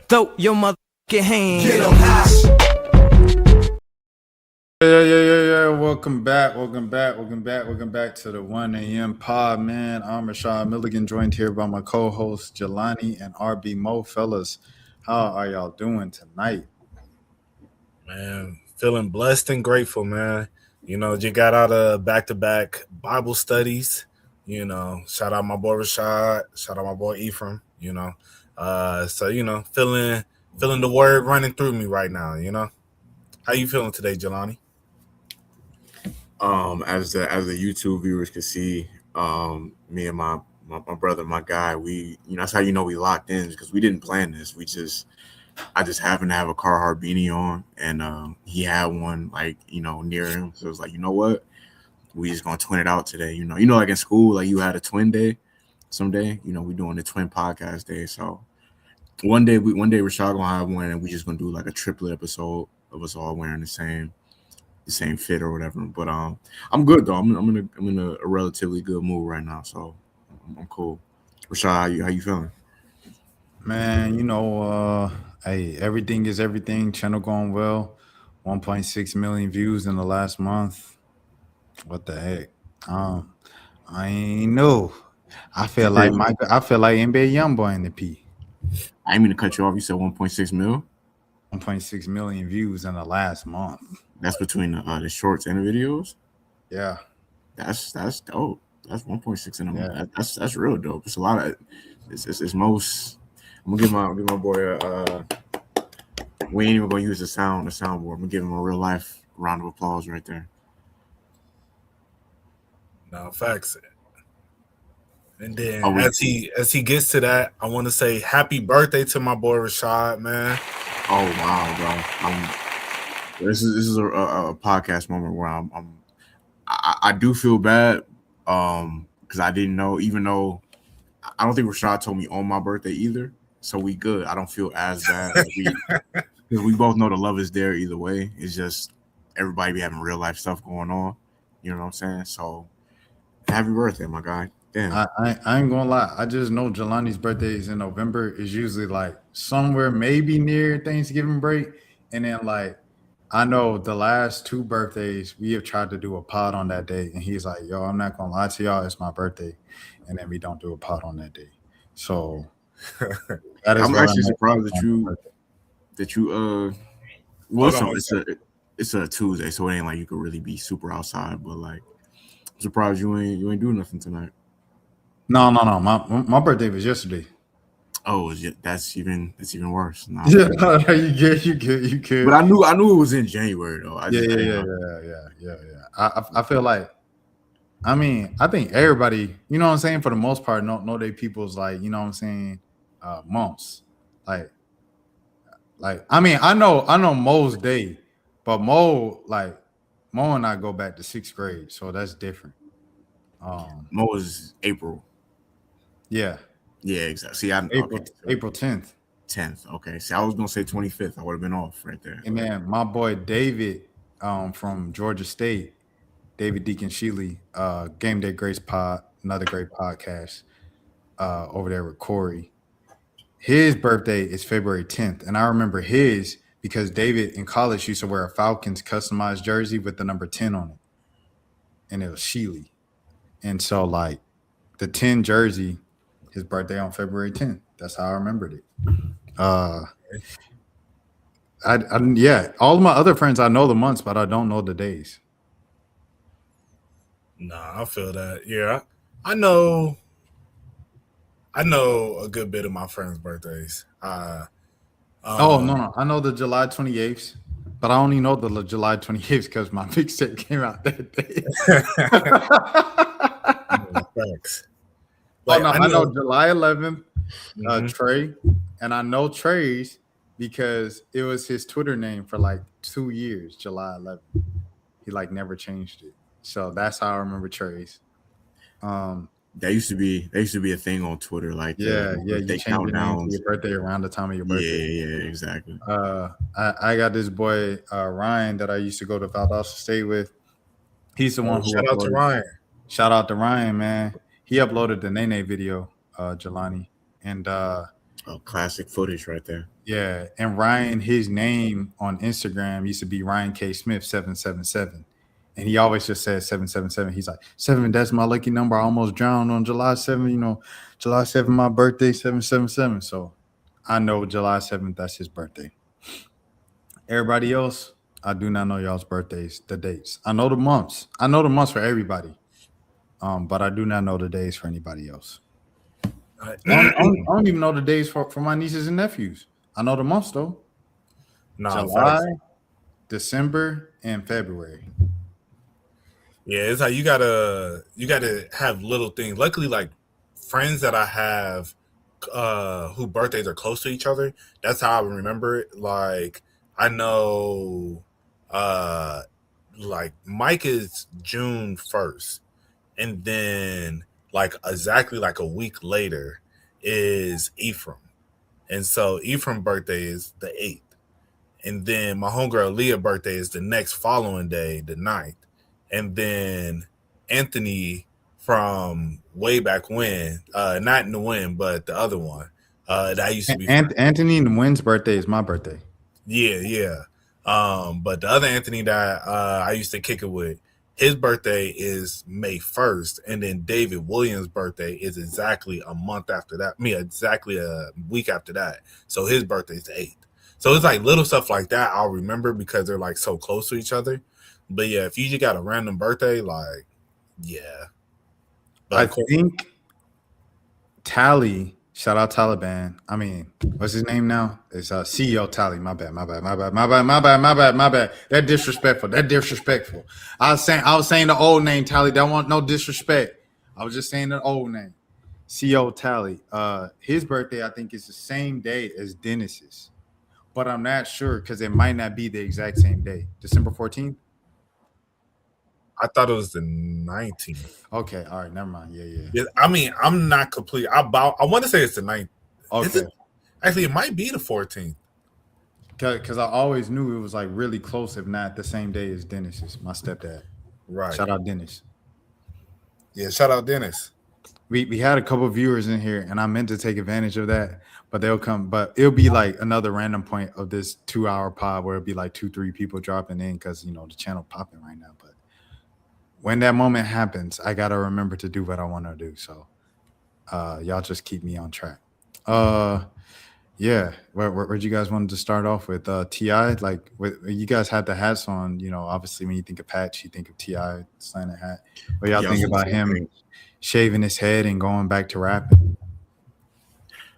Throw your motherfucking hands. Get 'em high. Yeah. Welcome back to the 1 a.m. pod, man. I'm Rashad Milligan, joined here by my co-hosts Jelani and RB Mo. Fellas, how are y'all doing tonight? Man, feeling blessed and grateful, man. You know, you got out of back-to-back Bible studies. You know, shout out my boy Rashad, shout out my boy Ephraim. You know, so you know, feeling the word running through me right now. You know, how you feeling today, Jelani? As the YouTube viewers can see, me and my brother, my guy, we, you know, that's how you know we locked in, because we didn't plan this. I just happened to have a Carhartt beanie on, and he had one, like, you know, near him. So it was like, you know what, we just gonna twin it out today. You know, like in school, like you had a twin day someday. You know, we doing the twin podcast day. So one day Rashad gonna have one, and we just gonna do like a triplet episode of us all wearing the same fit or whatever. But I'm good though. I'm in a relatively good mood right now, so I'm cool. Rashad, how you feeling? Man, you know, hey, everything is everything. Channel going well. 1.6 million views in the last month. What the heck? I ain't know. I feel like NBA YoungBoy in the P. I ain't mean to cut you off. You said 1.6 mil. 1.6 million views in the last month. That's between the shorts and the videos. Yeah, that's dope. That's 1.6 in a month. Yeah. That's real dope. It's a lot of. It's most. I'm gonna give my boy we ain't even gonna use the soundboard. I'm gonna give him a real life round of applause right there. No, facts. And then Oh, as he gets to that, I want to say happy birthday to my boy Rashad, man. Oh wow, bro. This is a podcast moment where I do feel bad because I didn't know, even though I don't think Rashad told me on my birthday either. So we good. I don't feel as bad because we both know the love is there either way. It's just everybody be having real life stuff going on. You know what I'm saying? So happy birthday, my guy. Damn. I ain't gonna lie. I just know Jelani's birthday is in November. Is usually like somewhere maybe near Thanksgiving break, and then like I know the last two birthdays we have tried to do a pod on that day, and he's like, "Yo, I'm not gonna lie to y'all, it's my birthday," and then we don't do a pod on that day. So that is I'm where actually at surprised on my birthday. that you well, Hold on. so it's a Tuesday, so it ain't like you could really be super outside, but like I'm surprised you ain't doing nothing tonight. No. My birthday was yesterday. Oh, that's even worse. Nah, Yeah, you get. But I knew it was in January though. Yeah. I feel like, I mean, I think everybody, you know what I'm saying, for the most part, know they people's, like, you know what I'm saying, months. Like I mean, I know Mo's day, but Mo and I go back to sixth grade, so that's different. Mo was April. Yeah, exactly. See, April 10th. 10th. Okay. See, I was gonna say 25th. I would have been off right there. And then my boy David, from Georgia State, David Deacon Shealy, Game Day Grace Pod, another great podcast, over there with Corey. His birthday is February 10th, and I remember his because David in college used to wear a Falcons customized jersey with the number 10 on it, and it was Shealy. And so, like, the 10 jersey, his birthday on February 10th. That's how I remembered it. Yeah, all of my other friends, I know the months, but I don't know the days. Nah, I feel that. Yeah, I know a good bit of my friends' birthdays. No, I know the July 28th, but I only know the July 28th because my mixtape came out that day. Thanks. I know July 11th, Mhm. Trey, and I know Trey's because it was his Twitter name for like 2 years, July 11th. He like never changed it. So that's how I remember Trey's. That used to be a thing on Twitter, like Yeah, they you change your name to your birthday around the time of your birthday. Yeah, exactly. I got this boy Ryan that I used to go to Valdosta State with. He's the one who Shout out to Ryan. Shout out to Ryan, man. He uploaded the Nene video, Jelani, and Oh, classic footage right there. Yeah, and Ryan, his name on Instagram used to be Ryan K. Smith 777. And he always just says 777. He's like, 7, that's my lucky number. I almost drowned on July 7th. You know, July 7th, my birthday, 777. So I know July 7th, that's his birthday. Everybody else, I do not know y'all's birthdays, the dates. I know the months. I know the months for everybody. But I do not know the days for anybody else. I don't even know the days for my nieces and nephews. I know the months though. Nah, July, facts. December, and February. Yeah, it's like you gotta have little things. Luckily, like friends that I have who birthdays are close to each other, that's how I remember it. Like I know like Mike is June 1st, and then like exactly like a week later is Ephraim. And so Ephraim's birthday is the 8th. And then my homegirl Leah's birthday is the next following day, the 9th. And then Anthony from way back when, not in the win, but the other one, that used to be Anthony and Wynn's birthday is my birthday. Yeah. But the other Anthony that I used to kick it with, his birthday is May 1st, and then David Williams' birthday is exactly a month after that. Exactly a week after that. So his birthday is the 8th. So it's like little stuff like that I'll remember because they're like so close to each other. But yeah, if you just got a random birthday, like, yeah. But I think Tally, shout out Taliban. I mean, what's his name now? It's CEO Tally. My bad. That disrespectful. I was saying the old name Tally. That want no disrespect. I was just saying the old name. CEO Tally. His birthday, I think, is the same day as Dennis's. But I'm not sure because it might not be the exact same day. December 14th? I thought it was the 19th. Okay, all right, never mind. Yeah. I mean, I'm not complete. I want to say it's the 9th. Okay. Actually, it might be the 14th. Because I always knew it was like really close, if not the same day as Dennis's, my stepdad. Right. Shout out Dennis. Yeah, shout out Dennis. We had a couple of viewers in here, and I meant to take advantage of that, but they'll come. But it'll be like another random point of this 2-hour pod where it'll be like 2-3 people dropping in because the channel popping right now. But when that moment happens, I gotta remember to do what I want to do. So y'all just keep me on track. Yeah. Where'd you guys want to start off with? T.I.? Like, you guys had the hats on. Obviously when you think of Patch, you think of T.I. slanted hat. What y'all think about him shaving his head and going back to rapping?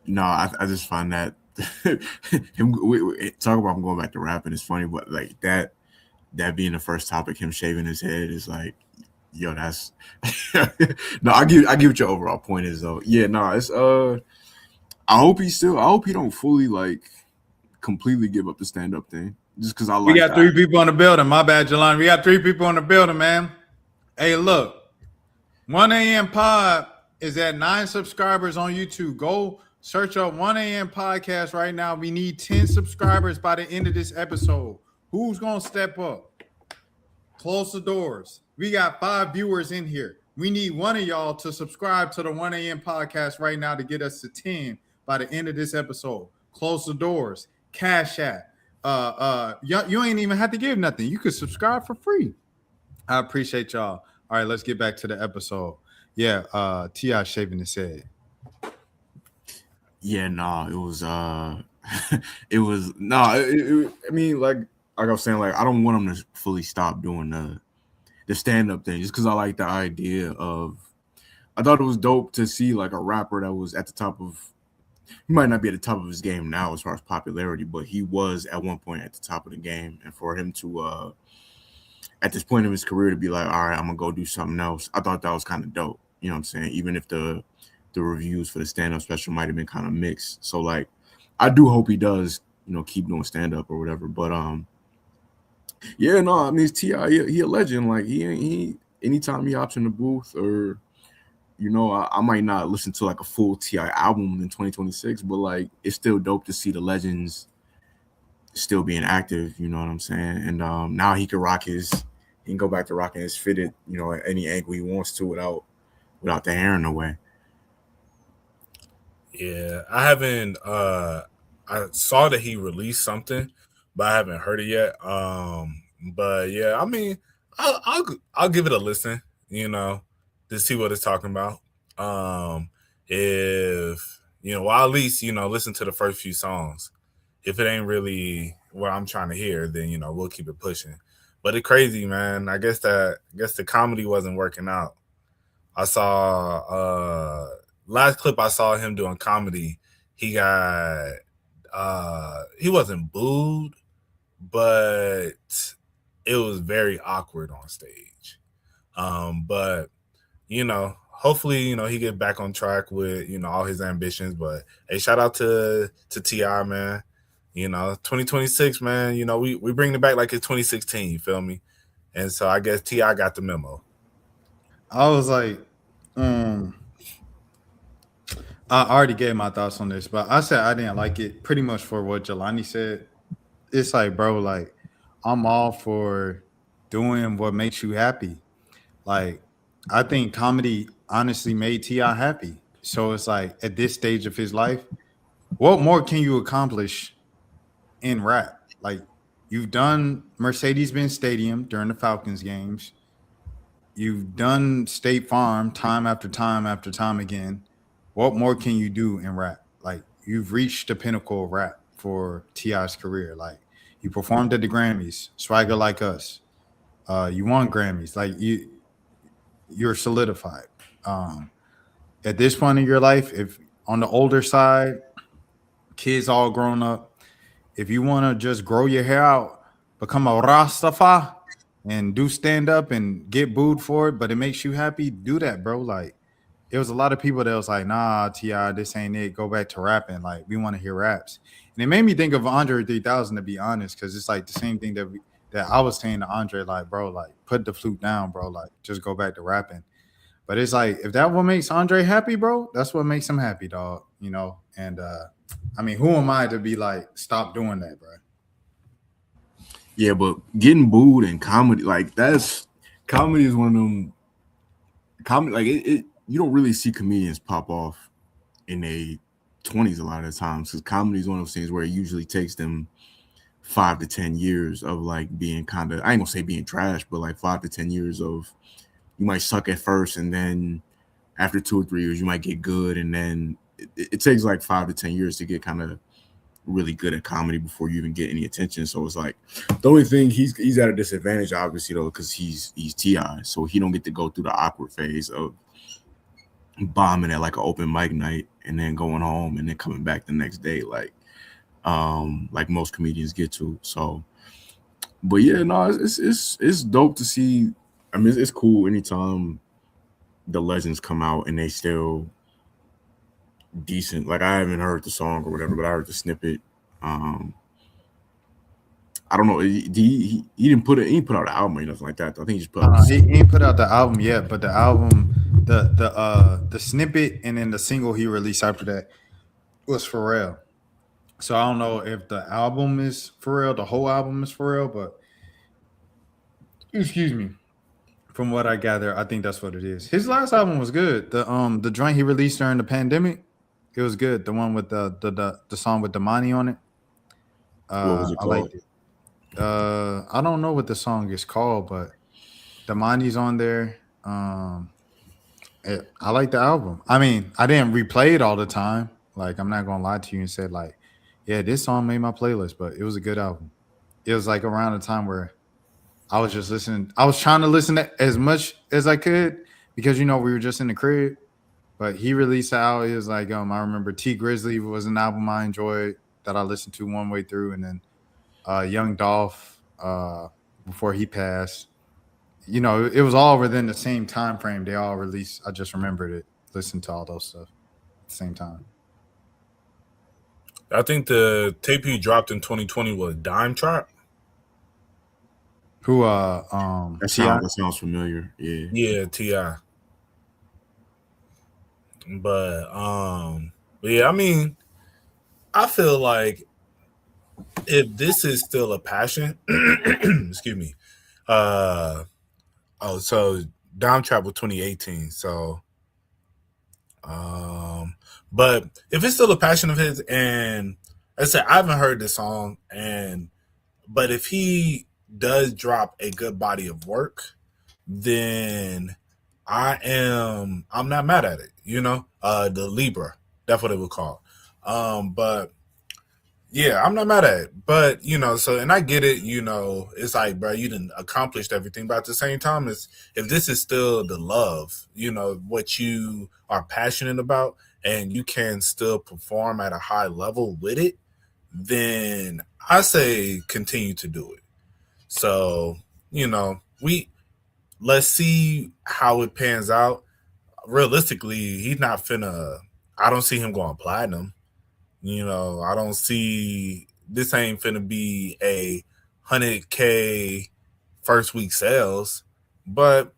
No, I just find that talk about him going back to rapping is funny, but like that being the first topic, him shaving his head is like, yo, that's no. I get what your overall point is though. Yeah, no, it's I hope he don't fully like completely give up the stand up thing just because I like. We got 3 people in the building. My bad, Jelani. We got 3 people in the building, man. Hey, look. 1 a.m. pod is at 9 subscribers on YouTube. Go search up 1 a.m. podcast right now. We need 10 subscribers by the end of this episode. Who's going to step up? Close the doors. We got 5 viewers in here. We need one of y'all to subscribe to the 1 a.m. podcast right now to get us to 10 by the end of this episode. Close the doors. Cash App. You ain't even have to give nothing. You could subscribe for free. I appreciate y'all. All right, let's get back to the episode. Yeah, T.I. shaving his head. Yeah, no, it was it was no. I mean, like I was saying, like I don't want him to fully stop doing the stand up thing just because I like the idea of. I thought it was dope to see like a rapper that was at the top of. He might not be at the top of his game now as far as popularity, but he was at one point at the top of the game, and for him to at this point of his career to be like, all right, I'm gonna go do something else. I thought that was kind of dope. You know what I'm saying? Even if the reviews for the stand-up special might have been kind of mixed. So like I do hope he does, keep doing stand-up or whatever. But yeah, no, I mean it's T.I. He a legend. Like he anytime he hops in the booth or I might not listen to like a full T.I. album in 2026, but like it's still dope to see the legends still being active, you know what I'm saying? And now he can go back to rocking his fitted, at any angle he wants to without the hair in the way. Yeah, I haven't. I saw that he released something, but I haven't heard it yet. But yeah, I mean, I'll give it a listen. You know, to see what it's talking about. If well, at least listen to the first few songs. If it ain't really what I'm trying to hear, then we'll keep it pushing. But it's crazy, man. I guess the comedy wasn't working out. I saw last clip I saw him doing comedy. He got he wasn't booed, but it was very awkward on stage. But hopefully, he get back on track with all his ambitions. But hey, shout out to Ti, man. 2026, man. We bring it back like it's 2016. You feel me? And so I guess Ti got the memo. I was like, I already gave my thoughts on this, but I said I didn't like it pretty much for what Jelani said. It's like, bro, like I'm all for doing what makes you happy. Like, I think comedy honestly made T.I. happy. So it's like at this stage of his life, what more can you accomplish in rap? Like, you've done Mercedes-Benz Stadium during the Falcons games. You've done State Farm time after time after time again. What more can you do in rap? Like, you've reached the pinnacle of rap for T.I.'s career. Like, you performed at the Grammys, Swagger Like Us. You won Grammys. Like, you're solidified. At this point in your life, if on the older side, kids all grown up, if you want to just grow your hair out, become a Rastafa and do stand up and get booed for it, but it makes you happy, do that, bro. Like, it was a lot of people that was like, nah, T.I., this ain't it. Go back to rapping. Like, we want to hear raps. And it made me think of Andre 3000, to be honest, because it's like the same thing that I was saying to Andre, like, bro, like, put the flute down, bro. Like, just go back to rapping. But it's like, if that what makes Andre happy, bro, that's what makes him happy, dog. And I mean, who am I to be like, stop doing that, bro? Yeah, but getting booed in comedy, like comedy is one of them. Comedy, like it you don't really see comedians pop off in their 20s a lot of the times, because comedy is one of those things where it usually takes them 5 to 10 years of like being kind of, I ain't gonna say being trash, but like 5 to 10 years of, you might suck at first, and then after 2 or 3 years you might get good, and then it takes like 5 to 10 years to get kind of really good at comedy before you even get any attention. So it's like the only thing he's at a disadvantage, obviously, though, because he's T.I., so he don't get to go through the awkward phase of bombing at like an open mic night and then going home and then coming back the next day, like most comedians get to. So, but yeah, no, it's dope to see. I mean, it's cool anytime the legends come out and they still decent. Like, I haven't heard the song or whatever, but I heard the snippet. I don't know. He didn't put out an album or nothing like that. I think he just put out. He ain't put out the album yet, but the album, the snippet, and then the single he released after that was Pharrell. So I don't know if the album is Pharrell, the whole album is Pharrell, but excuse me. From what I gather, I think that's what it is. His last album was good. The joint he released during the pandemic, it was good. The one with the song with Damani on it. What was it called? I liked it. I don't know what the song is called, but Damani's on there. I like the album. I mean, I didn't replay it all the time. Like, I'm not gonna lie to you and say like, yeah, this song made my playlist, but it was a good album. It was like around the time where I was just listening. I was trying to listen to as much as I could because we were just in the crib. But he released out. It was like, I remember T Grizzly was an album I enjoyed that I listened to one way through, and then Young Dolph before he passed. It was all within the same time frame. They all released. I just remembered it. Listened to all those stuff at the same time. I think the tape he dropped in 2020 was Dime Trap. Who that sounds familiar. Yeah, T.I. But yeah, I mean, I feel like if this is still a passion, excuse me. So Dime Trap was 2018. So But if it's still a passion of his, and I said I haven't heard this song, but if he does drop a good body of work, then I'm not mad at it. The Libra, that's what it would call. But yeah, I'm not mad at it. But so and I get it. It's like, bro, you didn't accomplished everything, but at the same time, if this is still the love, what you are passionate about, and you can still perform at a high level with it, then I say continue to do it. So let's see how it pans out. Realistically, he's not finna. I don't see him going platinum. I don't see this ain't finna be a 100K first week sales, but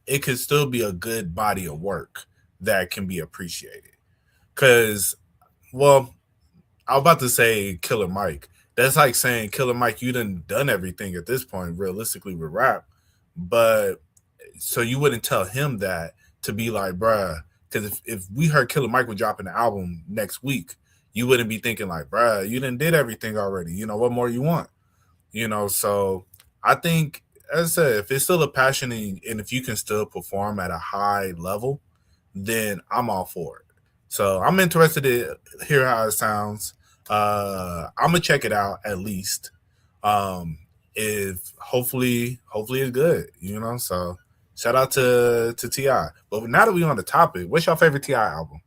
it could still be a good body of work that can be appreciated. Cause, well, I was about to say Killer Mike. That's like saying Killer Mike, you done everything at this point, realistically, with rap. But so you wouldn't tell him that to be like, bruh, because if we heard Killer Mike would drop an album next week, you wouldn't be thinking like, bruh, you did everything already. What more you want? So I think, as I said, if it's still a passion and if you can still perform at a high level, then I'm all for it. So I'm interested to hear how it sounds. I'm gonna check it out at least. If hopefully it's good, So shout out to T.I. But now that we're on the topic, what's your favorite T.I. album?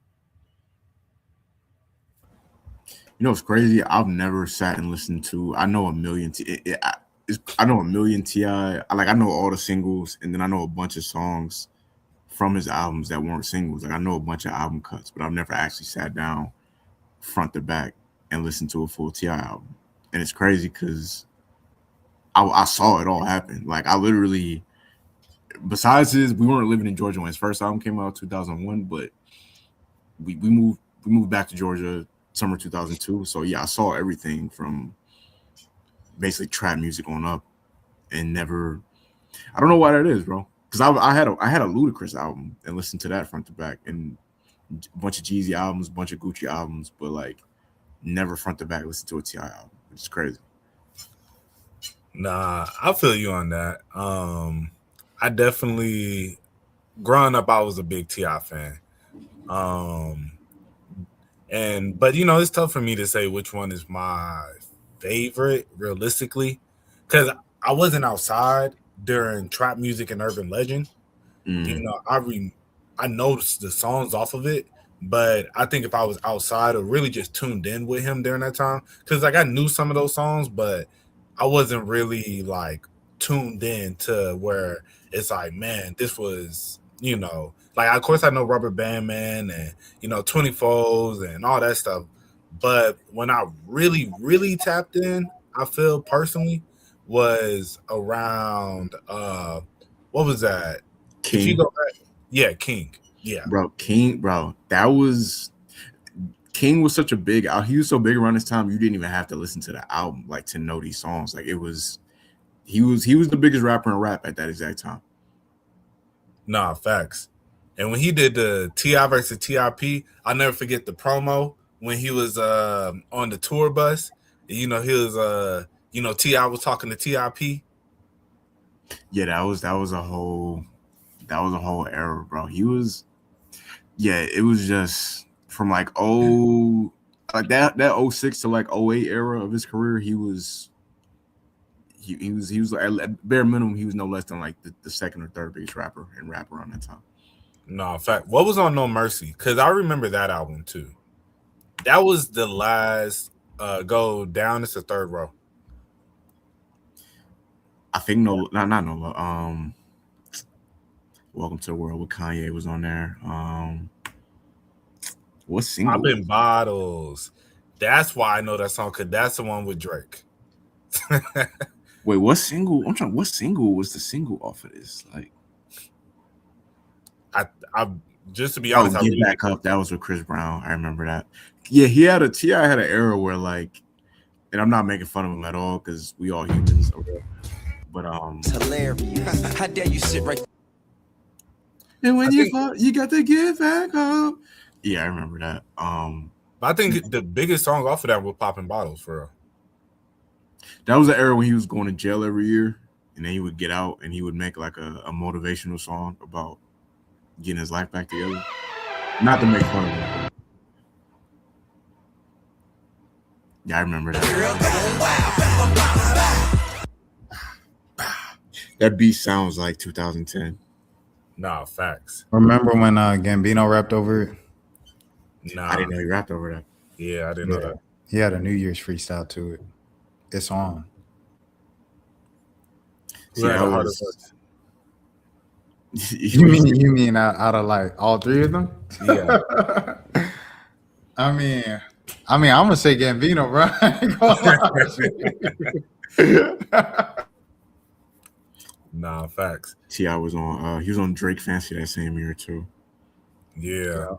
It's crazy. I've never sat and listened to. I know a million. I know a million T.I. I know all the singles, and then I know a bunch of songs from his albums that weren't singles. I know a bunch of album cuts, but I've never actually sat down front to back and listened to a full T.I. album. And it's crazy because I saw it all happen. I literally, besides we weren't living in Georgia when his first album came out, 2001, but we moved back to Georgia summer 2002. So yeah, I saw everything from basically trap music on up, and never. I don't know why that is, bro. Because I had a Ludacris album and listened to that front to back, and a bunch of Jeezy albums, a bunch of Gucci albums, but never front to back listened to a T.I. album. It's crazy. Nah, I feel you on that. I definitely, growing up, I was a big T.I. fan. But it's tough for me to say which one is my favorite realistically, because I wasn't outside during trap music and urban legend. I noticed the songs off of it, but I think if I was outside or really just tuned in with him during that time, because I knew some of those songs, but I wasn't really tuned in to where it's like, man, this was, of course I know Rubber Band Man and, 24s and all that stuff. But when I really, really tapped in, I feel personally, was around, what was that? King. If you go back, yeah, King. Yeah. King was such a big, he was so big around this time, you didn't even have to listen to the album, to know these songs. He was the biggest rapper in rap at that exact time. Nah, facts. And when he did the T.I. versus T.I.P., I'll never forget the promo when he was on the tour bus. He was T.I. was talking to T.I.P. Yeah, that was a whole era, bro. He was, yeah, it was just from that 06 to 08 era of his career. He was at bare minimum, he was no less than the second or third biggest rapper in rap around that time. No, in fact, what was on No Mercy? Because I remember that album too. That was the last go down. It's the third row. I think not no. Welcome to the World with Kanye was on there. What single? Poppin' Bottles. That's why I know that song, because that's the one with Drake. Wait, what single? What single was the single off of this? I just to be honest, Get Back Up. That was with Chris Brown. I remember that. Yeah, T.I. had an era where and I'm not making fun of him at all because we all humans. But It's hilarious. How dare you sit right? And when you got to get back up. Yeah, I remember that. But I think the biggest song off of that was Popping Bottles, for real. That was the era when he was going to jail every year, and then he would get out and he would make like a motivational song about getting his life back together. Not to make fun of him. Yeah, I remember that. That beat sounds like 2010. Nah, facts. Remember when Gambino rapped over it? Nah, I didn't know he rapped over that. yeah, I didn't know that. He had a New Year's freestyle to it. It's on. See, Yeah, that hard was- You mean out of like all three of them? Yeah. I mean, I'm gonna say Gambino, bro. I ain't gonna lie. Nah, facts. T.I. was on. He was on Drake Fancy that same year too. Yeah.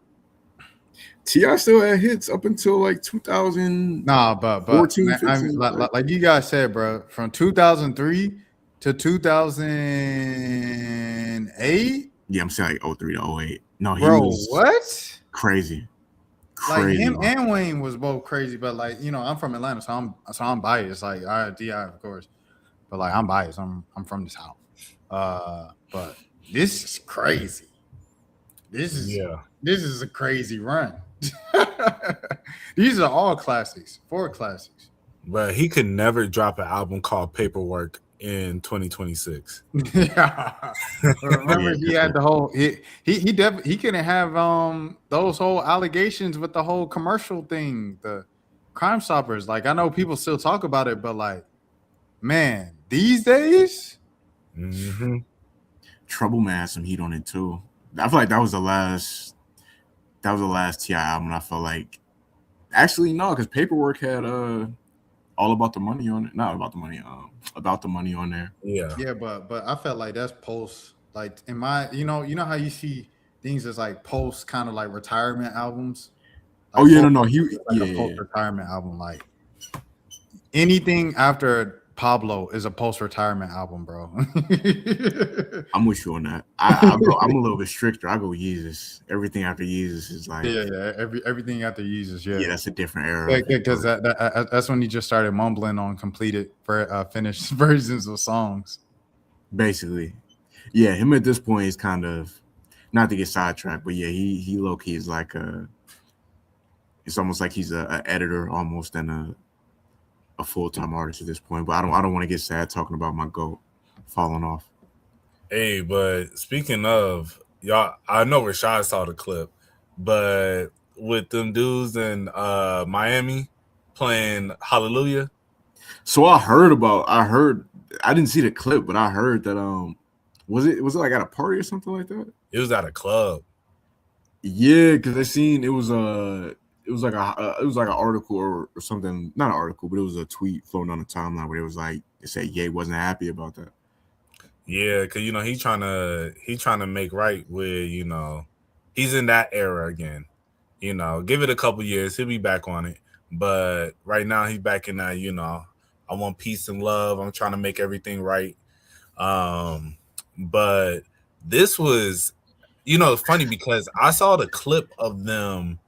T.I. still had hits up until like 2000. Nah, but 14, man, I 15, mean, like you guys said, bro, from 2003 to 2008, Yeah, I'm saying like 03 to 08. No, he bro. was What? crazy. Like Crazy. him and Wayne was both crazy, but like I'm from Atlanta, so I'm biased. Like T.I., of course, but like I'm biased. I'm from the South. But this is crazy. This is a crazy run. These are all classics, 4 classics. But he could never drop an album called Paperwork in 2026. Yeah. Remember, he had the whole he couldn't have those whole allegations with the whole commercial thing, the Crime Stoppers. Like, I know people still talk about it, but like, man, these days, Mm-hmm. Trouble Man had some heat on it too. I feel like that was the last T.I. album. I felt like actually no, because Paperwork had All About the Money on it. Not About the Money, About the Money on there. yeah, but I felt like that's post, like in my you know how you see things as like post kind of like retirement albums. Like Oh yeah, post- no, he like a post retirement album. Like anything after Pablo is a post retirement album, bro. I'm with you on that. I'm a little bit stricter. I go Yeezus. Everything after Yeezus is like Everything after Yeezus, yeah, that's a different era. because that's when he just started mumbling on completed finished versions of songs. Basically, yeah, him at this point is kind of not to get sidetracked, but yeah, he low key is like it's almost like he's a editor almost and a full-time artist at this point. But I don't want to get sad talking about my GOAT falling off. Hey, but speaking of y'all, I know Rashad saw the clip, but with them dudes in Miami playing Hallelujah. So I didn't see the clip, but I heard that was it like at a party or something like that? It was at a club. Yeah, because I seen it was like an article or something, not an article, but it was a tweet floating on the timeline where it was like it said Ye wasn't happy about that. Yeah, because he trying to make right with he's in that era again. Give it a couple years, he'll be back on it. But right now he's back in that. I want peace and love. I'm trying to make everything right. But this was, funny because I saw the clip of them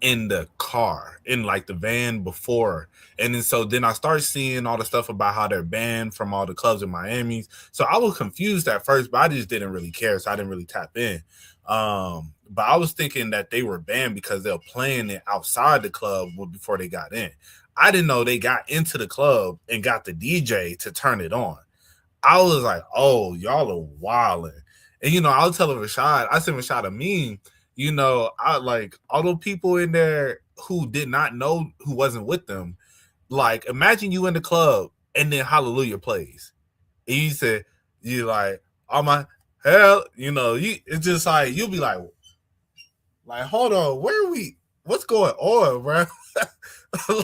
in the car, in like the van before. And then I started seeing all the stuff about how they're banned from all the clubs in Miami. So I was confused at first, but I just didn't really care. So I didn't really tap in. But I was thinking that they were banned because they were playing it outside the club before they got in. I didn't know they got into the club and got the DJ to turn it on. I was like, oh, y'all are wilding. And, I was telling Rashad, I sent Rashad a meme. I like all the people in there who did not know, who wasn't with them. Like, imagine you in the club and then Hallelujah plays. And you said, you like, oh my hell, it's just like, you'll be like, hold on, what's going on, bro?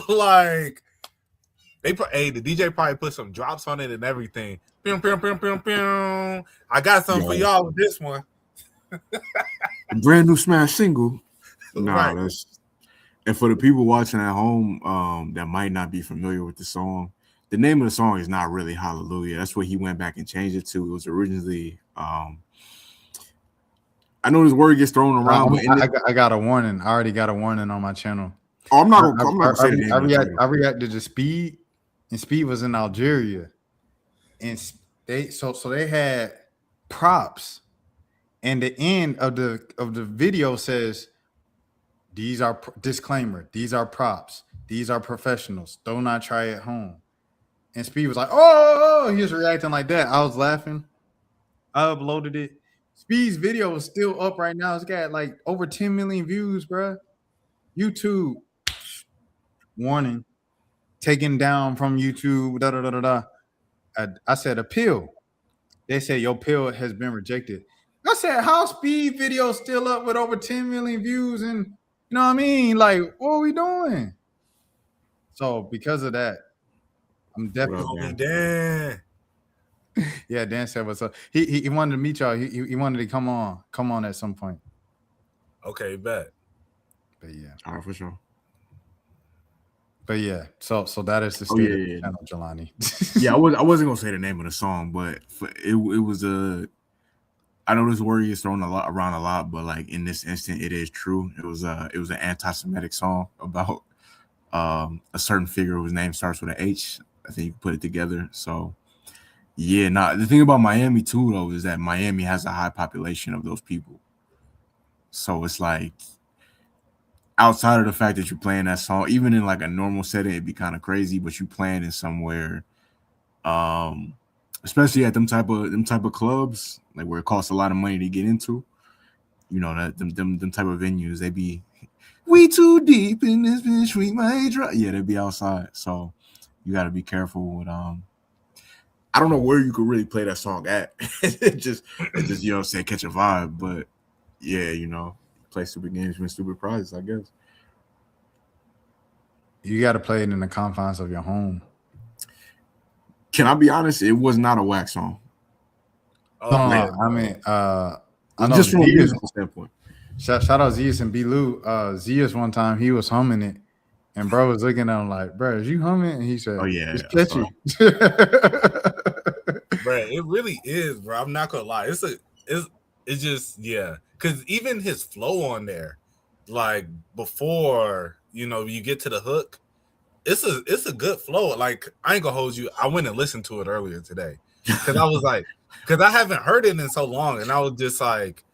Like, the DJ probably put some drops on it and everything. Pew, pew, pew, pew, pew. I got something for y'all with this one. Brand new smash single. Right. And for the people watching at home that might not be familiar with the song, the name of the song is not really Hallelujah. That's what he went back and changed it to. It was originally I know this word gets thrown around, but I got a warning. I already got a warning on my channel. I'm not gonna say the name of the title. I reacted to Speed, and Speed was in Algeria, and they had props, and the end of the video says, "These are disclaimer. These are props. These are professionals. Do not try at home." And Speed was like, "Oh!" He was reacting like that. I was laughing. I uploaded it. Speed's video is still up right now. It's got like over 10 million views, bro. YouTube warning, taken down from YouTube. Da da da da da. I said appeal. They said your appeal has been rejected. I said, how Speed video still up with over 10 million views? And you know what I mean? Like, what are we doing? So because of that, I'm definitely Dan. Yeah, Dan said what's up. He wanted to meet y'all. He wanted to come on at some point. Okay, bet. But yeah, all right, for sure. But yeah, so that is the state of the channel, Jelani. Yeah, I wasn't gonna say the name of the song, but it was a. I know this word gets thrown around a lot, but like in this instant, it is true. It was an anti-Semitic song about a certain figure whose name starts with an H. I think you can put it together. So yeah, the thing about Miami too, though, is that Miami has a high population of those people. So it's like, outside of the fact that you're playing that song, even in like a normal setting, it'd be kind of crazy, but you playing in somewhere, especially at them type of clubs, like where it costs a lot of money to get into, you know, that them type of venues, they be, we too deep in this bitch, we might drop. Yeah, they be outside. So you got to be careful with, I don't know where you could really play that song at. it just, you know what I'm saying, catch a vibe. But yeah, you know, play stupid games, win stupid prizes, I guess. You got to play it in the confines of your home. Can I be honest? It was not a whack song. I mean, I know just from a musical standpoint. Shout out Zias and B. Lou. Zias one time he was humming it, and bro was looking at him like, "Bro, is you humming?" And he said, "Oh yeah, it's catchy." Bro, it really is, bro. I'm not gonna lie. It's just, yeah. Because even his flow on there, like before, you know, you get to the hook, it's a good flow. Like, I ain't gonna hold you. I went and listened to it earlier today because I was like, because I haven't heard it in so long, and I was just like,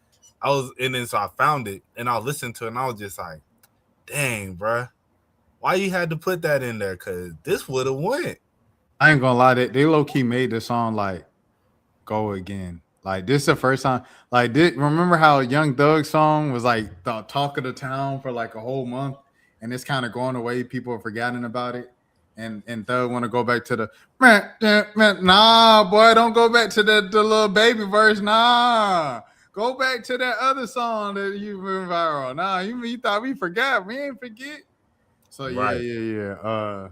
so I found it and I listened to it, and I was just like, dang, bro, why you had to put that in there? Because this would have went. I ain't gonna lie, they low key made the song like go again. Like, this is the first time. Like, remember how Young Thug's song was like the talk of the town for like a whole month, and it's kind of going away. People are forgetting about it, and Thug want to go back to the man. Nah, boy, don't go back to the little baby verse. Nah, go back to that other song that you've been viral. Nah, you thought we forgot? We ain't forget. So yeah.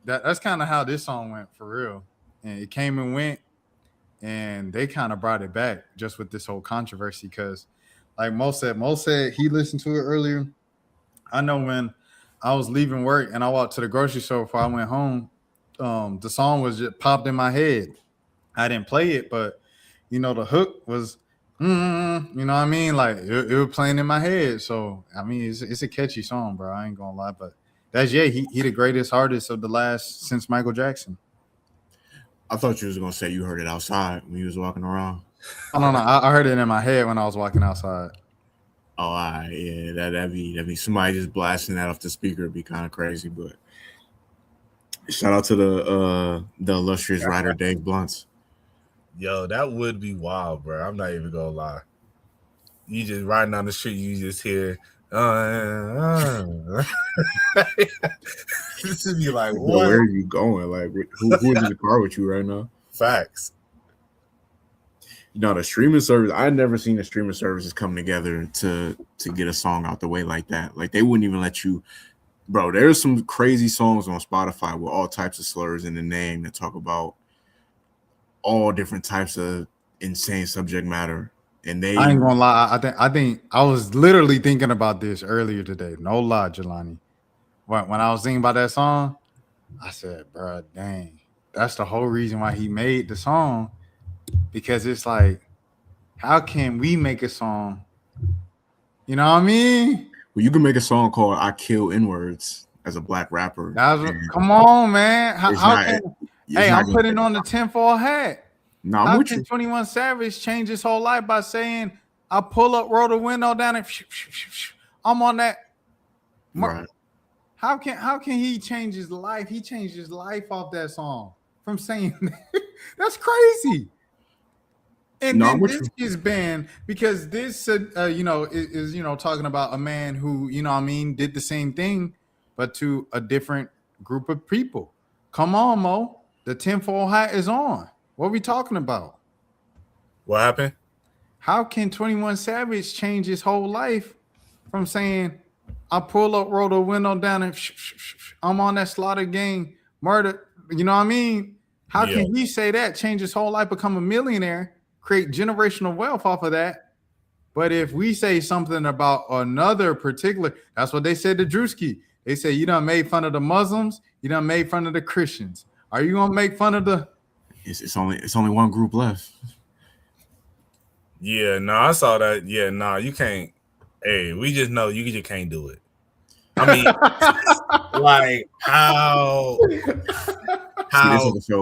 That's kind of how this song went for real, and it came and went. And they kind of brought it back just with this whole controversy because, like Mo said he listened to it earlier. I know when I was leaving work and I walked to the grocery store before I went home, the song was just popped in my head. I didn't play it, but, you know, the hook was, you know what I mean? Like, it was playing in my head. So, I mean, it's a catchy song, bro. I ain't going to lie. But that's, he the greatest artist of the last since Michael Jackson. I thought you was gonna say you heard it outside when you was walking around. I don't know. I heard it in my head when I was walking outside. Oh, all right, yeah, that'd be somebody just blasting that off the speaker would be kind of crazy. But shout out to the illustrious writer Dave Blunts. Yo, that would be wild, bro. I'm not even gonna lie. You just riding down the street, you just hear. This would be like, what? Where are you going? Like, who's in the car with you right now? Facts. You know, the streaming service. I've never seen the streaming services come together to get a song out the way like that. Like, they wouldn't even let you, bro. There's some crazy songs on Spotify with all types of slurs in the name that talk about all different types of insane subject matter. And I ain't gonna lie. I think I was literally thinking about this earlier today. No lie, Jelani. When I was thinking about that song, I said, bro, dang, that's the whole reason why he made the song, because it's like how can we make a song? You know what I mean? Well, you can make a song called "I Kill N-Words" as a black rapper. Come on, man. I'm gonna putting on the tinfoil hat. No, I'm How with can you. 21 Savage change his whole life by saying, I pull up, roll the window down, and I'm on that? Right. How can he change his life? He changed his life off that song from saying that. That's crazy. And then this is banned because this, is talking about a man who, you know what I mean, did the same thing, but to a different group of people. Come on, Mo. The tinfoil hat is on. What are we talking about? What happened? How can 21 Savage change his whole life from saying, I pull up, roll the window down, and I'm on that slaughter gang, murder? You know what I mean? How can he say that, change his whole life, become a millionaire, create generational wealth off of that? But if we say something about another particular, that's what they said to Drewski. They say, you done made fun of the Muslims, you done made fun of the Christians. Are you gonna make fun of the? It's only one group left. Yeah, no, I saw that. Yeah, no, you can't. Hey, we just know you just can't do it. I mean, like how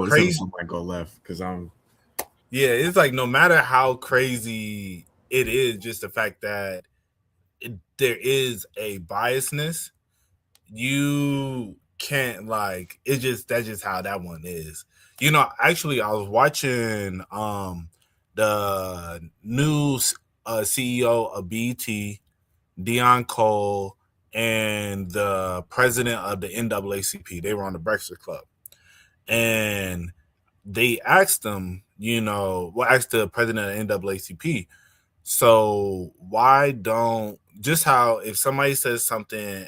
crazy might go left because I'm. Yeah, it's like no matter how crazy it is, just the fact that there is a biasness, you can't like it. That's just how that one is. You know, actually, I was watching the new CEO of BET, Dion Cole, and the president of the NAACP. They were on the Breakfast Club, and they asked them, asked the president of NAACP, so why don't, just how if somebody says something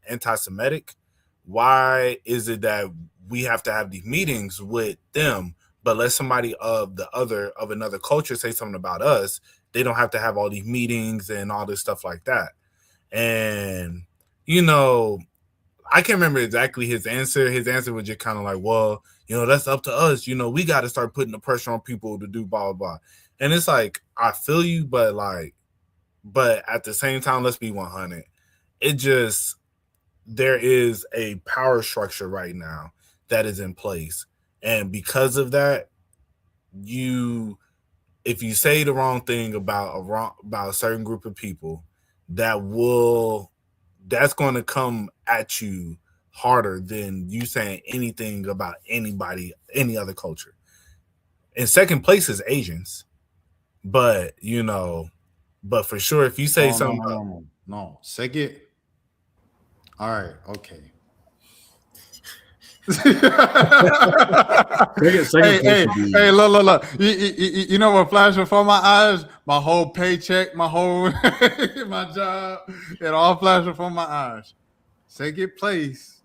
anti-Semitic, why is it that we have to have these meetings with them, but let somebody of another culture say something about us, they don't have to have all these meetings and all this stuff like that? And, I can't remember exactly his answer. His answer was just kind of like, well, that's up to us. We got to start putting the pressure on people to do blah, blah, blah. And it's like, I feel you, but at the same time, let's be 100. There is a power structure right now that is in place. And because of that, if you say the wrong thing about a certain group of people, that's going to come at you harder than you saying anything about anybody, any other culture. In second place is Asians, but for sure, if you say something, no, second. All right, okay. Hey, look. You know what flashed before my eyes? My whole paycheck, my whole my job, it all flashed before my eyes. Second place.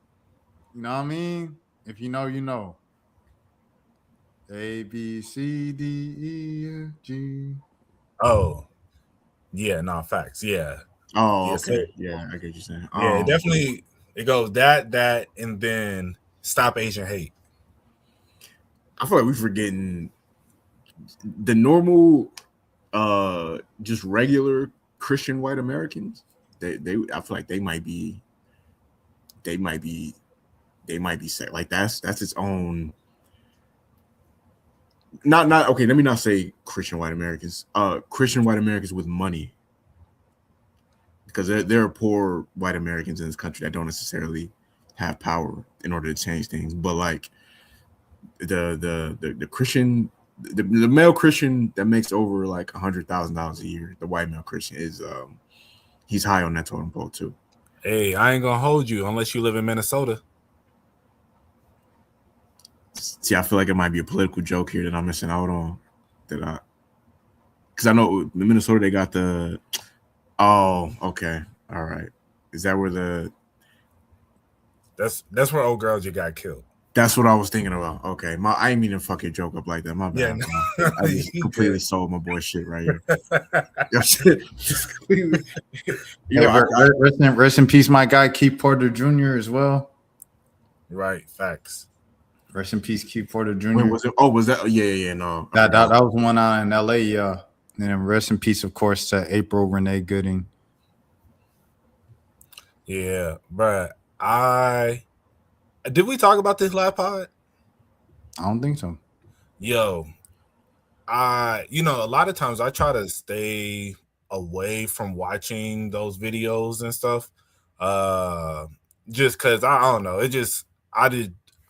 You know what I mean? If you know, you know. A, B, C, D, E, F, G. Oh, yeah, no, facts. Yeah. Oh, okay. Yeah, I get what you're saying. Yeah, definitely. It goes that, and then stop Asian hate. I feel like we're forgetting the normal, just regular Christian white Americans. I feel like they might be set. Like that's its own. Not okay. Let me not say Christian white Americans. Christian white Americans with money, because there are poor white Americans in this country that don't necessarily have power in order to change things. But like the Christian, the male Christian that makes over like $100,000 a year, the white male Christian is he's high on that totem pole too. Hey, I ain't gonna hold you unless you live in Minnesota. See, I feel like it might be a political joke here that I'm missing out on. Because I know in Minnesota they got the. Oh, okay, all right. Is that where That's where old girl just got killed. That's what I was thinking about. Okay, I ain't mean to fuck your joke up like that. My bad. Yeah, I just completely sold my boy shit right here. Rest in peace, my guy Keith Porter Jr. as well. Right, facts. Rest in peace, Keith Porter Jr. When was it? Oh, was that? Yeah. No, that was one out in LA. And then rest in peace, of course, to April Renee Gooding. Yeah, but did we talk about this last pod? I don't think so. Yo, a lot of times I try to stay away from watching those videos and stuff. Just because I don't know. I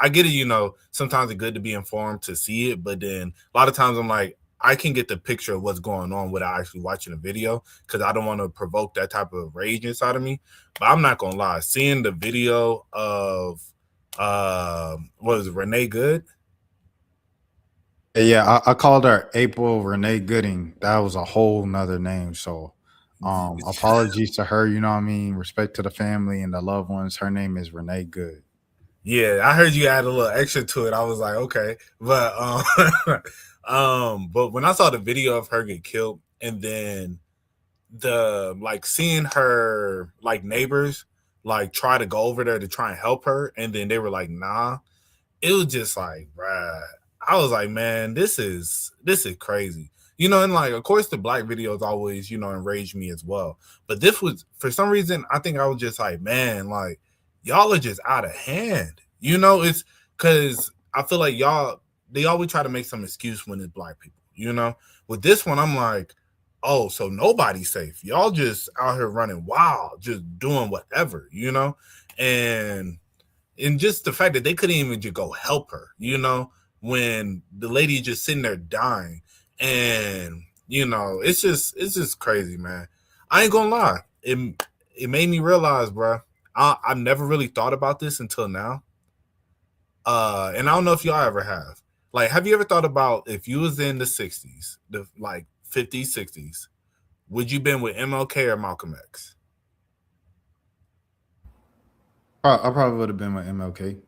get it, sometimes it's good to be informed to see it, but then a lot of times I'm like, I can get the picture of what's going on without actually watching the video because I don't want to provoke that type of rage inside of me. But I'm not gonna lie, seeing the video of what was it, Renee Good? Yeah, I called her April Renee Gooding. That was a whole nother name. So apologies to her, you know what I mean? Respect to the family and the loved ones. Her name is Renee Good. Yeah, I heard you add a little extra to it. I was like, okay. But but when I saw the video of her get killed and then seeing her neighbors try to go over there to try and help her and then they were like, nah, it was just like, bruh. I was like, man, this is crazy. And of course the black videos always, enrage me as well. But this was, for some reason, I think I was just like, man, y'all are just out of hand. It's because I feel like they always try to make some excuse when it's black people, With this one, I'm like, oh, so nobody's safe. Y'all just out here running wild, just doing whatever, And just the fact that they couldn't even just go help her, when the lady just sitting there dying. And, it's just crazy, man. I ain't gonna lie. It made me realize, bro, I never really thought about this until now. And I don't know if y'all ever have. Have you ever thought about if you was in the 60s, the 50s, 60s, would you been with MLK or Malcolm X? I probably would have been with MLK.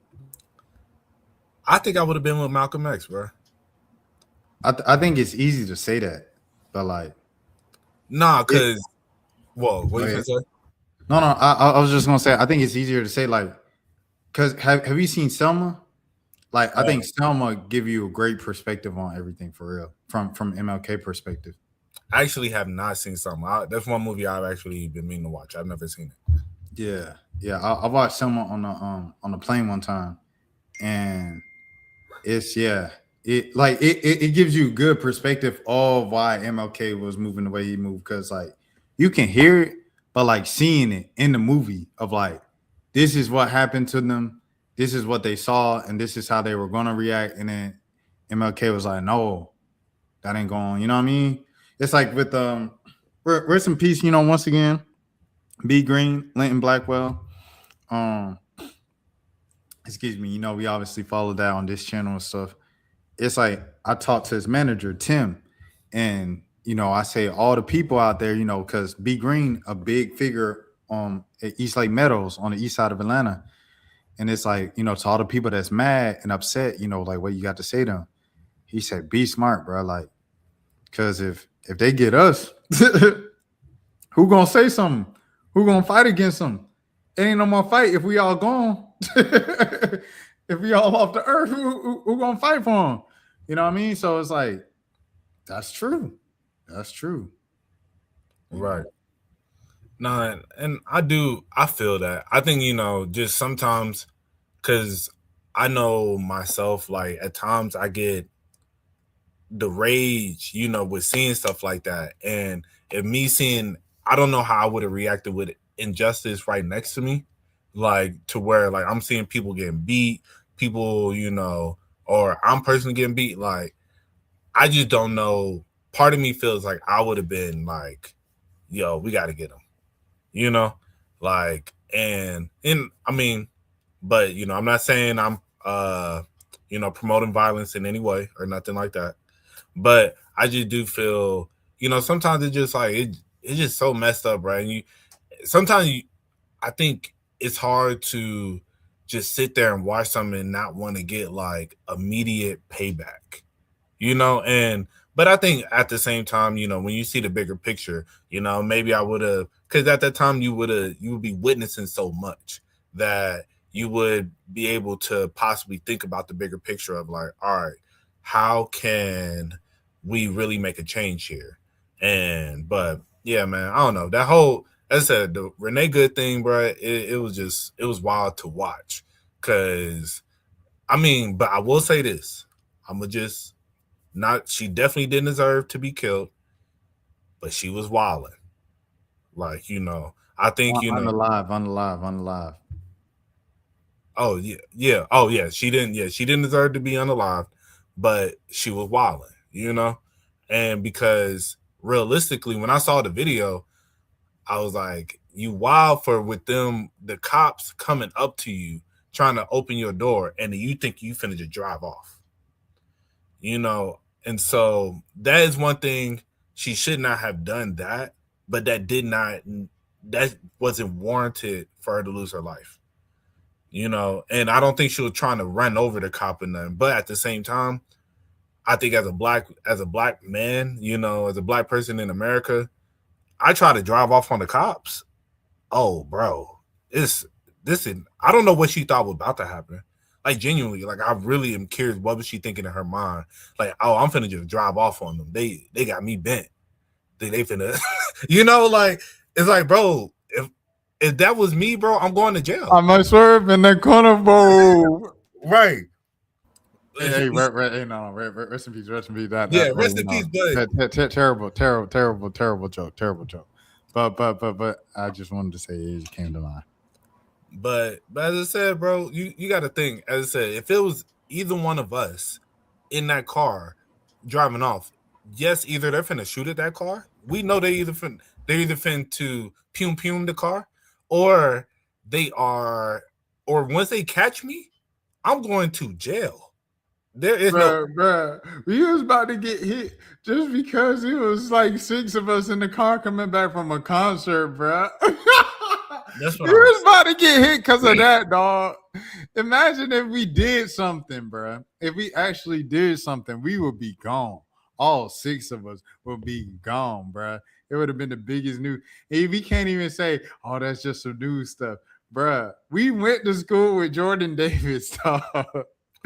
I think I would have been with Malcolm X, bro. I think it's easy to say that, but nah, because what you gonna say? No, I was just gonna say I think it's easier to say because have you seen Selma? I think Selma give you a great perspective on everything for real from MLK perspective. I actually have not seen Selma. That's one movie I've actually been meaning to watch. I've never seen it. Yeah. I watched Selma on the plane one time, and it's it gives you good perspective of why MLK was moving the way he moved because you can hear it, but seeing it in the movie of this is what happened to them, this is what they saw, and this is how they were gonna react, and then MLK was like, no, that ain't going. You know what I mean? It's with rest in peace. Once again, B Green, Linton Blackwell. Excuse me. We obviously followed that on this channel and stuff. It's I talked to his manager, Tim, and I say all the people out there, because B Green, a big figure at East Lake Meadows on the east side of Atlanta. And it's to all the people that's mad and upset, what you got to say to them. He said, be smart, bro. Because if they get us, who gonna say something? Who gonna fight against them? It ain't no more fight if we all gone. If we all off the earth, who gonna fight for them? You know what I mean? So it's that's true. That's true. Right. No, and I feel that. I think, just sometimes, because I know myself, at times I get the rage, with seeing stuff like that. And if me seeing, I don't know how I would have reacted with injustice right next to me, to where, I'm seeing people getting beat, people, or I'm personally getting beat. I just don't know. Part of me feels like I would have been yo, we got to get them. And I mean, but I'm not saying I'm promoting violence in any way or nothing like that, but I just do feel sometimes it's just it's just so messed up, right? And I think it's hard to just sit there and watch something and not want to get immediate payback, but I think at the same time, when you see the bigger picture, maybe I would have, because at that time you would be witnessing so much that you would be able to possibly think about the bigger picture of all right, how can we really make a change here? But yeah, man, I don't know. That whole, as I said, the Renee Good thing, bro, it was wild to watch. Cause I mean, but I will say this. I'ma just not she definitely didn't deserve to be killed, but she was wilding. Like, I think, On the live. oh yeah. Oh yeah. She didn't deserve to be unalived, but she was wilding. And because realistically, when I saw the video, I was like, you wild for with them, the cops coming up to you, trying to open your door, and you think you finna just drive off. And so that is one thing. She should not have done that, but that wasn't warranted for her to lose her life. And I don't think she was trying to run over the cop or nothing. But at the same time, I think as a black man, as a black person in America, I try to drive off on the cops. Oh, bro, I don't know what she thought was about to happen. Like, genuinely, like, I really am curious what was she thinking in her mind. Like, oh, I'm finna just drive off on them. They got me bent. They finna, like, it's like, bro, if that was me, bro, I'm going to jail. I might swerve in the corner, bro. Right. Hey, rest in peace. Rest in peace. Rest in peace, but terrible joke. But I just wanted to say it came to mind. But as I said, bro, you got to think. As I said, if it was either one of us in that car driving off, yes, either they're finna shoot at that car. We know they're either finna to pum the car, or once they catch me, I'm going to jail. There is bruh, we was about to get hit just because it was like 6 of us in the car coming back from a concert, bruh. That's what we was about to get hit because of that, dog. Imagine if we did something, bruh. If we actually did something, we would be gone. All 6 of us would be gone, bruh. It would have been the biggest news. And we can't even say, oh, that's just some news stuff. Bruh, we went to school with Jordan Davis, dog.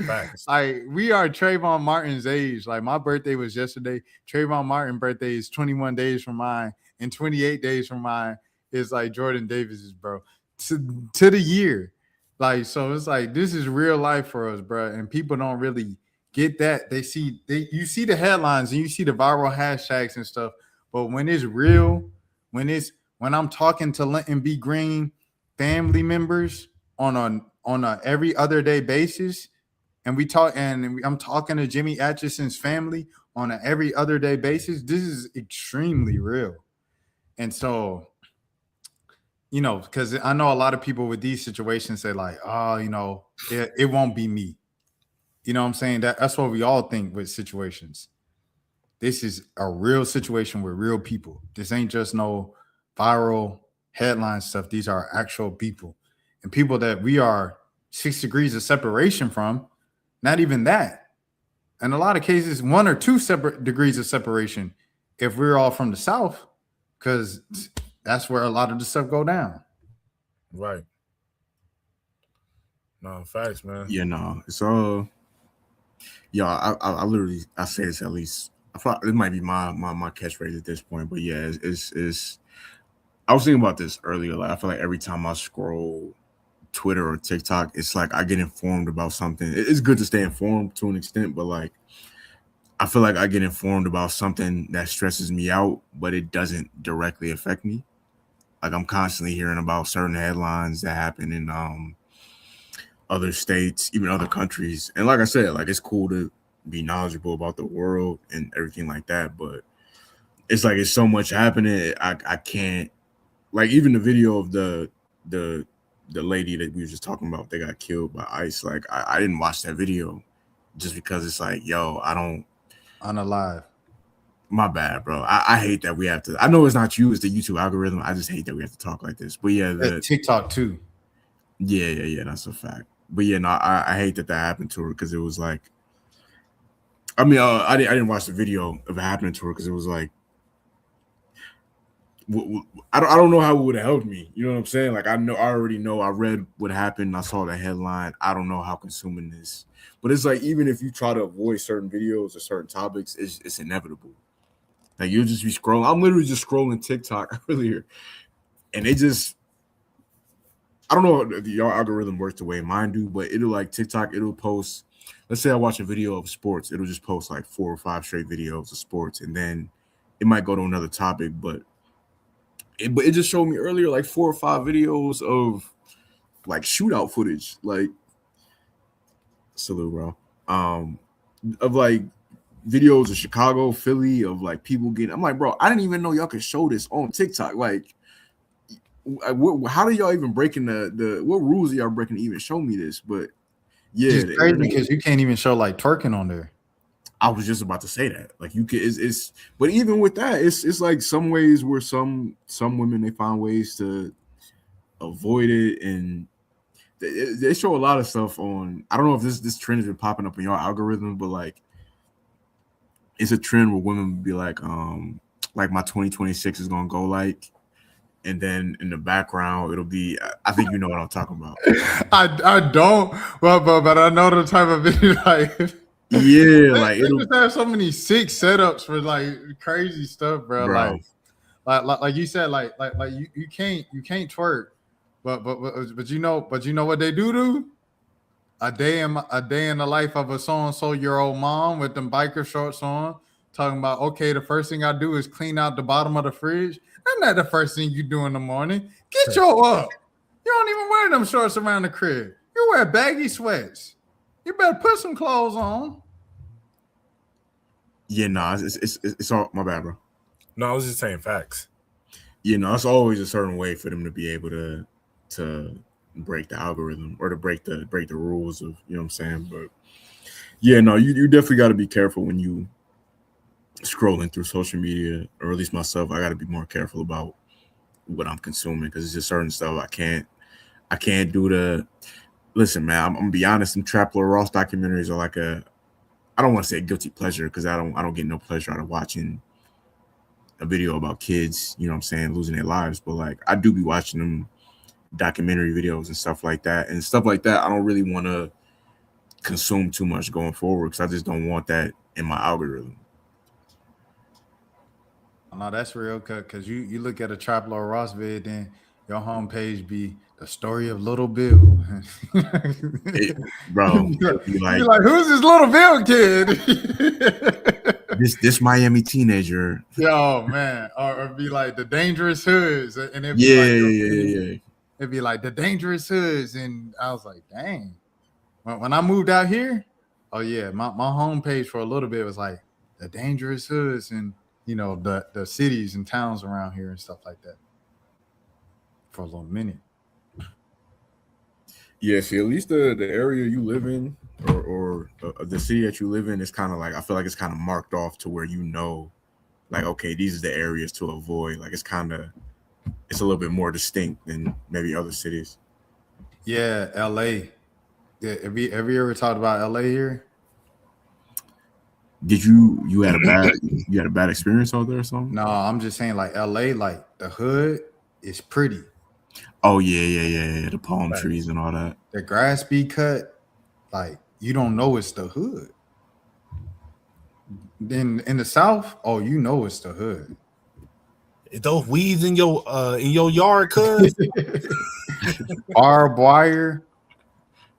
Facts. Like, we are Trayvon Martin's age. Like, my birthday was yesterday. Trayvon Martin's birthday is 21 days from mine, and 28 days from mine is like Jordan Davis's, bro. To the year. Like, so it's like, this is real life for us, bro. And people don't really get that. You see the headlines and you see the viral hashtags and stuff. But when it's real, when I'm talking to Linton B. Green family members on a every other day basis, and I'm talking to Jimmy Atchison's family on an every other day basis, this is extremely real. And so, because I know a lot of people with these situations say like, oh, it won't be me. You know what I'm saying? That's what we all think with situations. This is a real situation with real people. This ain't just no viral headline stuff. These are actual people, and people that we are 6 degrees of separation from. Not even that. In a lot of cases, 1 or 2 separate degrees of separation if we're all from the South, because that's where a lot of the stuff go down. Right. No, facts, man. Yeah, no. So, I literally say this at least. I thought it might be my catchphrase at this point, but yeah, it's. I was thinking about this earlier. Like, I feel like every time I scroll Twitter or TikTok, it's like I get informed about something. It's good to stay informed to an extent, but like I feel like I get informed about something that stresses me out, but it doesn't directly affect me. Like, I'm constantly hearing about certain headlines that happen in other states, even other countries. And like I said, like, it's cool to be knowledgeable about the world and everything like that, but it's like it's so much happening. I can't, like, even the video of the lady that we were just talking about, they got killed by ICE. Like, I didn't watch that video just because it's like, yo, I don't. Unalive. My bad, bro. I hate that we have to. I know it's not you, it's the YouTube algorithm. I just hate that we have to talk like this. But yeah, TikTok too. Yeah, that's a fact. But yeah, no, I hate that happened to her because it was like, I mean, I didn't watch the video of it happening to her because it was like, I don't know how it would have helped me. You know what I'm saying? Like, I already know. I read what happened. I saw the headline. I don't know how consuming this, but it's like, even if you try to avoid certain videos or certain topics, it's inevitable. Like you'll just be scrolling. I'm literally just scrolling TikTok earlier, and it just I don't know if your algorithm works the way mine do, but it'll like TikTok, it'll post. Let's say I watch a video of sports, it'll just post like 4 or 5 straight videos of sports, and then it might go to another topic, but it just showed me earlier like 4 or 5 videos of like shootout footage, like salute, bro. Of like videos of Chicago, Philly, of like people getting. I'm like, bro, I didn't even know y'all could show this on TikTok. Like, how do y'all even breaking the what rules are y'all breaking to even show me this? But yeah, It's crazy because you can't even show like twerking on there. I was just about to say that. Like you can, it's but even with that, it's like some ways where some women they find ways to avoid it, and they show a lot of stuff on. I don't know if this trend has been popping up in your algorithm, but like it's a trend where women would be like my 2026 is gonna go like, and then in the background it'll be. I think you know what I'm talking about. I don't, but I know the type of video like. Yeah, like they just have so many sick setups for like crazy stuff, bro. Like you said, like you can't twerk, but you know what they do? A day in the life of a so and so year old mom with them biker shorts on, talking about okay, the first thing I do is clean out the bottom of the fridge. That's not the first thing you do in the morning. Get your up. You don't even wear them shorts around the crib. You wear baggy sweats. You better put some clothes on. Yeah, no, it's all my bad, bro. No, I was just saying facts. You know, it's always a certain way for them to be able to break the algorithm or to break the rules of, you know what I'm saying. But yeah, no, you definitely got to be careful when you scrolling through social media, or at least myself. I got to be more careful about what I'm consuming because it's just certain stuff I can't do to. Listen, man, I'm gonna be honest. Some Trap Lord Ross documentaries are like I don't want to say a guilty pleasure because I don't get no pleasure out of watching a video about kids, you know what I'm saying, losing their lives. But like I do be watching them documentary videos and stuff like that. And stuff like that, I don't really want to consume too much going forward because I just don't want that in my algorithm. No, that's real because you look at a Trap Lord Ross vid, then your homepage be the story of Little Bill. Bro, you're like, who's this Little Bill kid? this Miami teenager. Yo, man. Or be like the Dangerous Hoods. And it'd be yeah. It'd be like the Dangerous Hoods. And I was like, dang. When I moved out here, oh yeah, my homepage for a little bit was like the Dangerous Hoods and you know the cities and towns around here and stuff like that. For a little minute. Yeah, see, at least the area you live in or the city that you live in is kind of like, I feel like it's kind of marked off to where you know, like, okay, these are the areas to avoid. Like it's a little bit more distinct than maybe other cities. Yeah, LA. Yeah, have you ever talked about LA here? Did you had a bad experience out there or something? No, I'm just saying like LA, like the hood is pretty. Oh yeah. The palm trees and all that. The grass be cut, like you don't know it's the hood. Then in the South, oh, you know it's the hood. Those weeds in your yard, cuz barbed wire,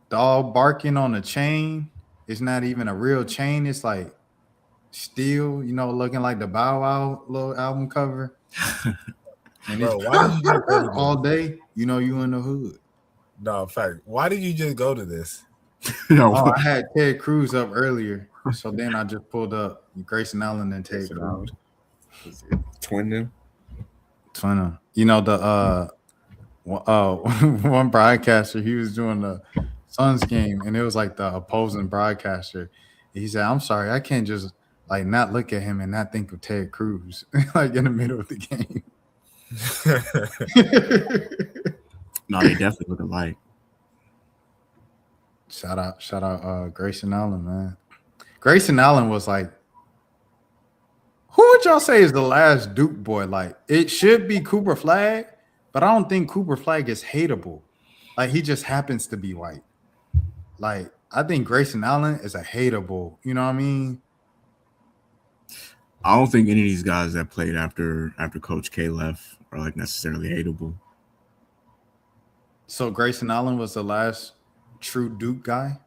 dog barking on a chain. It's not even a real chain. It's like steel, you know, looking like the Bow Wow little album cover. And bro, why did you just all day? You know you in the hood. No, in fact, why did you just go to this? I had Ted Cruz up earlier, so then I just pulled up Grayson Allen and Ted Cruz. Twin them. You know the one broadcaster, he was doing the Suns game, and it was like the opposing broadcaster. He said, "I'm sorry, I can't just like not look at him and not think of Ted Cruz like in the middle of the game." No, they definitely look alike. Shout out Grayson Allen, man. Grayson Allen was like, who would y'all say is the last Duke boy? Like, it should be Cooper Flagg, but I don't think Cooper Flagg is hateable. Like, he just happens to be white. Like, I think Grayson Allen is a hateable, you know what I mean? I don't think any of these guys that played after Coach K left are like necessarily hateable. So Grayson Allen was the last true Duke guy.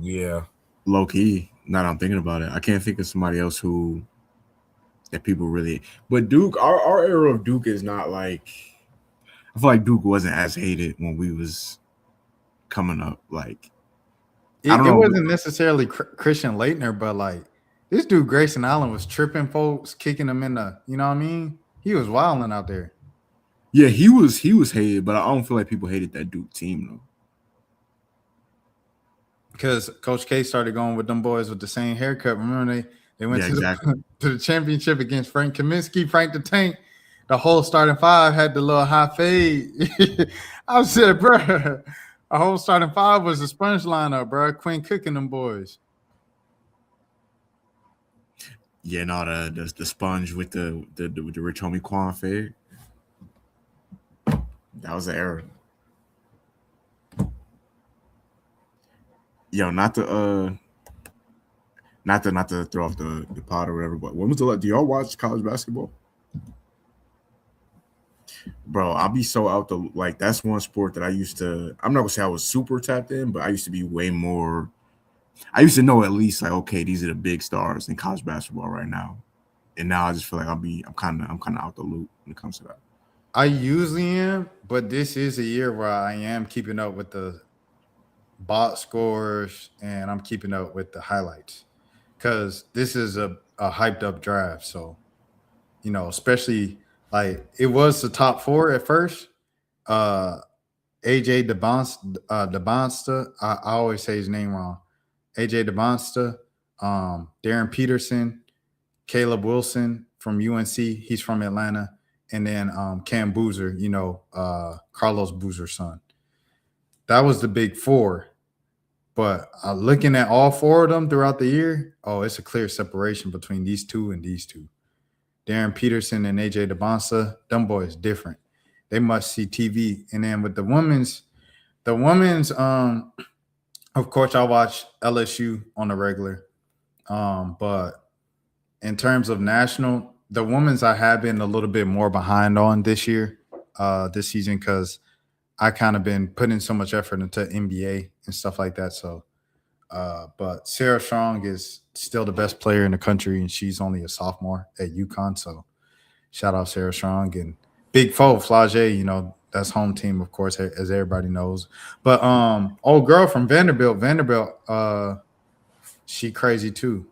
Yeah. Low key, now that I'm thinking about it, I can't think of somebody else who that people really. But Duke, our era of Duke is not like. I feel like Duke wasn't as hated when we was coming up. Like, It I don't know. wasn't necessarily Christian Leitner, but like this dude Grayson Allen was tripping folks, kicking them in the, you know what I mean? He was wilding out there. Yeah, he was hated, but I don't feel like people hated that Duke team though. Because Coach K started going with them boys with the same haircut. Remember they went to the championship against Frank Kaminsky, Frank the Tank. The whole starting five had the little high fade. I said, bro, a whole starting five was a sponge lineup, bro. Quinn Cook and them boys. Yeah, no, the sponge with the Rich Homie Quan fade. That was the era. Yo, not to throw off the pod or whatever, but when was do y'all watch college basketball? Bro, I'll be so out the like that's one sport that I used to. I'm not gonna say I was super tapped in, but I used to be way more. I used to know at least like, okay, these are the big stars in college basketball right now, and now I just feel like I'm kind of out the loop when it comes to that. I usually am, but this is a year where I am keeping up with the box scores and I'm keeping up with the highlights because this is a hyped up draft. So, you know, especially like it was the top four at first. AJ DeBonsta, I always say his name wrong. AJ DeBonsta, Darren Peterson, Caleb Wilson from UNC. He's from Atlanta. And then Cam Boozer, you know, Carlos Boozer's son. That was the big four. But looking at all four of them throughout the year, it's a clear separation between these two and these two. Darren Peterson and AJ DeBonsta, them boys different. They must see TV. And then with the women's, of course, I watch LSU on the regular. But in terms of national, the women's I have been a little bit more behind on this year, this season, because I kind of been putting so much effort into NBA and stuff like that. So, but Sarah Strong is still the best player in the country, and she's only a sophomore at UConn. So, shout out Sarah Strong and Big Foe Flage. You know that's home team, of course, as everybody knows. But old girl from Vanderbilt, she crazy too.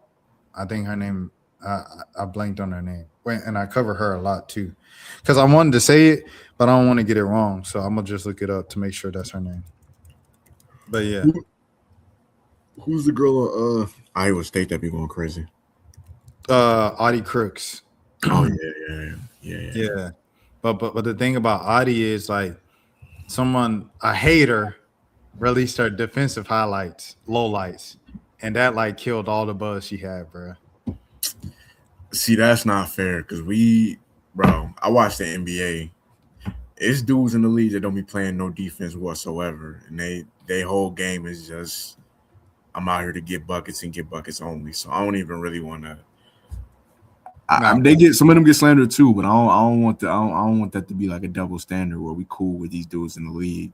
I think her name. I blanked on her name, and I cover her a lot too, because I wanted to say it, but I don't want to get it wrong. So I'm gonna just look it up to make sure that's her name. But yeah, who's the girl at Iowa State that be going crazy? Audie Crooks. Oh yeah. But the thing about Audie is like a hater released her defensive highlights, lowlights, and that like killed all the buzz she had, bro. See, that's not fair because I watch the NBA. It's dudes in the league that don't be playing no defense whatsoever, and they whole game is just I'm out here to get buckets and get buckets only. So I don't even really want to. They get some of them get slandered too, but I don't want that to be like a double standard where we cool with these dudes in the league.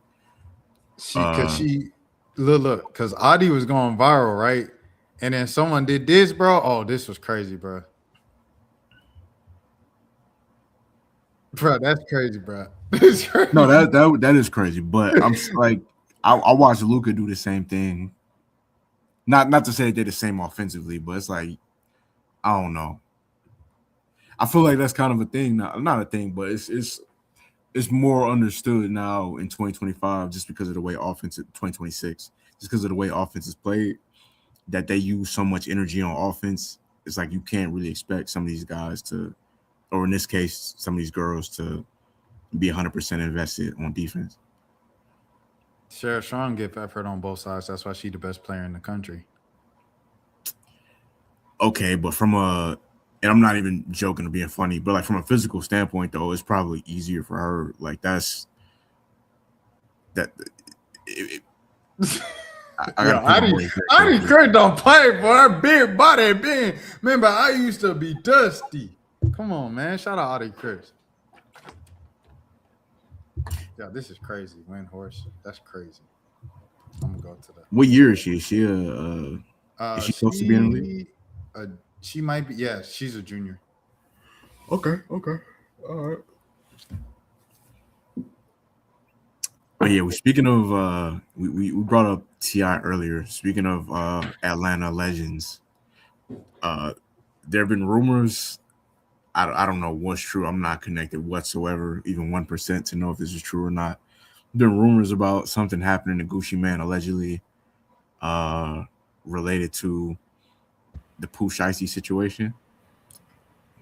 Because Audie was going viral, right? And then someone did this, bro. Oh, this was crazy, bro. Bro, that's crazy, bro. Crazy. No, that is crazy. But I'm like, I watched Luka do the same thing. Not to say they're the same offensively, but it's like, I don't know. I feel like that's kind of a thing now. Not a thing, but it's more understood now in 2025 just because of the way offense 2026, just because of the way offense is played, that they use so much energy on offense. It's like you can't really expect some of these guys to, or in this case, some of these girls to be 100% invested on defense. Sarah Strong give effort on both sides. That's why she's the best player in the country. Okay, but and I'm not even joking or being funny, but like from a physical standpoint, though, it's probably easier for her. Like I Yo, gotta put my boy Adi Chris don't play, boy. Big body, big. Remember, I used to be dusty. Come on, man. Shout out Adi Chris. Yeah, this is crazy. Win horse. That's crazy. I'm gonna go to that. What year is she? Is she supposed to be in the league? She might be. Yeah, she's a junior. Okay. All right. But yeah, speaking of we brought up T.I. earlier. Speaking of Atlanta legends, there have been rumors. I don't know what's true. I'm not connected whatsoever, even 1%, to know if this is true or not. There are rumors about something happening to Gucci Mane, allegedly related to the Pooh Shiesty situation.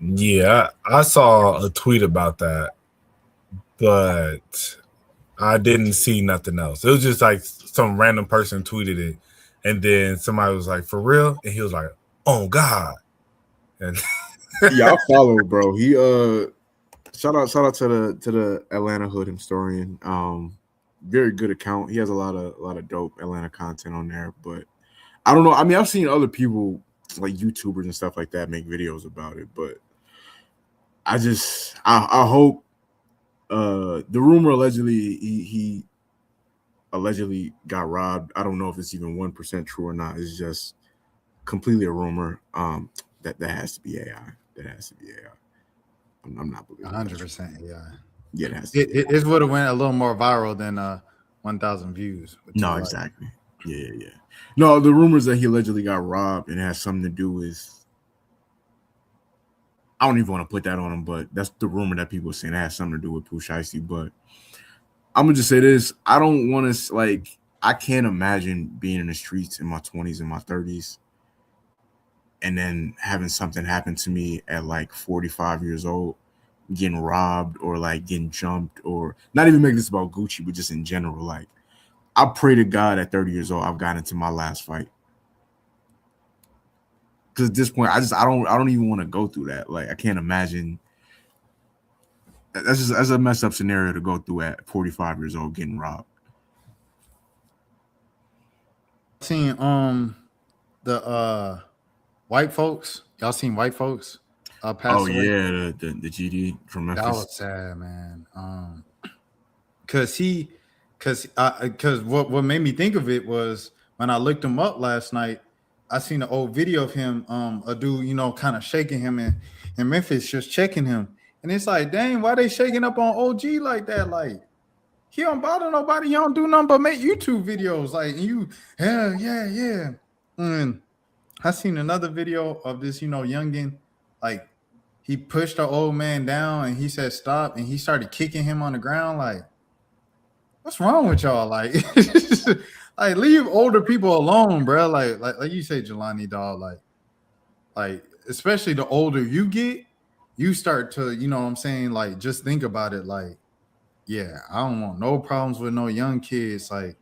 Yeah, I saw a tweet about that, but I didn't see nothing else. It was just like some random person tweeted it, and then somebody was like, "For real?" And he was like, "Oh God!" And Yeah, I follow, bro. He shout out to the Atlanta Hood historian. Very good account. He has a lot of dope Atlanta content on there. But I don't know. I mean, I've seen other people like YouTubers and stuff like that make videos about it, but I hope the rumor allegedly he allegedly got robbed. I don't know if it's even 1% true or not. It's just completely a rumor. That has to be AI. That has to be AI. I'm not believing 100% AI. Yeah, it has to. It would have went a little more viral than 1,000 views. No, exactly. Yeah. No, the rumors that he allegedly got robbed and it has something to do with. I don't even want to put that on him, but that's the rumor that people are saying it has something to do with Pooh Shiesty. But I'm gonna just say this: I don't want to I can't imagine being in the streets in my 20s and my 30s, and then having something happen to me at like 45 years old, getting robbed or like getting jumped, or not even make this about Gucci, but just in general. Like, I pray to God at 30 years old I've gotten into my last fight. Because at this point, I don't even want to go through that. Like, I can't imagine. That's a messed up scenario to go through at 45 years old, getting robbed. Seen the white folks. Y'all seen white folks? Pass away? Yeah, the GD from Memphis. That was sad, man. Cause what made me think of it was when I looked him up last night. I seen an old video of him, a dude, kind of shaking him in Memphis, just checking him. And it's like, dang, why they shaking up on OG like that? Like, he don't bother nobody. He don't do nothing but make YouTube videos. Like, yeah. And I seen another video of this, youngin, like, he pushed the old man down and he said stop, and he started kicking him on the ground. Like, what's wrong with y'all? Like, like, leave older people alone, bro. Like you say, Jelani, dog. Like especially the older you get, you start to, what I'm saying? Like, just think about it. Like, yeah, I don't want no problems with no young kids. Like,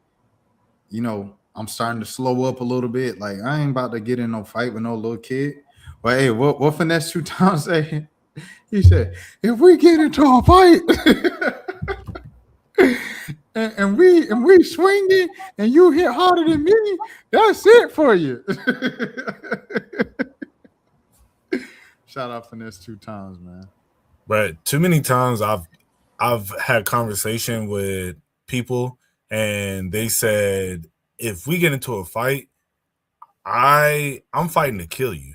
I'm starting to slow up a little bit. Like, I ain't about to get in no fight with no little kid. But hey, what Finesse 2 Times say? He said, if we get into a fight. And we swinging and you hit harder than me, that's it for you. Shout out Finesse 2 Times, man. But too many times I've had conversation with people and they said, if we get into a fight, I'm fighting to kill you.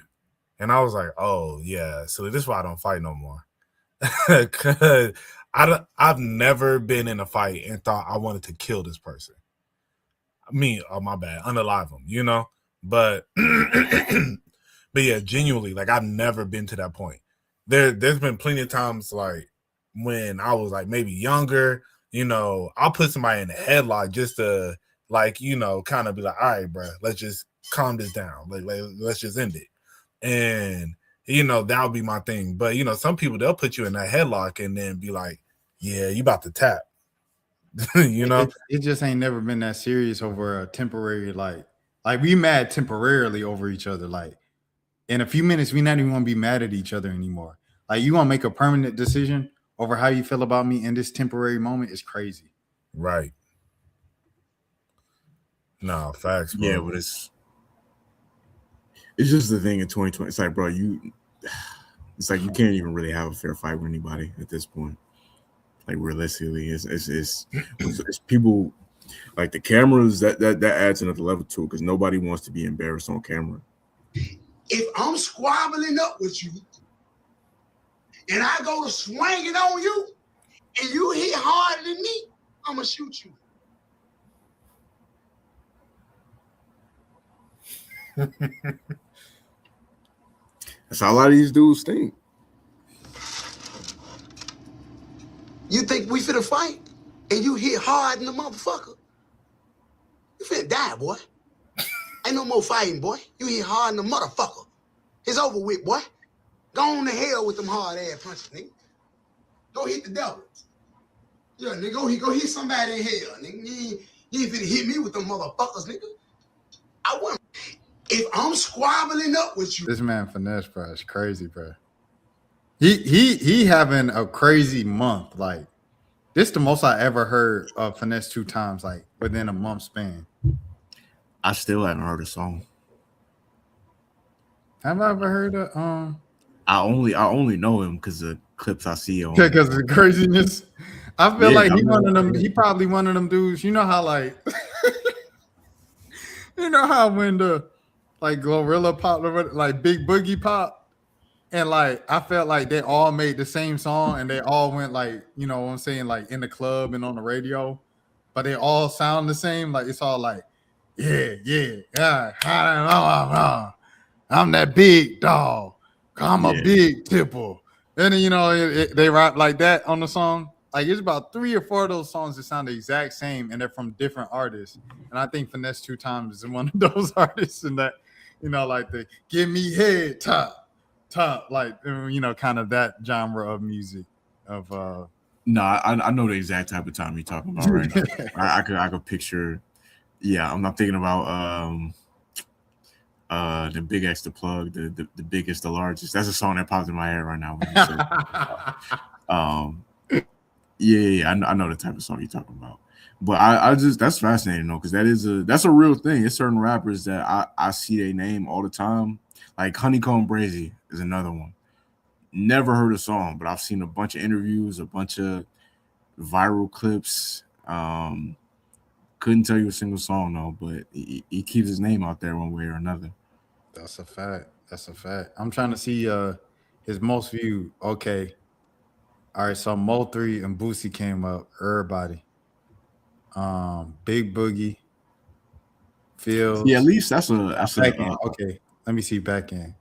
And I was like, oh yeah, so this is why I don't fight no more. Cause I've never been in a fight and thought I wanted to kill this person. My bad, unalive them, But but yeah, genuinely, like, I've never been to that point. There's been plenty of times, like, when I was like maybe younger, I'll put somebody in a headlock just to, like, kind of be like, all right, bro, let's just calm this down. Like let's just end it. And that would be my thing. But some people, they'll put you in that headlock and then be like, yeah, you about to tap. It just ain't never been that serious over a temporary, like we mad temporarily over each other. Like, in a few minutes, we not even want to be mad at each other anymore. Like, you want to make a permanent decision over how you feel about me in this temporary moment is crazy. Right. No, facts, bro. Yeah, but it's just the thing in 2020. It's like, bro, it's like you can't even really have a fair fight with anybody at this point. Like realistically, it's people like the cameras that adds another level to it because nobody wants to be embarrassed on camera. If I'm squabbling up with you and I go to swinging on you and you hit harder than me, I'm gonna shoot you. That's how a lot of these dudes think. You think we finna fight and you hit hard in the motherfucker? You finna die, boy. Ain't no more fighting, boy. You hit hard in the motherfucker. It's over with, boy. Go on to hell with them hard ass punches, nigga. Go hit the devil. Yeah, nigga, go hit somebody in hell, nigga. You ain't finna hit me with them motherfuckers, nigga. I wouldn't. If I'm squabbling up with you, This man Finesse, bro, is crazy, bro. He having a crazy month. Like this, the most I ever heard of Finesse 2 times, like within a month span. I still haven't heard a song. Have I ever heard of I only know him because of clips I see on. because of the craziness? I feel Yeah, like he I one of know. them. He probably one of them dudes. You know how like, you know how when the like Glorilla pop, like Big Boogie pop, and like I felt like they all made the same song and they all went like, you know what I'm saying, like in the club and on the radio, but they all sound the same. Like it's all like, yeah, I'm that big dog. I'm a Yeah. big tipple. And then, you know, they rap like that on the song. Like it's about 3 or 4 of those songs that sound the exact same and they're from different artists. And I think Finesse 2 times is one of those artists in that, you know, like the give me head top, like, you know, kind of that genre of music of No, I know the exact type of time you're talking about right now. I could picture. Yeah, I'm not thinking about the Big X the Plug, the biggest, the largest. That's a song that popped in my head right now. When you said, yeah, I know the type of song you're talking about. But I just that's fascinating though, because that's a real thing. It's certain rappers that I see their name all the time. Like Honeycomb Brazy is another one. Never heard a song, but I've seen a bunch of interviews, a bunch of viral clips. Couldn't tell you a single song though, but he keeps his name out there one way or another. That's a fact. That's a fact. I'm trying to see his most viewed. Okay. All right, so Mo3 and Boosie came up. Everybody. Big Boogie. Fields. Yeah, at least that's Back end. Okay. Let me see back end.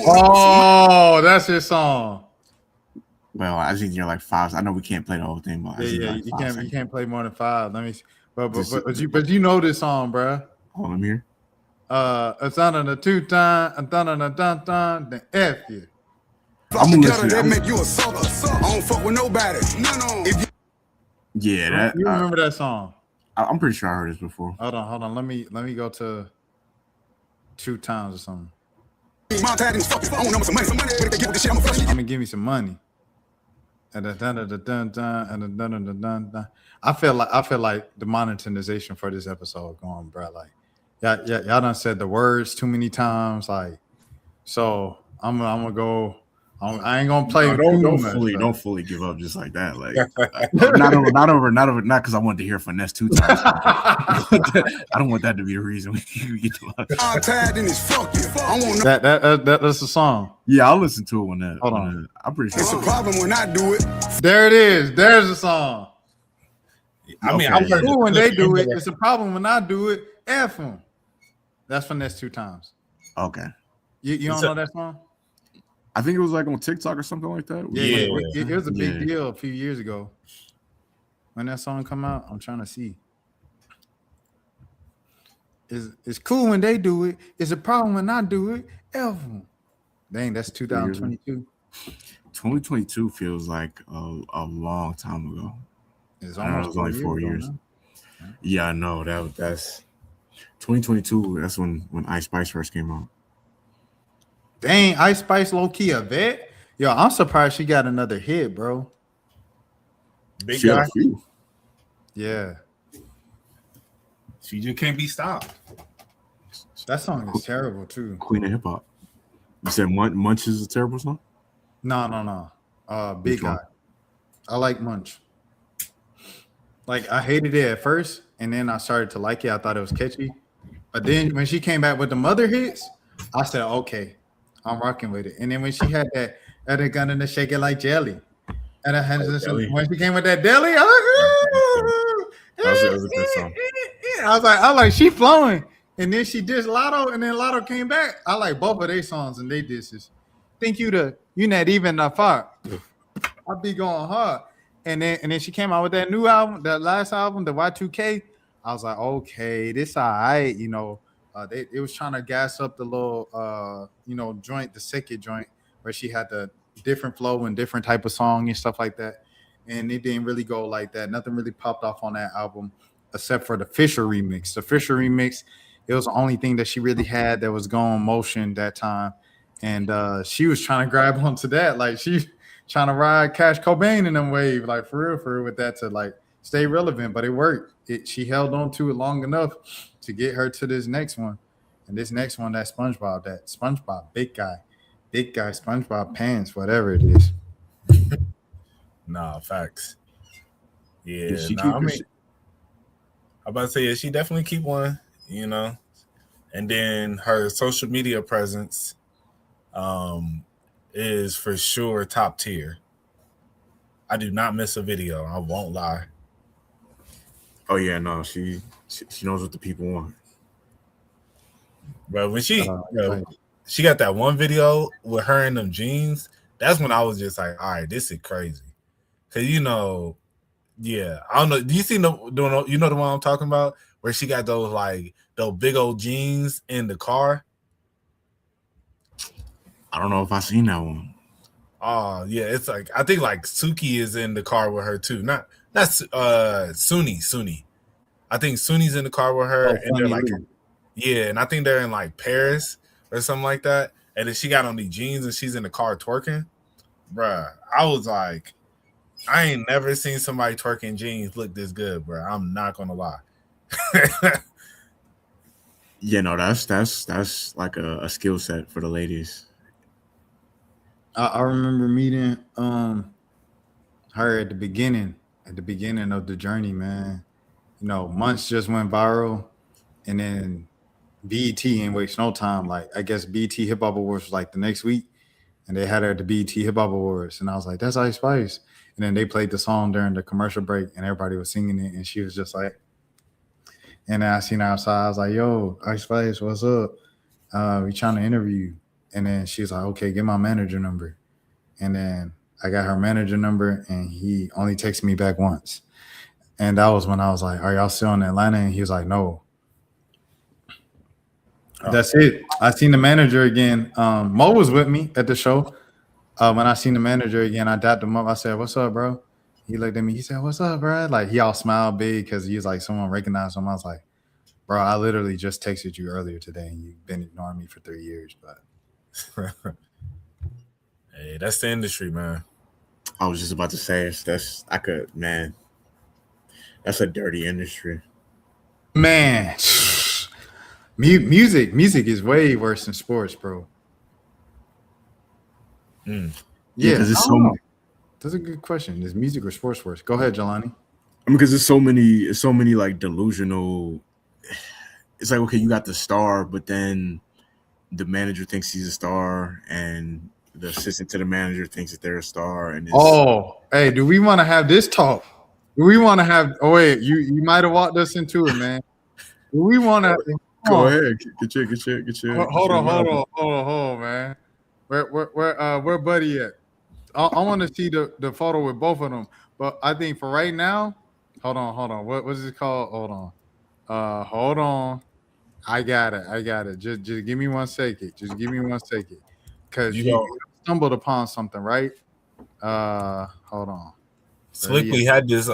Oh, that's his song. well, I think you're like 5. I know we can't play the whole thing, but Yeah, like you can't play more than 5. Let me see. But you know this song, bro. Hold on here. It's on the 2 time, the F you. I'm gonna listen. That make you a sucker. I don't fuck with nobody. No. If Yeah, that You remember that song? I'm pretty sure I heard this before. Hold on. Let me go to 2 times or something. you my tag and fuck you, I don't know some money. But if they give this shit, I'm a flush. I'm gonna give me some money. And I feel like the monetization for this episode going, bro. Like, y'all done said the words too many times. Like, so I'm gonna go. I ain't gonna play. Don't fully give up just like that. Like not because I wanted to hear Finesse 2 times. I don't want that to be the reason we get to watch. I'm tagged in this fuck you. I want no. That's the song. Yeah, I'll listen to it when that. Hold on. I'm pretty It's a sure. problem when I do it. There it is. There's the song. I mean, Okay. I've heard Cool when the they clip do it. into It's a problem when I do it. F them. That's Finesse 2 times. Okay. You don't It's know that song? I think it was like on TikTok or something like that. Yeah. It was a big Yeah. deal a few years ago. When that song come out, I'm trying to see. It's cool when they do it. It's a problem when I do it. F them. Dang, that's 2022. 2022 feels like a long time ago. It's I know it was only 4 ago years. now. Yeah, I know that's 2022. That's when Ice Spice first came out. Dang, Ice Spice low key a vet. Yo, I'm surprised she got another hit, bro. Big She had guy. a few. Yeah, She just can't be stopped. that song is terrible too. Queen of hip hop. You said Munch is a terrible song? No. Which Big Guy. one? I like Munch. Like I hated it at first, and then I started to like it. I thought it was catchy, but then when she came back with the mother hits, I said, "Okay, I'm rocking with it." And then when she had that, at a gun and to shake it like jelly, and I had Jelly. when she came with that deli, I was like, That was a good song. I was like, she flowing, and then she dissed Lotto, and then Lotto came back. I like both of their songs and they disses. Think you not even the fuck. I be going hard. And then she came out with that new album, that last album, the Y2K. I was like, okay, this all right, you know. It was trying to gas up the little joint, the second joint, where she had the different flow and different type of song and stuff like that. And it didn't really go like that. Nothing really popped off on that album except for the Fisher remix. The Fisher remix, it was the only thing that she really had that was going motion that time. And she was trying to grab onto that. Like she trying to ride Cash Cobain in them wave, like for real with that to like stay relevant, but it worked. She held on to it long enough to get her to this next one. And this next one, that SpongeBob, big guy, SpongeBob pants, whatever it is. Nah, facts. Yeah, Did she nah, keep I her mean, shit? I'm about to say, yeah, she definitely keep one, you know. And then her social media presence is for sure top tier. I do not miss a video. I won't lie. Oh yeah, no, she knows what the people want. But when she Like, she got that one video with her in them jeans, that's when I was just like, all right, this is crazy. Cause yeah, I don't know. Do you see the one I'm talking about? Where she got those big old jeans in the car? I don't know if I seen that one. Oh yeah, it's like I think like Suki is in the car with her too. Not Suni. I think Suni's in the car with her, and they're like, yeah, and I think they're in like Paris or something like that. And then she got on these jeans and she's in the car twerking. Bruh, I was like, I ain't never seen somebody twerking jeans look this good, bruh. I'm not gonna lie. Yeah, no, that's like a skill set for the ladies. I remember meeting her at the beginning of the journey, man. You know, months just went viral, and then BET ain't waste no time. Like I guess BET Hip Hop Awards was like the next week, and they had her at the BET Hip Hop Awards, and I was like, "That's Ice Spice." And then they played the song during the commercial break, and everybody was singing it, and she was just like, and then I seen her outside. I was like, "Yo, Ice Spice, what's up? We trying to interview you." And then she was like, "Okay, get my manager number." And then I got her manager number, and he only texted me back once. And that was when I was like, "Are y'all still in Atlanta?" And he was like, "No." That's it. I seen the manager again. Mo was with me at the show. When I seen the manager again, I dapped him up. I said, "What's up, bro?" He looked at me. He said, "What's up, bro?" Like he all smiled big because he was like, someone recognized him. I was like, "Bro, I literally just texted you earlier today, and you've been ignoring me for 3 years." But Hey, that's the industry, man. I was just about to say that's a dirty industry. man, music is way worse than sports, bro. Yeah, Yeah, because I it's don't know. That's a good question. Is music or sports worse? Go ahead, Jelani. because there's so many like delusional. It's like, okay, you got the star, but then the manager thinks he's a star, and the assistant to the manager thinks that they're a star, and it's, Oh, hey, do we want to have this talk? Do we want to have? Oh wait, you might have walked us into it, man. Do we want to? go ahead, get your Hold on, man. Where Buddy at? I want to see the photo with both of them, but I think for right now, hold on. What's it called? Hold on. I got it. Just give me 1 second. Just give me 1 second, because you stumbled upon something, right? Hold on. Slickly had this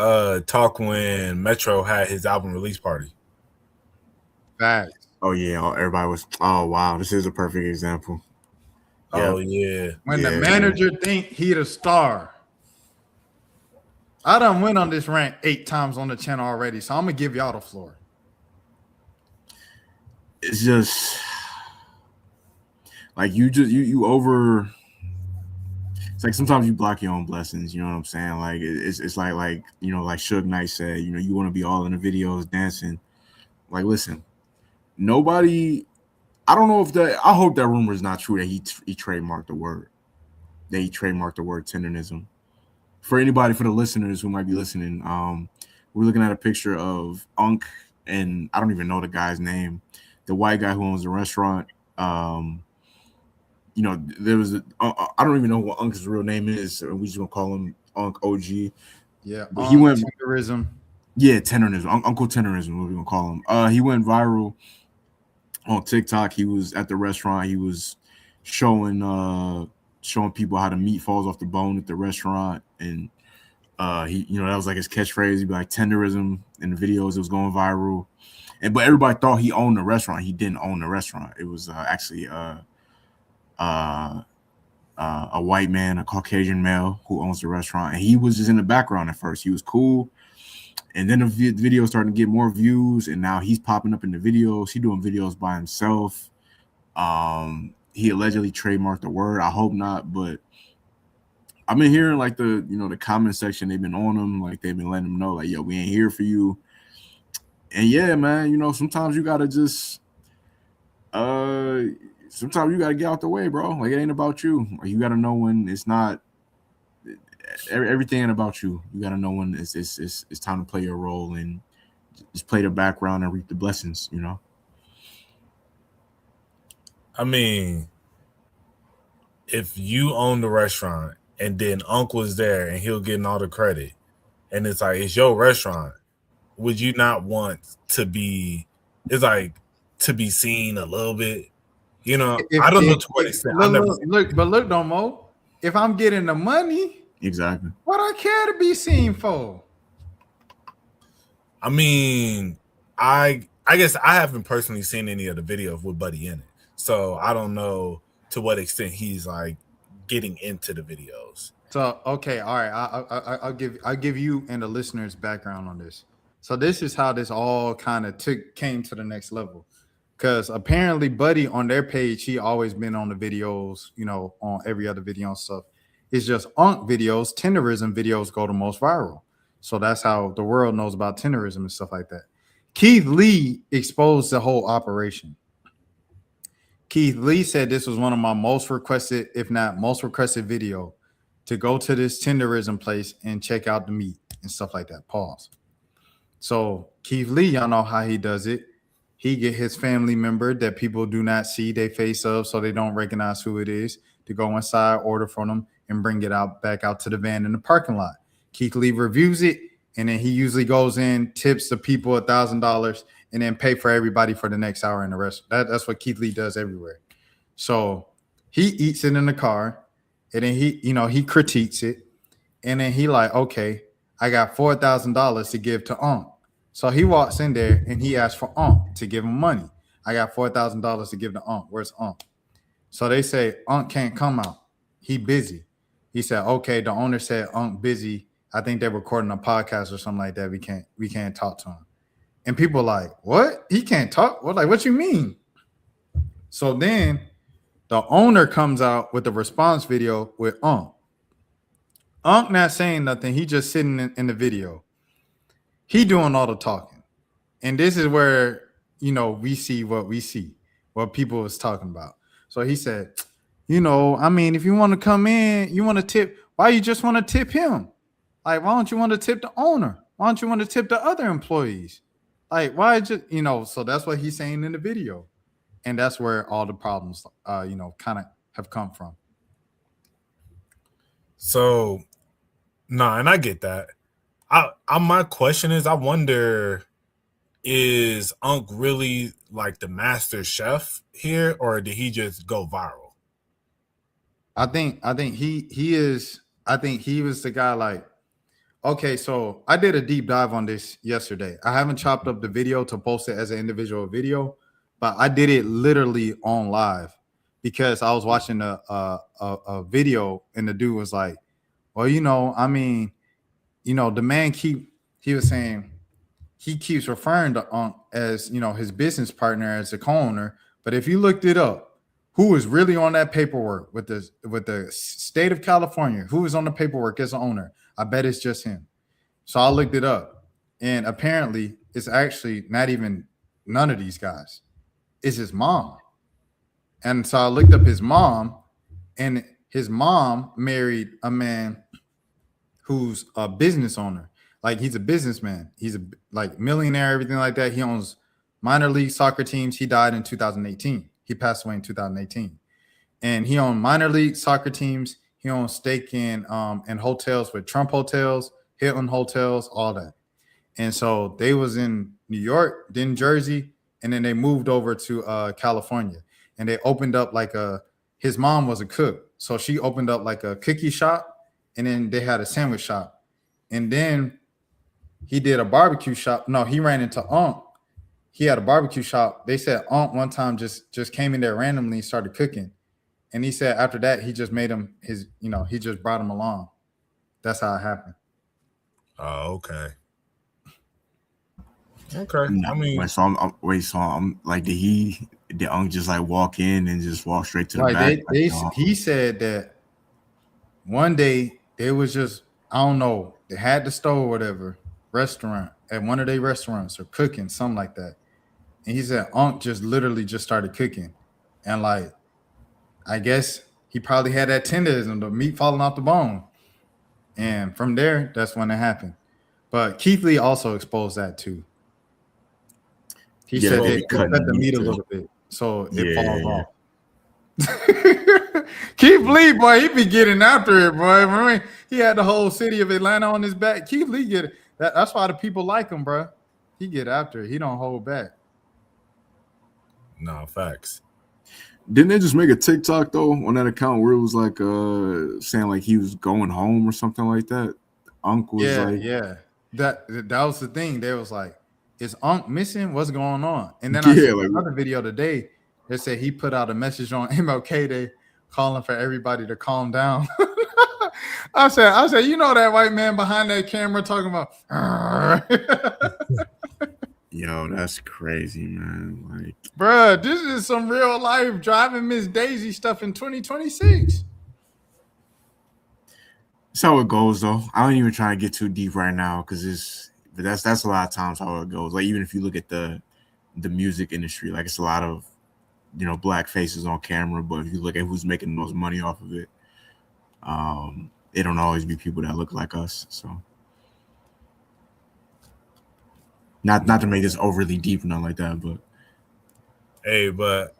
talk when Metro had his album release party. Facts. Oh yeah, everybody was. Oh wow, this is a perfect example. Oh yeah. When the Yeah. manager think he the star. I done went on this rant 8 times on the channel already, so I'm gonna give y'all the floor. It's just like you over. It's like sometimes you block your own blessings. You know what I'm saying? Like it's like like Suge Knight said. You want to be all in the videos dancing. Like, listen, nobody. I don't know if that. I hope that rumor is not true that he trademarked the word. That he trademarked the word tenderism. For anybody, for the listeners who might be listening, we're looking at a picture of Unc, and I don't even know the guy's name, the white guy who owns the restaurant. There was I don't even know what Unc's real name is. We just gonna call him Unc OG. Yeah, but he went tenderism. Yeah, tenderism. Uncle Tenderism, what we gonna call him. He went viral on TikTok. He was at the restaurant. He was showing people how the meat falls off the bone at the restaurant, and he, that was like his catchphrase. He'd be like tenderism in the videos. It was going viral, but everybody thought he owned the restaurant. He didn't own the restaurant. It was actually a white man, a Caucasian male who owns the restaurant, and he was just in the background at first. He was cool, and then the video started to get more views, and now he's popping up in the videos. He's doing videos by himself. He allegedly trademarked the word. I hope not, but I've been hearing like the comment section. They've been on him, like they've been letting him know, like, yo, we ain't here for you. And yeah, man, sometimes you gotta just sometimes you gotta get out the way, bro. Like, it ain't about you. Like, you gotta know when it's not. Everything ain't about you. You gotta know when it's time to play your role and just play the background and reap the blessings. I mean, if you own the restaurant and then Unc was there and he'll getting all the credit, and it's like it's your restaurant, would you not want to be? It's like to be seen a little bit. I don't know to what extent. Look, Domo. If I'm getting the money, exactly, what I care to be seen for? I mean, I guess I haven't personally seen any of the videos with Buddy in it, so I don't know to what extent he's like getting into the videos. So okay, all right, I'll give you and the listeners background on this. So this is how this all kind of came to the next level. Because apparently Buddy on their page, he always been on the videos, on every other video and stuff. It's just Unc videos, tenderism videos go the most viral. So that's how the world knows about tenderism and stuff like that. Keith Lee exposed the whole operation. Keith Lee said this was one of my most requested, if not most requested video, to go to this tenderism place and check out the meat and stuff like that. Pause. So Keith Lee, y'all know how he does it. He get his family member that people do not see their face of, so they don't recognize who it is, to go inside, order from them, and bring it back out to the van in the parking lot. Keith Lee reviews it, and then he usually goes in, tips the people $1,000, and then pay for everybody for the next hour in the rest. That's what Keith Lee does everywhere. So he eats it in the car, and then he critiques it, and then he like, okay, I got $4,000 to give to Unc. So he walks in there and he asks for Unc to give him money. I got $4,000 to give to Unc. Where's Unc? So they say Unc can't come out. He busy. He said, okay, the owner said Unc busy. I think they're recording a podcast or something like that. We can't talk to him. And people are like, what? He can't talk? What you mean? So then the owner comes out with a response video with Unc. Unc not saying nothing. He just sitting in the video. He doing all the talking. And this is where, we see what we see, what people was talking about. So he said, if you want to come in, you want to tip, why you just want to tip him? Like, why don't you want to tip the owner? Why don't you want to tip the other employees? Like, why just, so that's what he's saying in the video. And that's where all the problems, kind of have come from. So, and I get that. My question is, I wonder, is Unc really like the master chef here, or did he just go viral? I think he is. I think he was the guy. Like, okay, so I did a deep dive on this yesterday. I haven't chopped up the video to post it as an individual video, but I did it literally on live because I was watching a video and the dude was like, well, the man he was saying he keeps referring to Unc as, his business partner as the co-owner. But if you looked it up, who is really on that paperwork with the state of California, who is on the paperwork as an owner, I bet it's just him. So I looked it up, and apparently it's actually not even none of these guys. It's his mom. And so I looked up his mom, and his mom married a man who's a business owner. Like, he's a businessman. He's a millionaire, everything like that. He owns minor league soccer teams. He died in 2018. He passed away in 2018. And he owned minor league soccer teams. He owned stake in hotels with Trump Hotels, Hilton Hotels, all that. And so they was in New York, then Jersey, and then they moved over to California. And they opened up his mom was a cook. So she opened up like a cookie shop, and then they had a sandwich shop. And then he did a barbecue shop. No, he ran into Unc. He had a barbecue shop. They said Unc one time just came in there randomly and started cooking. And he said after that, he just made him his, he just brought him along. That's how it happened. Oh, okay. Okay. No, I mean, so I'm like, did Unc just like walk in and just walk straight to the Like back? he said that one day they was just, I don't know, they had the stove or whatever, restaurant at one of their restaurants or cooking, something like that. And he said Unc just literally just started cooking. And like, I guess he probably had that tenders and the meat falling off the bone. And from there, that's when it happened. But Keith Lee also exposed that too. He said they cut the meat a little bit so it falls off. Keith Lee, boy, he be getting after it, boy. Remember, he had the whole city of Atlanta on his back. Keith Lee get it. That's why the people like him, bro. He get after it. He don't hold back. no, facts. Didn't they just make a TikTok though on that account where it was like saying like he was going home or something like that? Unc was Yeah. That was the thing. They was like, is Unc missing? What's going on? And then Yeah, I saw like- another video today that said he put out a message on MLK Day calling for everybody to calm down. I said, that white man behind that camera talking about Yo, that's crazy, man. Like, bruh, this is some real life driving Miss Daisy stuff in 2026. that's how it goes though. I don't even try to get too deep right now because that's a lot of times how it goes. Like, even if you look at the music industry, like, it's a lot of black faces on camera, but if you look at who's making the most money off of it, it don't always be people that look like us. So not to make this overly deep, nothing like that, but Hey, but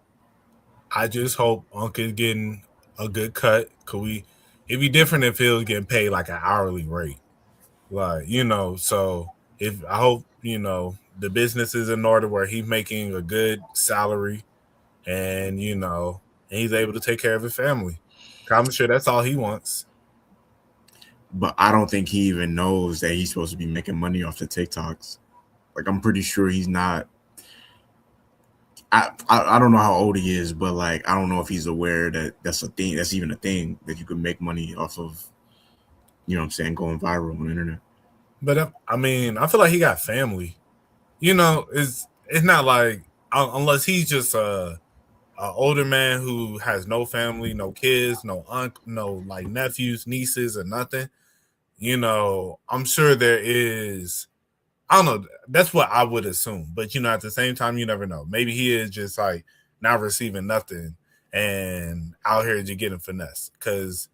I just hope Unc is getting a good cut. It'd be different if he was getting paid like an hourly rate. Like, so I hope, the business is in order where he's making a good salary and, and he's able to take care of his family. I'm sure that's all he wants. But I don't think he even knows that he's supposed to be making money off the TikToks. Like, I'm pretty sure he's not. I don't know how old he is, but like, I don't know if he's aware that that's a thing. That's even a thing that you can make money off of. You know what I'm saying? Going viral on the internet. But I mean, I feel like he got family. It's not like unless he's just a older man who has no family, no kids, no like nephews, nieces, or nothing. I'm sure there is. I don't know. That's what I would assume. But, at the same time, you never know. Maybe he is just like not receiving nothing and out here just getting finesse. Because,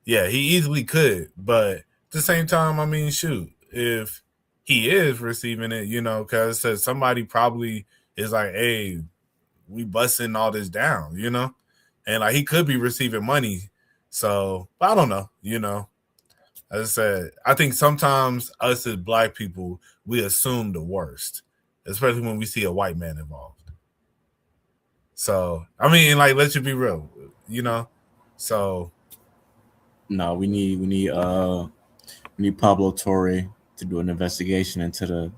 yeah, he easily could. But at the same time, I mean, shoot, if he is receiving it, because somebody probably is like, hey, we busting all this down, and like he could be receiving money. So I don't know, As I said, I think sometimes us as black people, we assume the worst, especially when we see a white man involved. So, I mean, like, let's just be real, So, No, we need Pablo Torre to do an investigation into the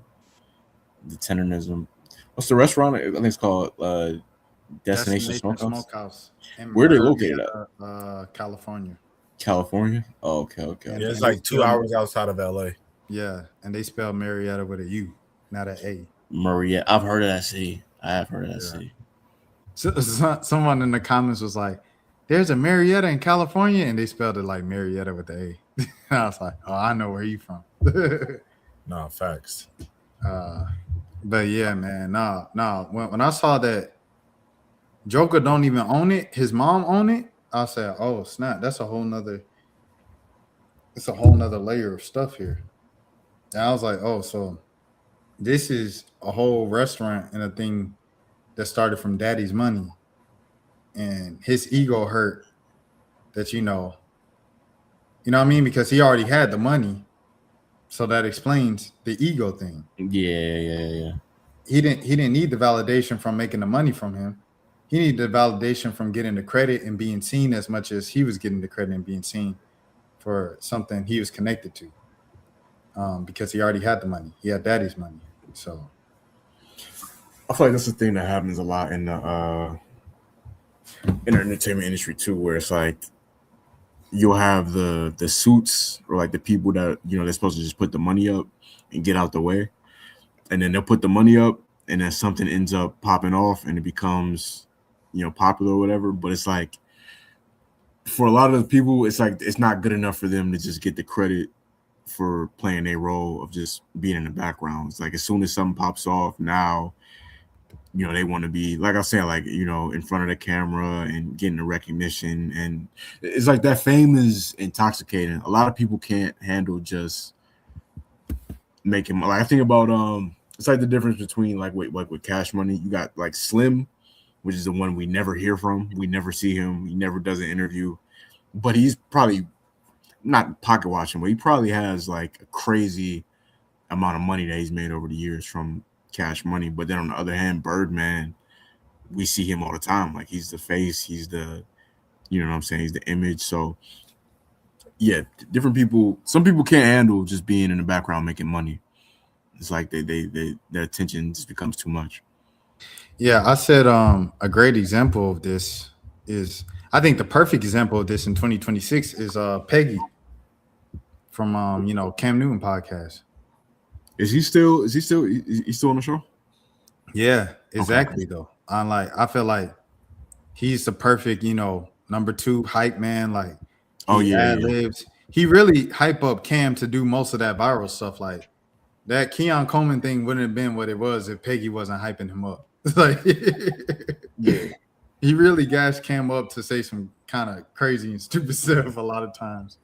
tenderism. What's the restaurant? I think it's called Destination Smokehouse. Where are they located at? California. California. Oh, okay. yeah, it's like 2 hours outside of LA. Yeah, and they spell Marietta with a U, not an A. Maria. I've heard of that city. I have heard of that Yeah. city. Someone in the comments was like, "There's a Marietta in California," and they spelled it like Marietta with the A. And I was like, "Oh, I know where you from." No, facts. But yeah, man, no. When I saw that Joker don't even own it, his mom own it, I said, "Oh snap, that's a whole nother. It's a whole nother layer of stuff here." And I was like, "Oh, so this is a whole restaurant and a thing that started from Daddy's money, and his ego hurt that you know what I mean, because he already had the money, so that explains the ego thing. Yeah. He didn't need the validation from making the money from him. He needed the validation from getting the credit and being seen as much as he was getting the credit and being seen for something he was connected to. Because he already had the money. He had Daddy's money. So I feel like that's the thing that happens a lot in the entertainment industry too, where it's like you'll have the suits or like the people that they're supposed to just put the money up and get out the way, and then they'll put the money up, and then something ends up popping off, and it becomes popular or whatever. But it's like for a lot of the people, it's like it's not good enough for them to just get the credit for playing a role of just being in the background. It's like as soon as something pops off, now they want to be, like I was saying, like in front of the camera and getting the recognition. And it's like that fame is intoxicating. A lot of people can't handle just making, like, I think about it's like the difference between like with Cash Money, you got like Slim, which is the one we never hear from, we never see him, he never does an interview, but he's probably not pocket watching, but he probably has like a crazy amount of money that he's made over the years from Cash Money. But then on the other hand, Birdman, we see him all the time. Like he's the face, he's the, what I'm saying, he's the image. So yeah, different people. Some people can't handle just being in the background making money. It's like their attention just becomes too much. yeah, I said a great example of this is, I think the perfect example of this in 2026 is Peggy from Cam Newton podcast. Is he still on the show? Yeah, exactly. Though I feel like he's the perfect number 2 hype man. Like ad-libs. He really hype up Cam to do most of that viral stuff. Like that Keon Coleman thing wouldn't have been what it was if Peggy wasn't hyping him up. Like Yeah. He really gassed Cam up to say some kind of crazy and stupid stuff a lot of times.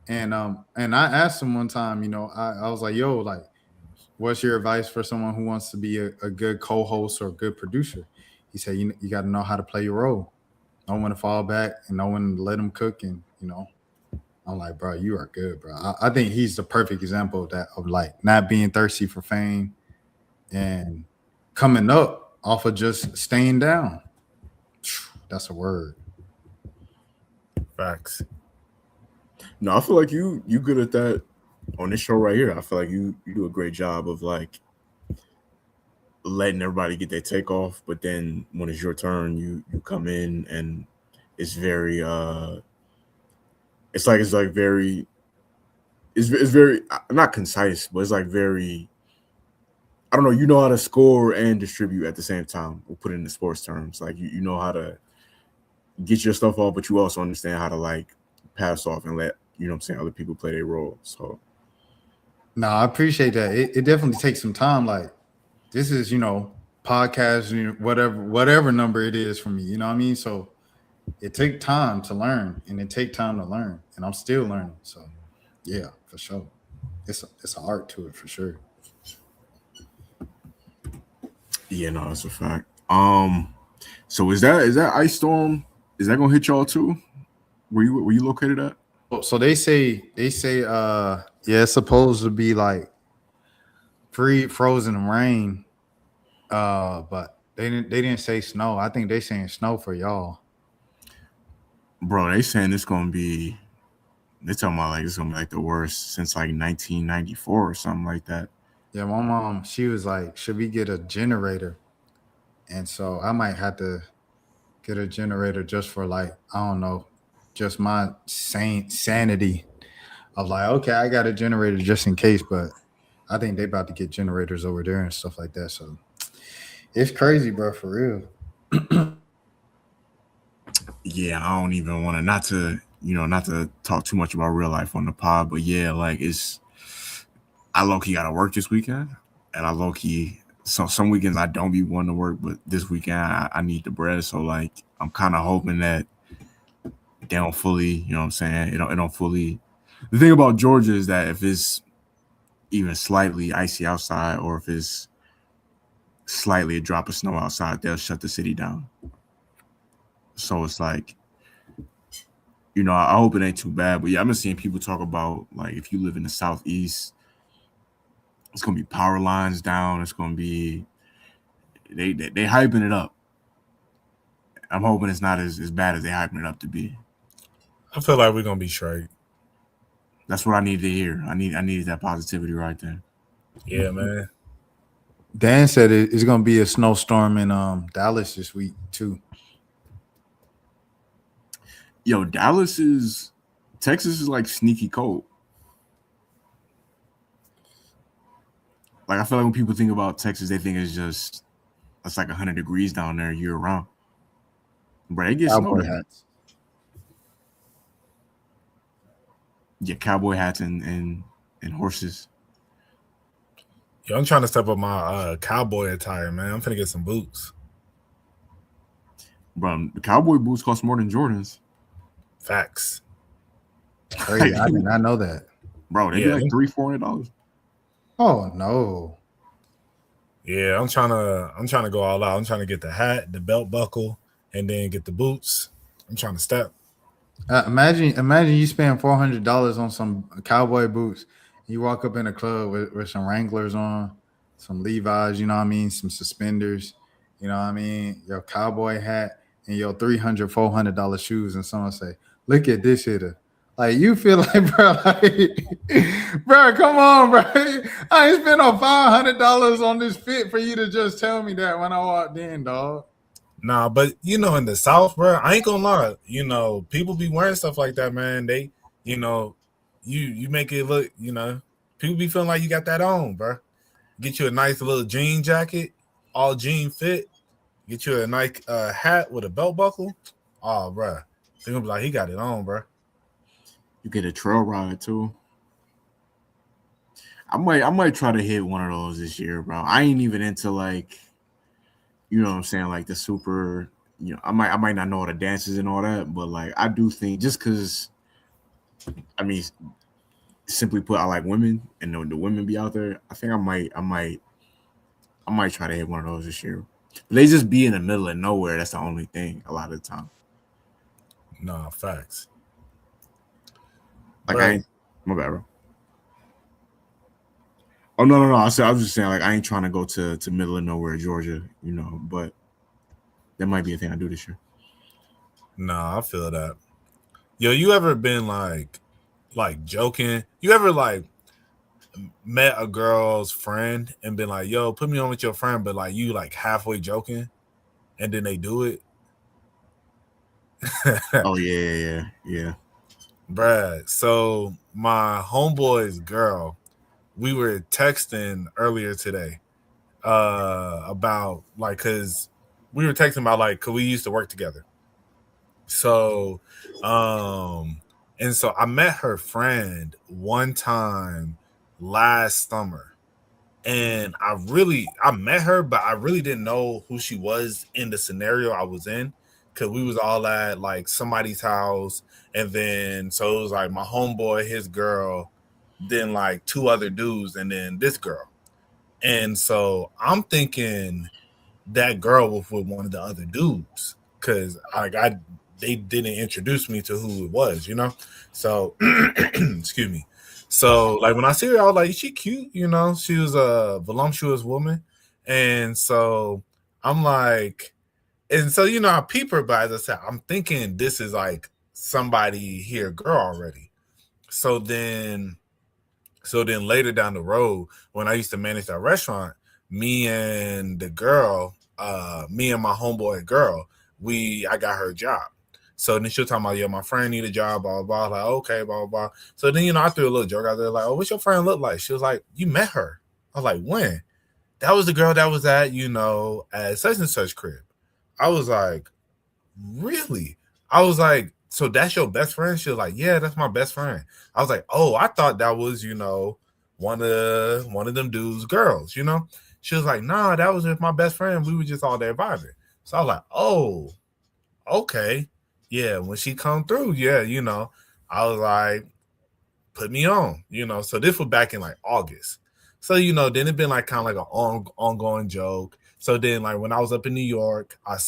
And I asked him one time, I was like, yo, like, what's your advice for someone who wants to be a good co-host or a good producer? He said, you got to know how to play your role. Know when to fall back and know when to let him cook. And, I'm like, bro, you are good, bro. I think he's the perfect example of that, of like not being thirsty for fame and coming up off of just staying down. That's a word. Facts. No, I feel like you good at that on this show right here. I feel like you do a great job of like letting everybody get their take off, but then when it's your turn, you come in and it's very it's very not concise, but it's like very, I don't know, you know how to score and distribute at the same time. We'll put it in the sports terms. Like you know how to get your stuff off, but you also understand how to like pass off and let other people play their role. So no, I appreciate that. It definitely takes some time. Like this is, podcast, whatever number it is for me. You know what I mean? So it takes time to learn, and it takes time to learn, and I'm still learning. So yeah, for sure. It's an art to it for sure. yeah, no, that's a fact. So is that ice storm? Is that gonna hit y'all too? Were you located at? So they say yeah, it's supposed to be like frozen and rain. But they didn't say snow. I think they saying snow for y'all. Bro, they saying it's gonna be, they're talking about like it's gonna be like the worst since like 1994 or something like that. Yeah, my mom, she was like, should we get a generator? And so I might have to get a generator just for like, I don't know, just my sanity. I was like, okay, I got a generator just in case, but I think they about to get generators over there and stuff like that. So it's crazy, bro, for real. Yeah, I don't even want to not to talk too much about real life on the pod, but yeah, like I low key got to work this weekend, and I low key some weekends I don't be wanting to work, but this weekend I need the bread, so like I'm kind of hoping that they don't fully, you know what I'm saying, it don't fully. The thing about Georgia is that if it's even slightly icy outside, or if it's slightly a drop of snow outside, they'll shut the city down. So it's like, I hope it ain't too bad. But yeah, I've been seeing people talk about like if you live in the southeast, it's gonna be power lines down. It's gonna be they hyping it up. I'm hoping it's not as bad as they hyping it up to be. I feel like we're gonna be straight. That's what I need to hear. I needed that positivity right there. Yeah, man. Dan said it's gonna be a snowstorm in Dallas this week too. Yo, Texas is like sneaky cold. Like I feel like when people think about Texas, they think it's like 100 degrees down there year round. But it gets Cowboy snow. hats. Yeah, cowboy hats and horses. Yo, I'm trying to step up my cowboy attire, man. I'm finna get some boots. Bro, the cowboy boots cost more than Jordans. Facts. Crazy. I did not know that. Bro, they be like $300-$400. Oh no. Yeah, I'm trying to go all out. I'm trying to get the hat, the belt buckle, and then get the boots. I'm trying to step. Imagine you spend $400 on some cowboy boots. You walk up in a club with some Wranglers on, some Levi's, you know what I mean, some suspenders, you know what I mean, your cowboy hat and your $300-$400 shoes, and someone say, "Look at this hitter." Like you feel like, bro, bro, come on, bro. I ain't spent no $500 on this fit for you to just tell me that when I walked in, dog. Nah, but in the South, bro, I ain't gonna lie. People be wearing stuff like that, man. They, you make it look, people be feeling like you got that on, bro. Get you a nice little jean jacket, all jean fit. Get you a nice hat with a belt buckle. Oh, bro, they're gonna be like, he got it on, bro. You get a trail ride too. I might try to hit one of those this year, bro. I ain't even into like, you know what I'm saying, like the super, I might not know all the dances and all that, but like I do think just because, I mean, simply put, I like women and the women be out there. I think I might try to hit one of those this year. But they just be in the middle of nowhere. That's the only thing a lot of the time. Nah, facts. Like Bro. I ain't, my bad, bro. Oh no! I was just saying, like I ain't trying to go to middle of nowhere, Georgia, but that might be a thing I do this year. Nah, I feel that. Yo, you ever been like joking? You ever like met a girl's friend and been like, "Yo, put me on with your friend," but like you like halfway joking, and then they do it? Oh yeah. Brad. So my homeboy's girl, we were texting earlier today about like, cause we were texting about like, cause we used to work together. So, and so I met her friend one time last summer, and I met her, but I really didn't know who she was in the scenario I was in, because we was all at like somebody's house, and then so it was like my homeboy, his girl, then like two other dudes, and then this girl. And so I'm thinking that girl was with one of the other dudes, because they didn't introduce me to who it was, So excuse me. So like when I see her, I was like, she cute, she was a voluptuous woman. And so I'm like, and so I peep her, but as I said, I'm thinking this is like somebody here, girl already. So then later down the road, when I used to manage that restaurant, me and my homeboy girl, I got her a job. So then she'll talk about, yeah, my friend need a job, blah, blah, blah. Like, okay, blah, blah, blah. So then, I threw a little joke out there, like, oh, what's your friend look like? She was like, you met her. I was like, when? That was the girl that was at, at such and such crib. I was like, really? I was like, so that's your best friend? She was like, yeah, that's my best friend. I was like, oh, I thought that was, one of them dudes' girls, She was like, nah, that was just my best friend. We were just all there vibing. So I was like, oh, okay. Yeah, when she come through, yeah, I was like, put me on, So this was back in like August. So, then it been like kind of like an ongoing joke. So then like when I was up in New York, I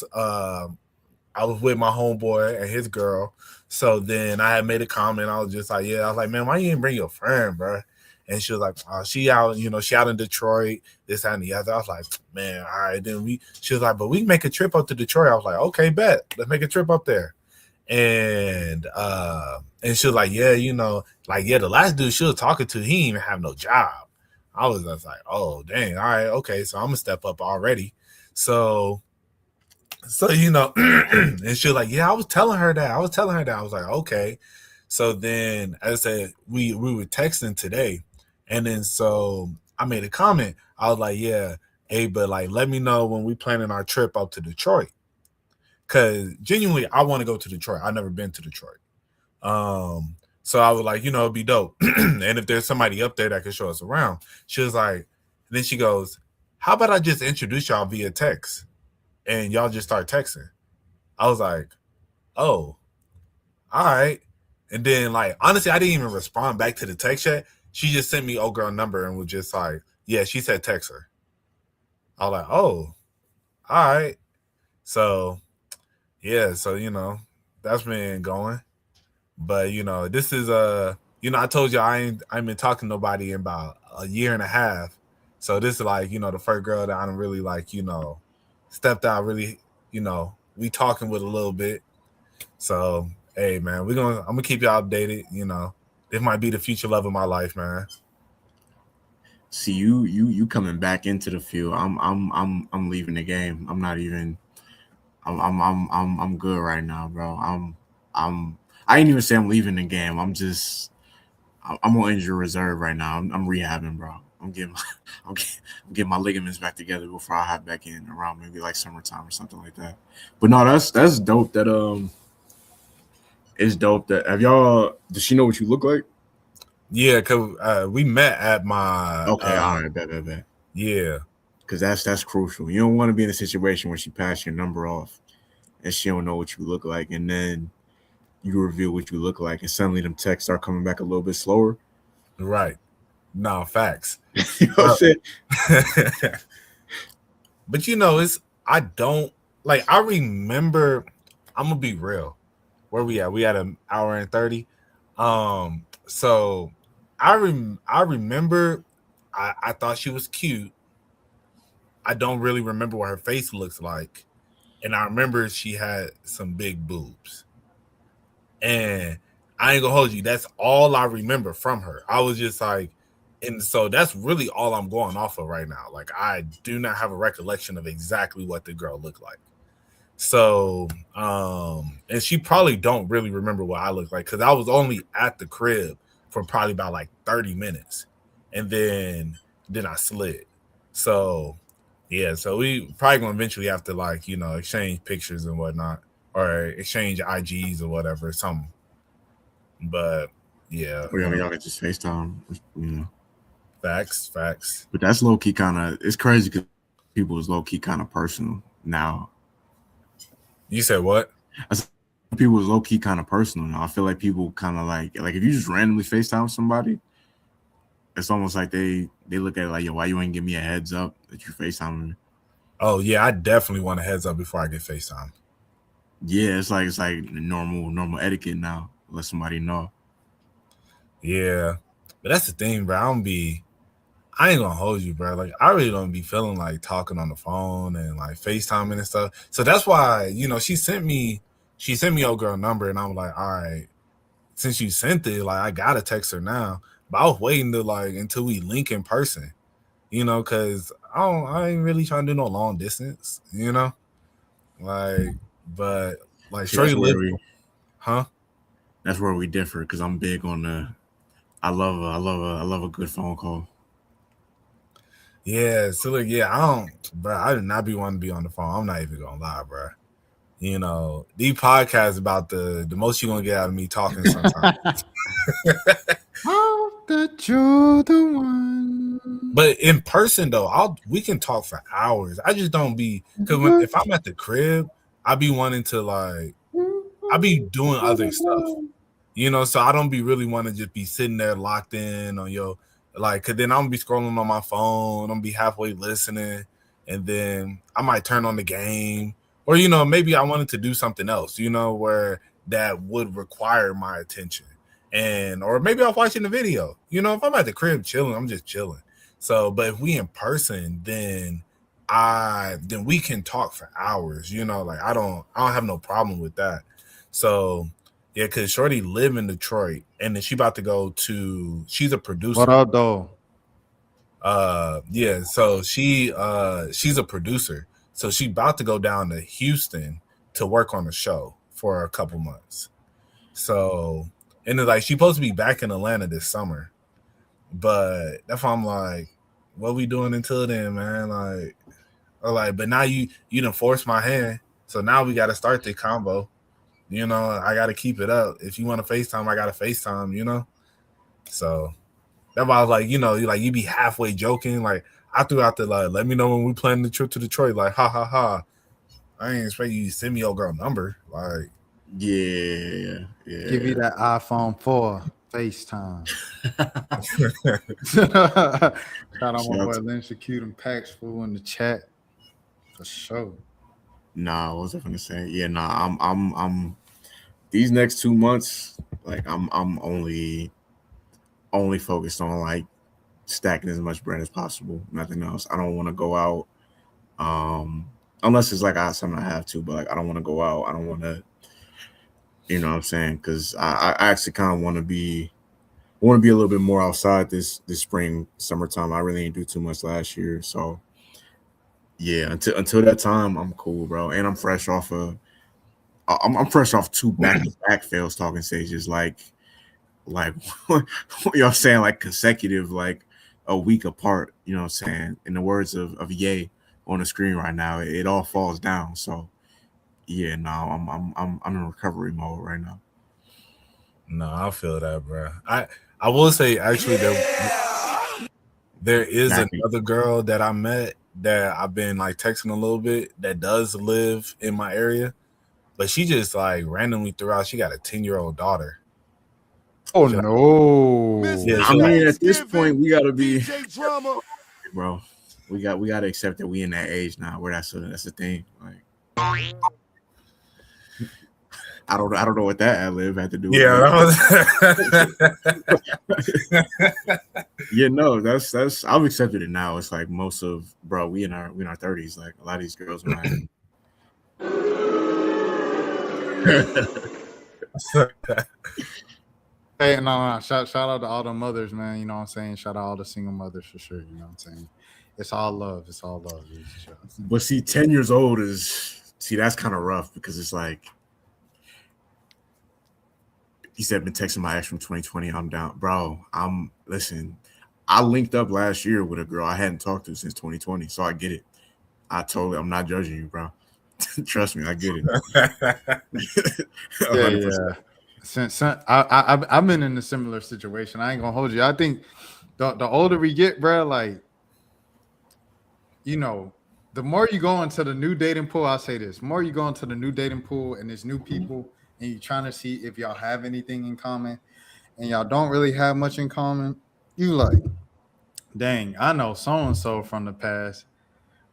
was with my homeboy and his girl. So then I had made a comment. I was just like, yeah, I was like, man, why you didn't bring your friend, bro? And she was like, she out, she out in Detroit, this, that, and the other. I was like, man, all right. Then she was like, but we can make a trip up to Detroit. I was like, okay, bet. Let's make a trip up there. And she was like, yeah, the last dude she was talking to, he didn't even have no job. I was just like, oh, dang, all right, okay, so I'm gonna step up already. So and she was like, yeah, I was telling her that. I was like, okay. So then, as I said, we were texting today, and then so I made a comment. I was like, yeah, hey, but like, let me know when we planning our trip up to Detroit. Because genuinely, I want to go to Detroit. I've never been to Detroit. So I was like, it'd be dope. And if there's somebody up there that can show us around, she was like, then she goes, how about I just introduce y'all via text and y'all just start texting? I was like, oh, all right. And then like, honestly, I didn't even respond back to the text chat. She just sent me old girl number and was just like, yeah, she said text her. I was like, oh, all right. So yeah, so that's been going. But this is I told you I ain't been talking to nobody in about a year and a half. So this is like, the first girl that I'm really like, stepped out really, we talking with a little bit. So hey man, I'm gonna keep y'all updated, This might be the future love of my life, man. See, you coming back into the field. I'm leaving the game. I'm not even I'm good right now, bro. I ain't even say I'm leaving the game. I'm on injury reserve right now. I'm rehabbing, bro. I'm getting my ligaments back together before I hop back in around maybe like summertime or something like that. But no, that's dope. That it's dope. That does she know what you look like? Yeah, cause we met at my. Okay, all right, bet. Yeah, because that's crucial. You don't want to be in a situation where she passed your number off and she don't know what you look like, and then you reveal what you look like, and suddenly them texts start coming back a little bit slower. Right. No, facts. You know what I'm saying? But I don't like. I remember. I'm gonna be real. Where we at? We at an hour and 30. So I remember. I thought she was cute. I don't really remember what her face looks like, and I remember she had some big boobs. And I ain't gonna hold you. That's all I remember from her. I was just like, and so that's really all I'm going off of right now. Like, I do not have a recollection of exactly what the girl looked like. So, and she probably don't really remember what I look like because I was only at the crib for probably about like 30 minutes, and then I slid. So, yeah. So we probably gonna eventually have to like exchange pictures and whatnot, or exchange IGs or whatever, something. But yeah, y'all can just FaceTime, Facts. But that's low key kind of, it's crazy because people is low key kind of personal now. You said what? I said people is low key kind of personal now. I feel like people kind of like if you just randomly FaceTime somebody, it's almost like they look at it like, yo, why you ain't give me a heads up that you FaceTime me? Oh yeah, I definitely want a heads up before I get FaceTime. Yeah, it's like normal etiquette now. Let somebody know. Yeah, but that's the thing, bro. I ain't gonna hold you, bro. Like, I really don't be feeling like talking on the phone and like FaceTiming and stuff. So that's why, she sent me old girl number, and I'm like, all right, since you sent it, like, I gotta text her now. But I was waiting to like until we link in person, because I ain't really trying to do no long distance, like, but like, See, Huh? That's where we differ because I'm big on the. I love a good phone call. Yeah, so look, yeah, I did not be wanting to be on the phone. I'm not even gonna lie, bro. You know, these podcasts about the most you're gonna get out of me talking sometimes. Hope that you're the one. But in person though, we can talk for hours. I just don't be because if I'm at the crib, I be wanting to like I be doing other stuff. You know, so I don't be really want to just be sitting there locked in on your like, cause then I'm gonna be scrolling on my phone, I'm gonna be halfway listening, and then I might turn on the game, or you know, maybe I wanted to do something else, you know, where that would require my attention, and or maybe I'm watching the video. You know, if I'm at the crib chilling, I'm just chilling. So, but if we in person, then we can talk for hours. You know, like I don't have no problem with that. So. Yeah, because Shorty live in Detroit, and then she about to go to. She's a producer. What up, though? Yeah. So she's a producer. So she about to go down to Houston to work on a show for a couple months. So and it's like she's supposed to be back in Atlanta this summer, but that's why I'm like, what we doing until then, man? Like, but now you done forced my hand, so now we got to start the combo. You know, I got to keep it up. If you want to FaceTime, I got to FaceTime, you know? So that's why I was like, you know, you be halfway joking. Like, I threw out the, like, let me know when we planning the trip to Detroit. Like, ha, ha, ha. I ain't expect you to send me your girl number. Like, Yeah. Give you that iPhone 4 FaceTime. Shout out my boy Lynn Shakute and Pax Fool in the chat. For sure. Nah, what was I gonna say? Yeah, nah, I'm these next 2 months, like I'm only focused on like stacking as much bread as possible. Nothing else. I don't want to go out, unless it's like something I have to. But like I don't want to go out. I don't want to, you know what I'm saying? Because I actually kind of want to be a little bit more outside this spring, summertime. I really didn't do too much last year, so yeah. Until that time, I'm cool, bro. And I'm fresh off I'm fresh off 2 back-to-back fails talking stages, like y'all saying, like consecutive, like a week apart. You know what I'm saying? In the words of Ye on the screen right now, it all falls down. So yeah, no, I'm in recovery mode right now. no, I feel that, bro. I will say actually there is another girl that I met that I've been like texting a little bit that does live in my area. But she just like randomly threw out she got a 10-year-old daughter. Oh no! Yeah, I mean, at this point, we gotta be, bro. We gotta accept that we in that age now where that's a thing. Like, I don't know what that ad lib had to do. Yeah, yeah, no, that's I've accepted it now. It's like most of we in our 30s. Like a lot of these girls, man. Hey, no. Shout out to all the mothers, man. You know what I'm saying? Shout out all the single mothers for sure. You know what I'm saying? It's all love. It's all love. But see, 10 years old that's kind of rough because it's like he said, been texting my ex from 2020. I'm down, bro. Listen. I linked up last year with a girl I hadn't talked to since 2020, so I get it. I'm not judging you, bro. Trust me, I get it. Yeah. Since I've been in a similar situation. I ain't gonna hold you. I think the older we get, bro, like, you know, the more you go into the new dating pool, I'll say this: the more you go into the new dating pool and there's new people, and you're trying to see if y'all have anything in common, and y'all don't really have much in common, you like, dang, I know so and so from the past.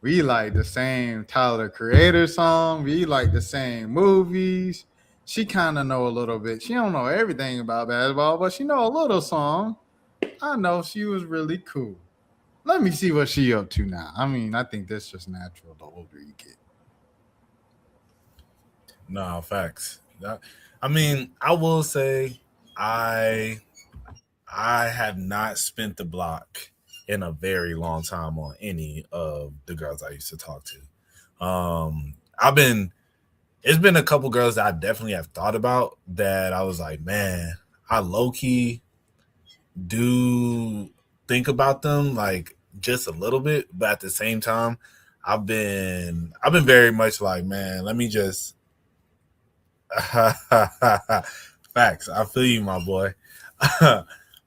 We like the same Tyler the Creator song. We like the same movies. She kind of know a little bit. She don't know everything about basketball, but she know a little song. I know she was really cool. Let me see what she up to now. I mean, I think that's just natural the older you get. No, facts. I mean, I will say I have not spent the block in a very long time on any of the girls I used to talk to. I've been it's been a couple girls that I definitely have thought about that I was like, man, I low key do think about them like just a little bit, but at the same time, I've been very much like, man, let me just facts. I feel you, my boy.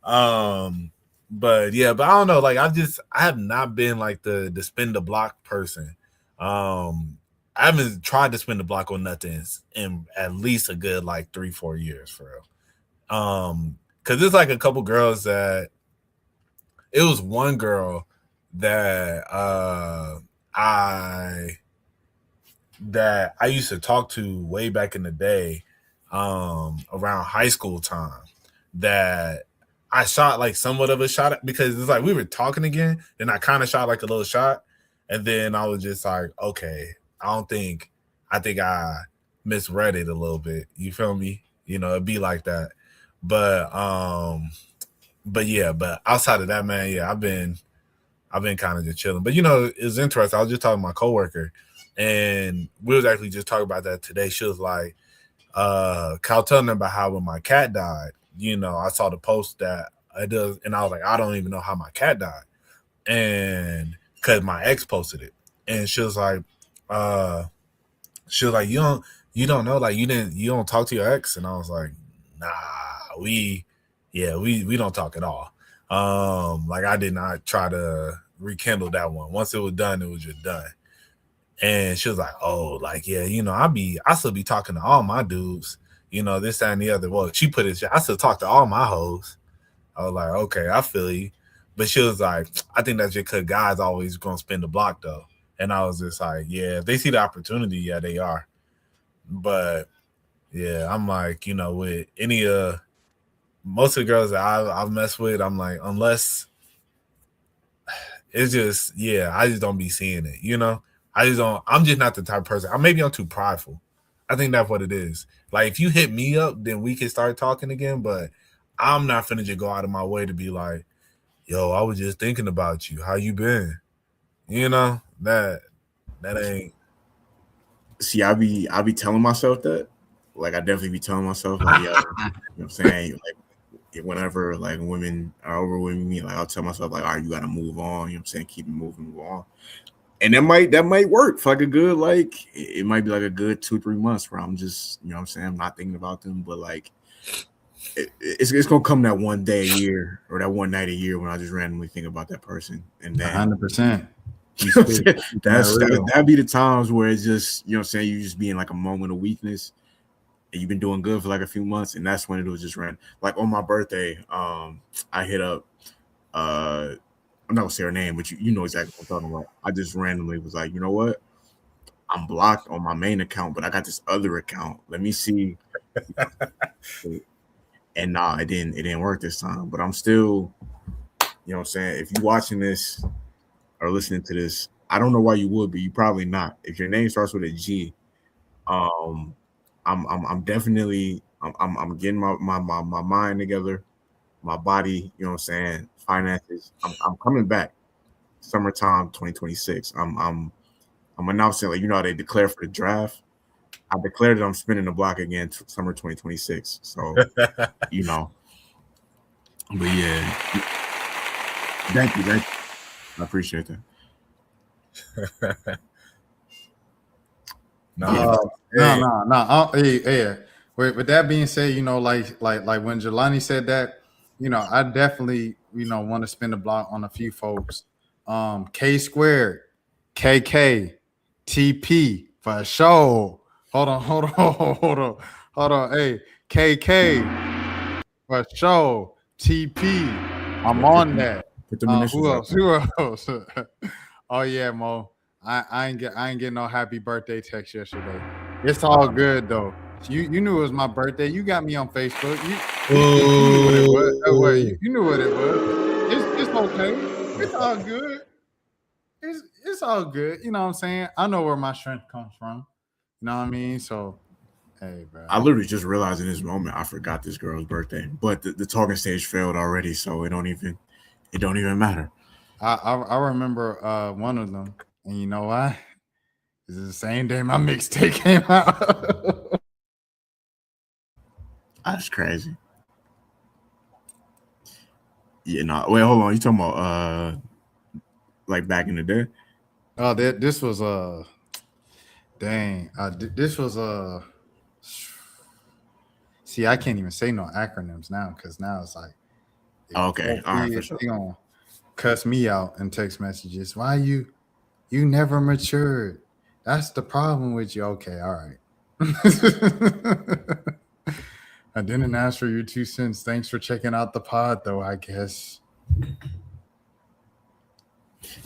um, but yeah, but I don't know. Like I have not been like the spin the block person. I haven't tried to spin the block on nothing in at least a good like 3-4 years for real. Because there's like a couple girls that it was one girl that I used to talk to way back in the day, around high school time, that I shot like somewhat of a shot at, because it's like we were talking again, then I kind of shot like a little shot, and then I was just like, okay, I think I misread it a little bit. You feel me? You know, it'd be like that. But yeah, but outside of that, man, yeah, I've been kind of just chilling. But you know, it's interesting. I was just talking to my coworker, and we was actually just talking about that today. She was like, Kyle telling them about how when my cat died, you know, I saw the post that it does, and I was like, I don't even know how my cat died. And because my ex posted it. And she was like, you don't know, like you don't talk to your ex. And I was like, nah, we don't talk at all. Like I did not try to rekindle that one. Once it was done, it was just done. And she was like, oh, like, yeah, you know, I still be talking to all my dudes, you know, this, that, and the other. Well, she put it, I still talk to all my hoes. I was like, okay, I feel you. But she was like, I think that's just because guys always gonna spin the block though. And I was just like, yeah, if they see the opportunity, yeah, they are. But yeah, I'm like, you know, with any most of the girls that I've messed with, I'm like, unless it's just, yeah, I just don't be seeing it, you know? I'm just not the type of person. I'm too prideful. I think that's what it is. Like if you hit me up, then we can start talking again, but I'm not finna just go out of my way to be like, yo, I was just thinking about you. How you been? You know, that ain't. See, I be telling myself that. Like I definitely be telling myself, like, yo, you know what I'm saying? Like whenever like women are over with me, like I'll tell myself, like, all right, you gotta move on, you know what I'm saying? Keep it moving, move on. And that might work for like a good, like it might be like a good 2-3 months where I'm just, you know what I'm saying, I'm not thinking about them, but like it's gonna come that one day a year or that one night a year when I just randomly think about that person, and then 100%. That'd be the times where it's just, you know what I'm saying, you just be in like a moment of weakness and you've been doing good for like a few months, and that's when it was just ran. Like on my birthday, I hit up I'm not gonna say her name, but you know exactly what I'm talking about. I just randomly was like, you know what? I'm blocked on my main account, but I got this other account. Let me see. And nah, it didn't work this time. But I'm still, you know what I'm saying? If you're watching this or listening to this, I don't know why you would, but you probably not. If your name starts with a G, I'm definitely I'm getting my mind together, my body, you know what I'm saying, finances. I'm coming back. Summertime 2026. I'm announcing, like, you know how they declare for the draft. I declared that I'm spinning the block again summer 2026. So you know, but yeah, thank you. I appreciate that. No. Hey. With that being said, you know, like when Jelani said that, you know, I definitely, you know, want to spin the block on a few folks. K squared, KK, TP for sure. Hold on. Hey, KK for sure. TP. I'm on that. Who else? Oh yeah, Mo. I ain't get no happy birthday text yesterday. It's all good though. You knew it was my birthday. You got me on Facebook. You knew what it was. That way, you knew what it was. It's okay. It's all good. It's all good. You know what I'm saying? I know where my strength comes from. You know what I mean? So, hey, bro. I literally just realized in this moment I forgot this girl's birthday, but the talking stage failed already, so it don't even matter. I remember one of them, and you know why? This is the same day my mixtape came out. That's crazy. Yeah, no. Wait, hold on. You talking about like back in the day? Oh, this was this was see, I can't even say no acronyms now because now it's like Okay, all right, for sure. They gonna cuss me out in text messages. Why you never matured? That's the problem with you. Okay, all right. I didn't ask for your 2 cents. Thanks for checking out the pod, though, I guess.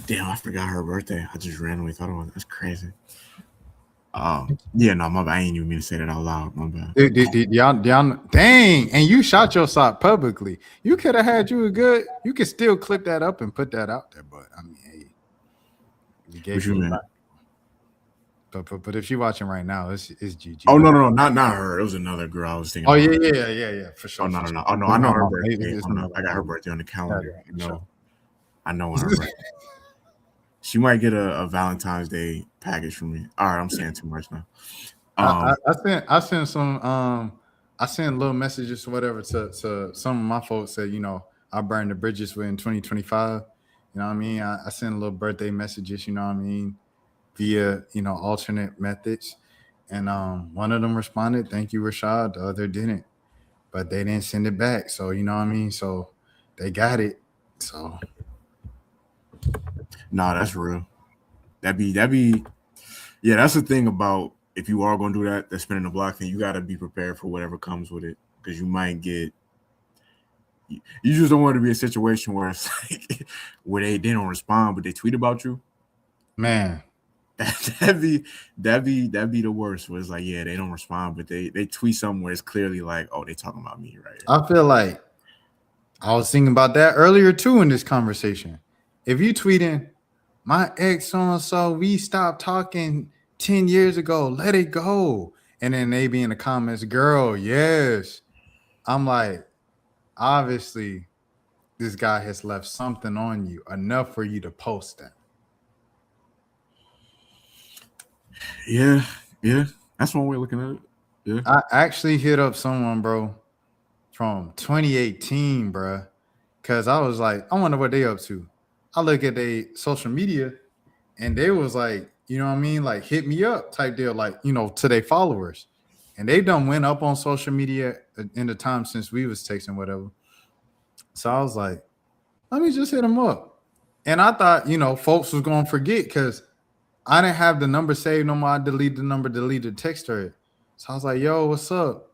Damn, I forgot her birthday. I just randomly thought about it. That's crazy. Yeah, no, my bad. I ain't even mean to say that out loud. My bad. Dude, y'all, dang, and you shot your shot publicly. You could have had you a good. You could still clip that up and put that out there, but I mean, hey, you gave What you mean? But if you're watching right now, it's GG. Oh no, not her. It was another girl I was thinking. Oh about. yeah, for sure. Oh no. For sure. Oh no, I know her No, birthday. it's I got her birthday on the calendar. Yeah, sure. I know when her birthday. She might get a Valentine's Day package from me. All right, I'm saying too much now. I sent some I sent little messages or whatever to some of my folks that I burned the bridges with in 2025. You know what I mean? I sent little birthday messages, you know what I mean, via alternate methods. And one of them responded, "Thank you, Rashad." The other didn't, but they didn't send it back. So you know what I mean? So they got it. So no, that's real. That'd be yeah, that's the thing about if you are gonna do that spinning the block thing, you gotta be prepared for whatever comes with it. Because you might get you just don't want to be a situation where it's like where they don't respond, but they tweet about you. Man. That'd be the worst. Where it's like, yeah, they don't respond, but they tweet somewhere. It's clearly like, oh, they talking about me right here. I feel like I was thinking about that earlier too in this conversation. If you tweeting, my ex so we stopped talking 10 years ago, let it go, and then they be in the comments, girl, yes. I'm like, obviously, this guy has left something on you enough for you to post that. Yeah, that's one way of looking at it. Yeah, I actually hit up someone, bro, from 2018, bro, because I was like, I wonder what they up to. I look at their social media, and they was like, you know what I mean, like hit me up type deal, like to their followers, and they done went up on social media in the time since we was texting whatever. So I was like, let me just hit them up, and I thought folks was gonna forget because I didn't have the number saved no more. I deleted the number, deleted the text thread. So I was like, yo, what's up?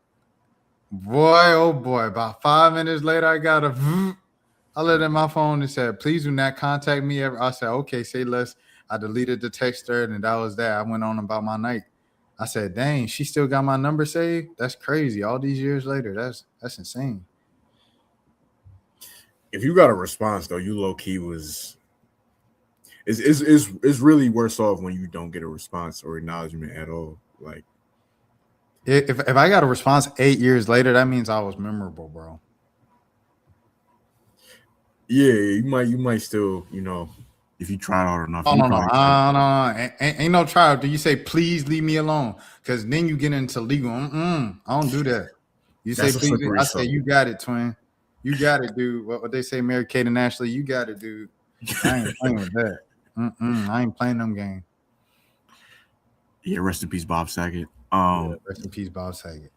Boy, oh boy. About 5 minutes later, I got I looked at my phone and said, please do not contact me ever. I said, okay, say less. I deleted the text thread and that was that. I went on about my night. I said, dang, she still got my number saved? That's crazy. All these years later, that's insane. If you got a response though, you low key was. It's really worse off when you don't get a response or acknowledgement at all. Like if I got a response 8 years later, that means I was memorable, bro. Yeah, you might still, if you try hard enough. Oh, no. Ain't no try. Do you say please leave me alone? Because then you get into legal. I don't do that. You say please. I say you got it, twin. You got it, dude. What they say, Mary Kate and Ashley. You got it, dude. I ain't playing with that. I ain't playing them game. Yeah, rest in peace, Bob Saget. Rest in peace, Bob Saget.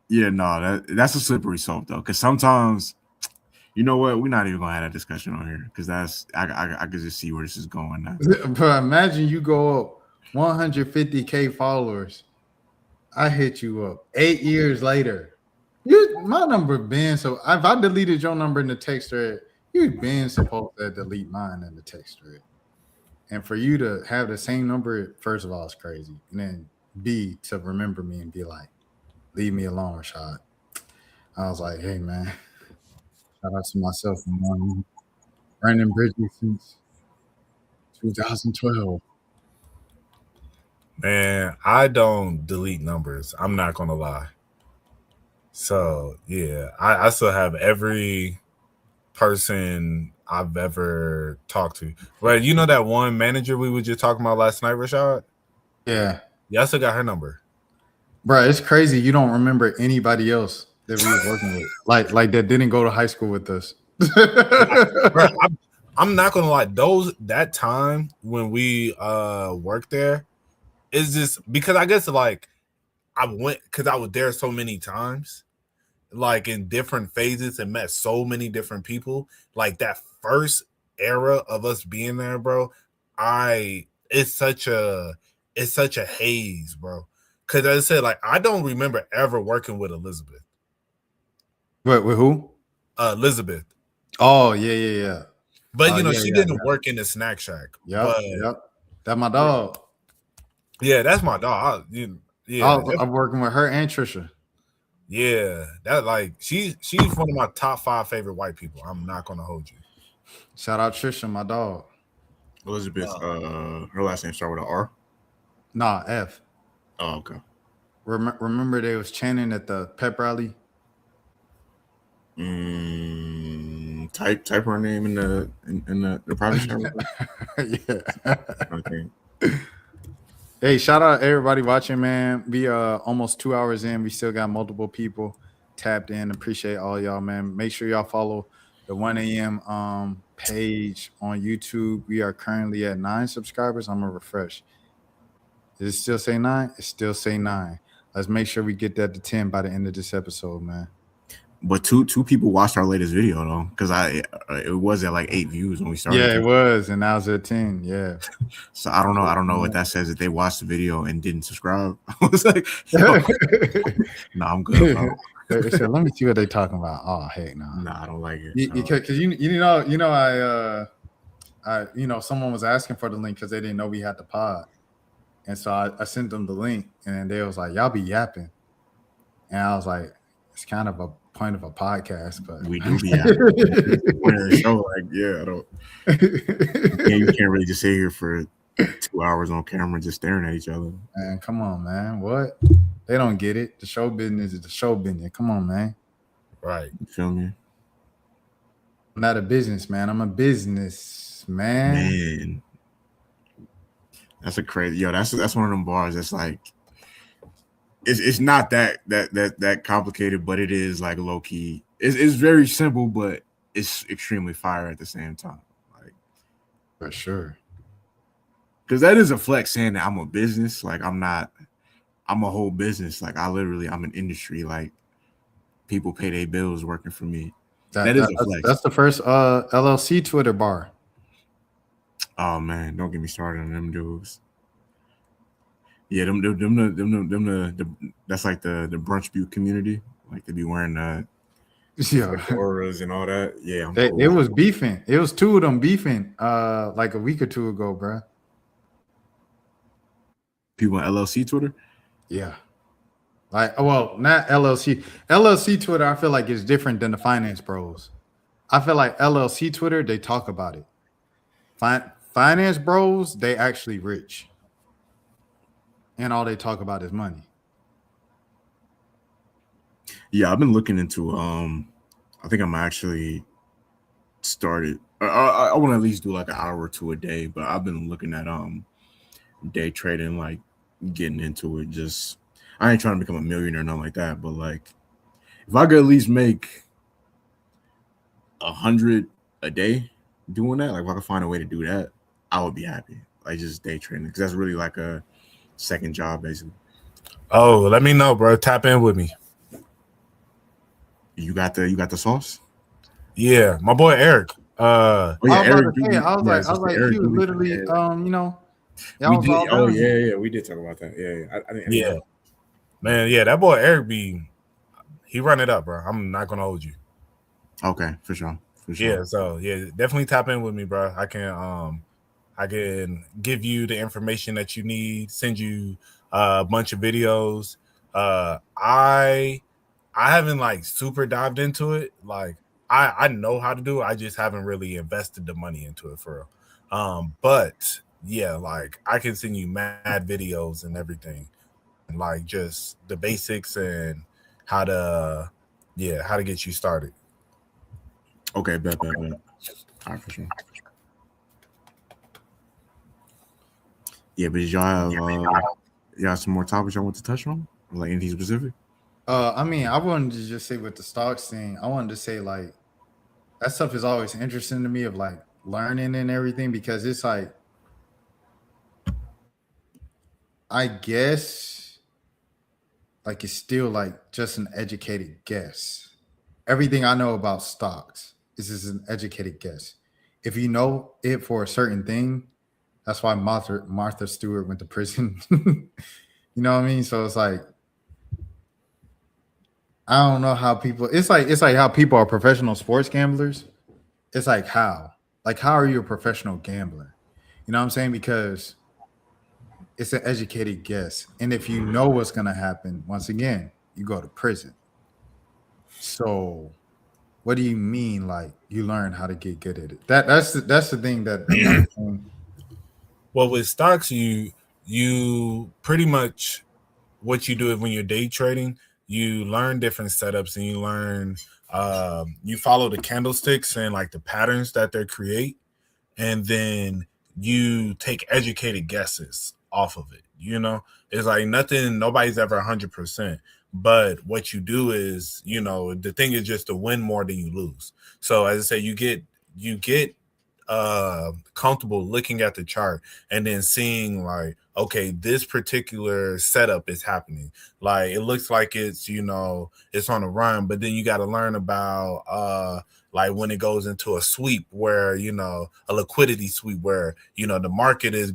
Yeah, no, that's a slippery slope though, because sometimes, you know what, we're not even gonna have that discussion on here because I could just see where this is going now. But imagine you go up 150K followers. I hit you up 8 years later. My number been so if I deleted your number in the text thread, you've been supposed to delete mine in the text thread. And for you to have the same number, first of all, it's crazy. And then B, to remember me and be like, leave me alone, Rashad. I was like, hey, man, shout out to myself and Brandon Bridges since 2012. Man, I don't delete numbers. I'm not going to lie. So, yeah, I still have every person I've ever talked to. But you know that one manager we were just talking about last night, Rashad? Yeah. Yeah, I still got her number. Bro, it's crazy. You don't remember anybody else that we was working with, like that didn't go to high school with us. Bro, I'm not gonna lie. That time when we worked there is just because I guess like I went because I was there so many times, like in different phases and met so many different people. Like that first era of us being there, bro. It's such a haze, bro. Because as I said, like I don't remember ever working with Elizabeth. But with who? Elizabeth. Oh, yeah. But you know, Yeah, she yeah, didn't yeah. work in the snack shack. Yep, But yep. That's my dog. yeah, that's my dog. I'm working with her and Trisha. Yeah, that like she's one of my top 5 favorite white people. I'm not gonna hold you. Shout out Trisha, my dog. Elizabeth, her last name start with an R. Nah, F. Oh, okay. Remember they was chanting at the pep rally? Type her name in the private chat. Yeah. Okay. Hey, shout out everybody watching, man. We almost 2 hours in. We still got multiple people tapped in. Appreciate all y'all, man. Make sure y'all follow the 1 a.m. Page on YouTube. We are currently at 9 subscribers. I'm gonna refresh. Does it still say 9? It still say 9. Let's make sure we get that to 10 by the end of this episode, man. But two people watched our latest video though, because it was at like 8 views when we started. Yeah, it was, and now it's at 10. Yeah. So I don't know what that says, that they watched the video and didn't subscribe. I was like, no, I'm good, bro. They said, let me see what they're talking about. Oh, heck no. Nah, I don't like it. Because someone was asking for the link because they didn't know we had the pod. And so I sent them the link, and they was like, y'all be yapping. And I was like, it's kind of a point of a podcast, but we do be yapping. The show, like, yeah, I don't. You can't really just sit here for 2 hours on camera just staring at each other. Man, come on, man. What? They don't get it. The show business is the show business. Come on, man. Right. You feel me? I'm not a businessman. I'm a business man. That's a crazy that's one of them bars that's like it's not that complicated, but it is like low key. It's very simple, but it's extremely fire at the same time. Like For sure. Because that is a flex saying that I'm a business. Like I'm a whole business. Like I'm an industry. Like people pay their bills working for me. That is a flex. That's the first LLC Twitter bar. Oh man, don't get me started on them dudes. Yeah, them that's like the Brunch Butte community. Like they be wearing auras and all that. Yeah, it was beefing. It was 2 of them beefing like a week or 2 ago, bro. People on LLC Twitter? Yeah. Like, well, not LLC. LLC Twitter, I feel like is different than the finance bros. I feel like LLC Twitter, they talk about it. Finance bros, they actually rich. And all they talk about is money. Yeah, I've been looking into I think I'm actually started. I want to at least do like an hour or 2 a day, but I've been looking at day trading, like getting into it. Just I ain't trying to become a millionaire or nothing like that, but like if I could at least make 100 a day doing that, like if I could find a way to do that, I would be happy. Like just day trading, because that's really like a second job basically. Oh, let me know, bro. Tap in with me. You got the sauce? Yeah, my boy Eric. I was like, Eric he was literally, we did talk about that. Yeah. Man, yeah, that boy Eric he run it up, bro. I'm not gonna hold you. Okay, for sure. Yeah, so yeah, definitely tap in with me, bro. I can give you the information that you need, send you a bunch of videos. I haven't like super dived into it. Like I know how to do it. I just haven't really invested the money into it for real. But yeah, like I can send you mad videos and everything, and like just the basics and how to get you started. Okay, bet. All right, for sure. Yeah, but did y'all have some more topics y'all want to touch on? Like anything specific? I mean, I wanted to just say with the stocks thing, I wanted to say like that stuff is always interesting to me of like learning and everything because it's like I guess like it's still like just an educated guess. Everything I know about stocks is just an educated guess. If you know it for a certain thing, that's why Martha Stewart went to prison. You know what I mean? So it's like I don't know how people. It's like how people are professional sports gamblers. It's like how are you a professional gambler? You know what I'm saying? Because it's an educated guess, and if you know what's gonna happen, once again, you go to prison. So, what do you mean? Like you learn how to get good at it? That's the thing that another thing. Well, with stocks, you pretty much what you do is when you're day trading, you learn different setups and you learn you follow the candlesticks and like the patterns that they create, and then you take educated guesses off of it. You know, it's like nobody's ever 100%. But what you do is, the thing is just to win more than you lose. So as I say, you get comfortable looking at the chart and then seeing like, okay, this particular setup is happening. Like it looks like it's on a run, but then you got to learn about like when it goes into a sweep where a liquidity sweep where the market is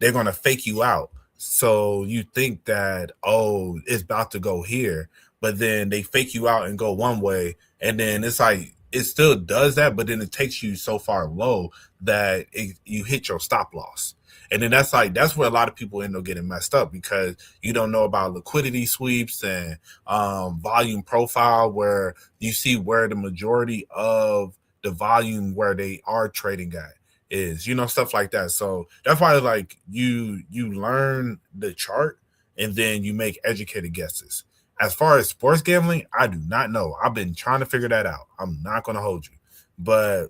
they're going to fake you out. So you think that, oh, it's about to go here, but then they fake you out and go one way, and then it's like it still does that, but then it takes you so far low that you hit your stop loss. And then that's where a lot of people end up getting messed up because you don't know about liquidity sweeps and volume profile, where you see where the majority of the volume where they are trading at is, stuff like that. So that's why like you learn the chart and then you make educated guesses. As far as sports gambling, I do not know. I've been trying to figure that out. I'm not going to hold you, but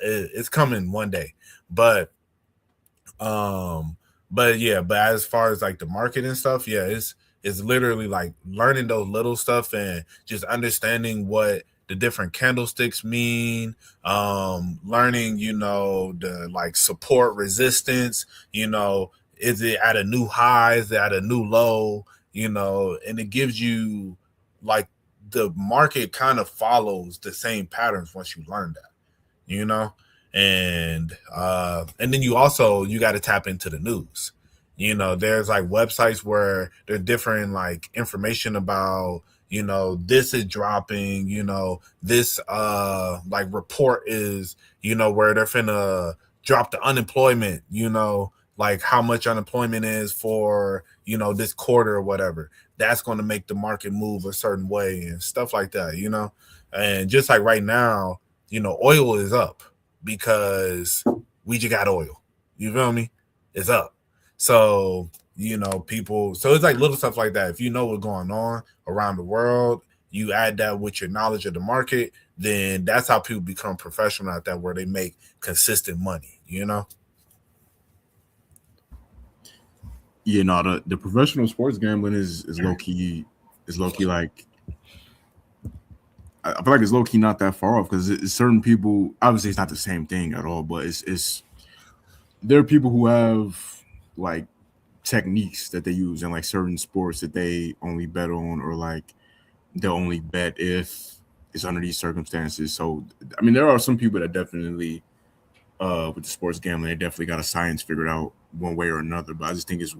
it's coming one day. But but as far as like the market and stuff, yeah, it's literally like learning those little stuff and just understanding what the different candlesticks mean, learning, the like support resistance, is it at a new high, is it at a new low, and it gives you like the market kind of follows the same patterns once you learn that, and then you got to tap into the news. There's like websites where there's different like information about, this is dropping, this like report is, where they're finna drop the unemployment, like how much unemployment is for, this quarter or whatever. That's going to make the market move a certain way and stuff like that, and just like right now, oil is up because we just got oil. You feel me? It's up. So, people, so it's like little stuff like that. If you know what's going on around the world, you add that with your knowledge of the market, then that's how people become professional at that, where they make consistent money, The professional sports gambling is low key like I feel like it's low key not that far off because it's certain people. Obviously, it's not the same thing at all, but it's there are people who have like techniques that they use in like certain sports that they only bet on, or like they'll only bet if it's under these circumstances. So I mean, there are some people that definitely with the sports gambling, they definitely got a science figured out one way or another. But I just think it's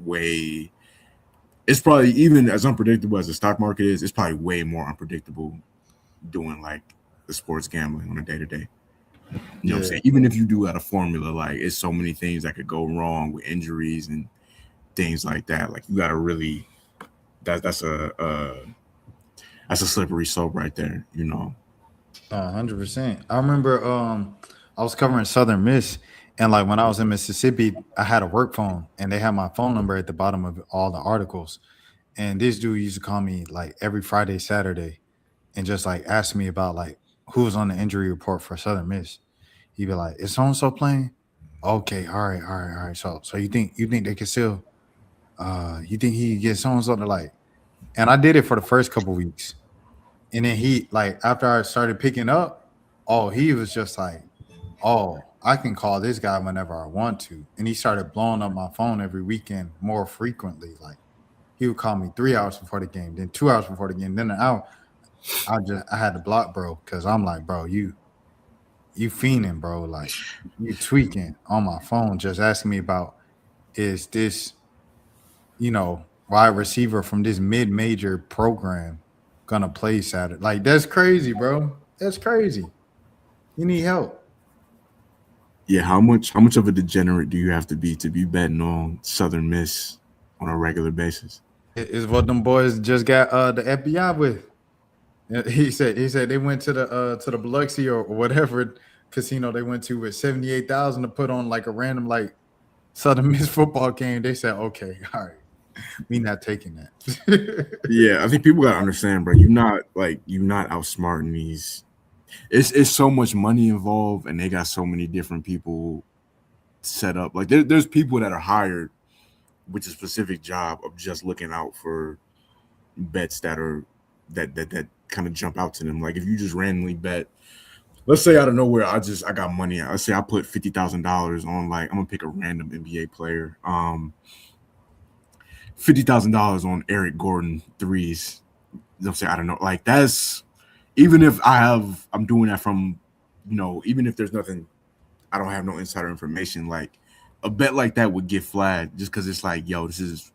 probably, even as unpredictable as the stock market is, it's probably way more unpredictable doing like the sports gambling on a day-to-day. You know what I'm saying? Even if you do have a formula, like it's so many things that could go wrong with injuries and things like that. Like you gotta really that's a slippery slope right there, 100%. I remember I was covering Southern Miss, and like when I was in Mississippi, I had a work phone, and they had my phone number at the bottom of all the articles. And this dude used to call me like every Friday, Saturday, and just like ask me about like who was on the injury report for Southern Miss. He'd be like, "Is so and so playing?" Okay, all right. So you think they can still? You think he gets so and so to like? And I did it for the first couple weeks, and then he like after I started picking up, oh, he was just like, "Oh, I can call this guy whenever I want to," and he started blowing up my phone every weekend more frequently. Like he would call me 3 hours before the game, then 2 hours before the game, then an hour. I had to block bro because I'm like, bro, you fiending, bro. Like you tweaking on my phone, just asking me about is this, wide receiver from this mid-major program gonna play Saturday? Like that's crazy, bro. That's crazy. You need help. Yeah, how much of a degenerate do you have to be betting on Southern Miss on a regular basis? It's what them boys just got the FBI with. He said they went to the Biloxi or whatever casino they went to with 78,000 to put on like a random like Southern Miss football game. They said, okay, all right, we not taking that. Yeah, I think people gotta understand, bro. You're not outsmarting these. It's so much money involved, and they got so many different people set up. Like there's people that are hired with a specific job of just looking out for bets that kind of jump out to them. Like if you just randomly bet, let's say out of nowhere, I got money. Let's say I put $50,000 on like I'm gonna pick a random NBA player. $50,000 on Eric Gordon threes. They'll say I don't know. Like that's even if I'm doing that from, even if there's nothing, I don't have no insider information. Like a bet like that would get flagged just because it's like, yo, this is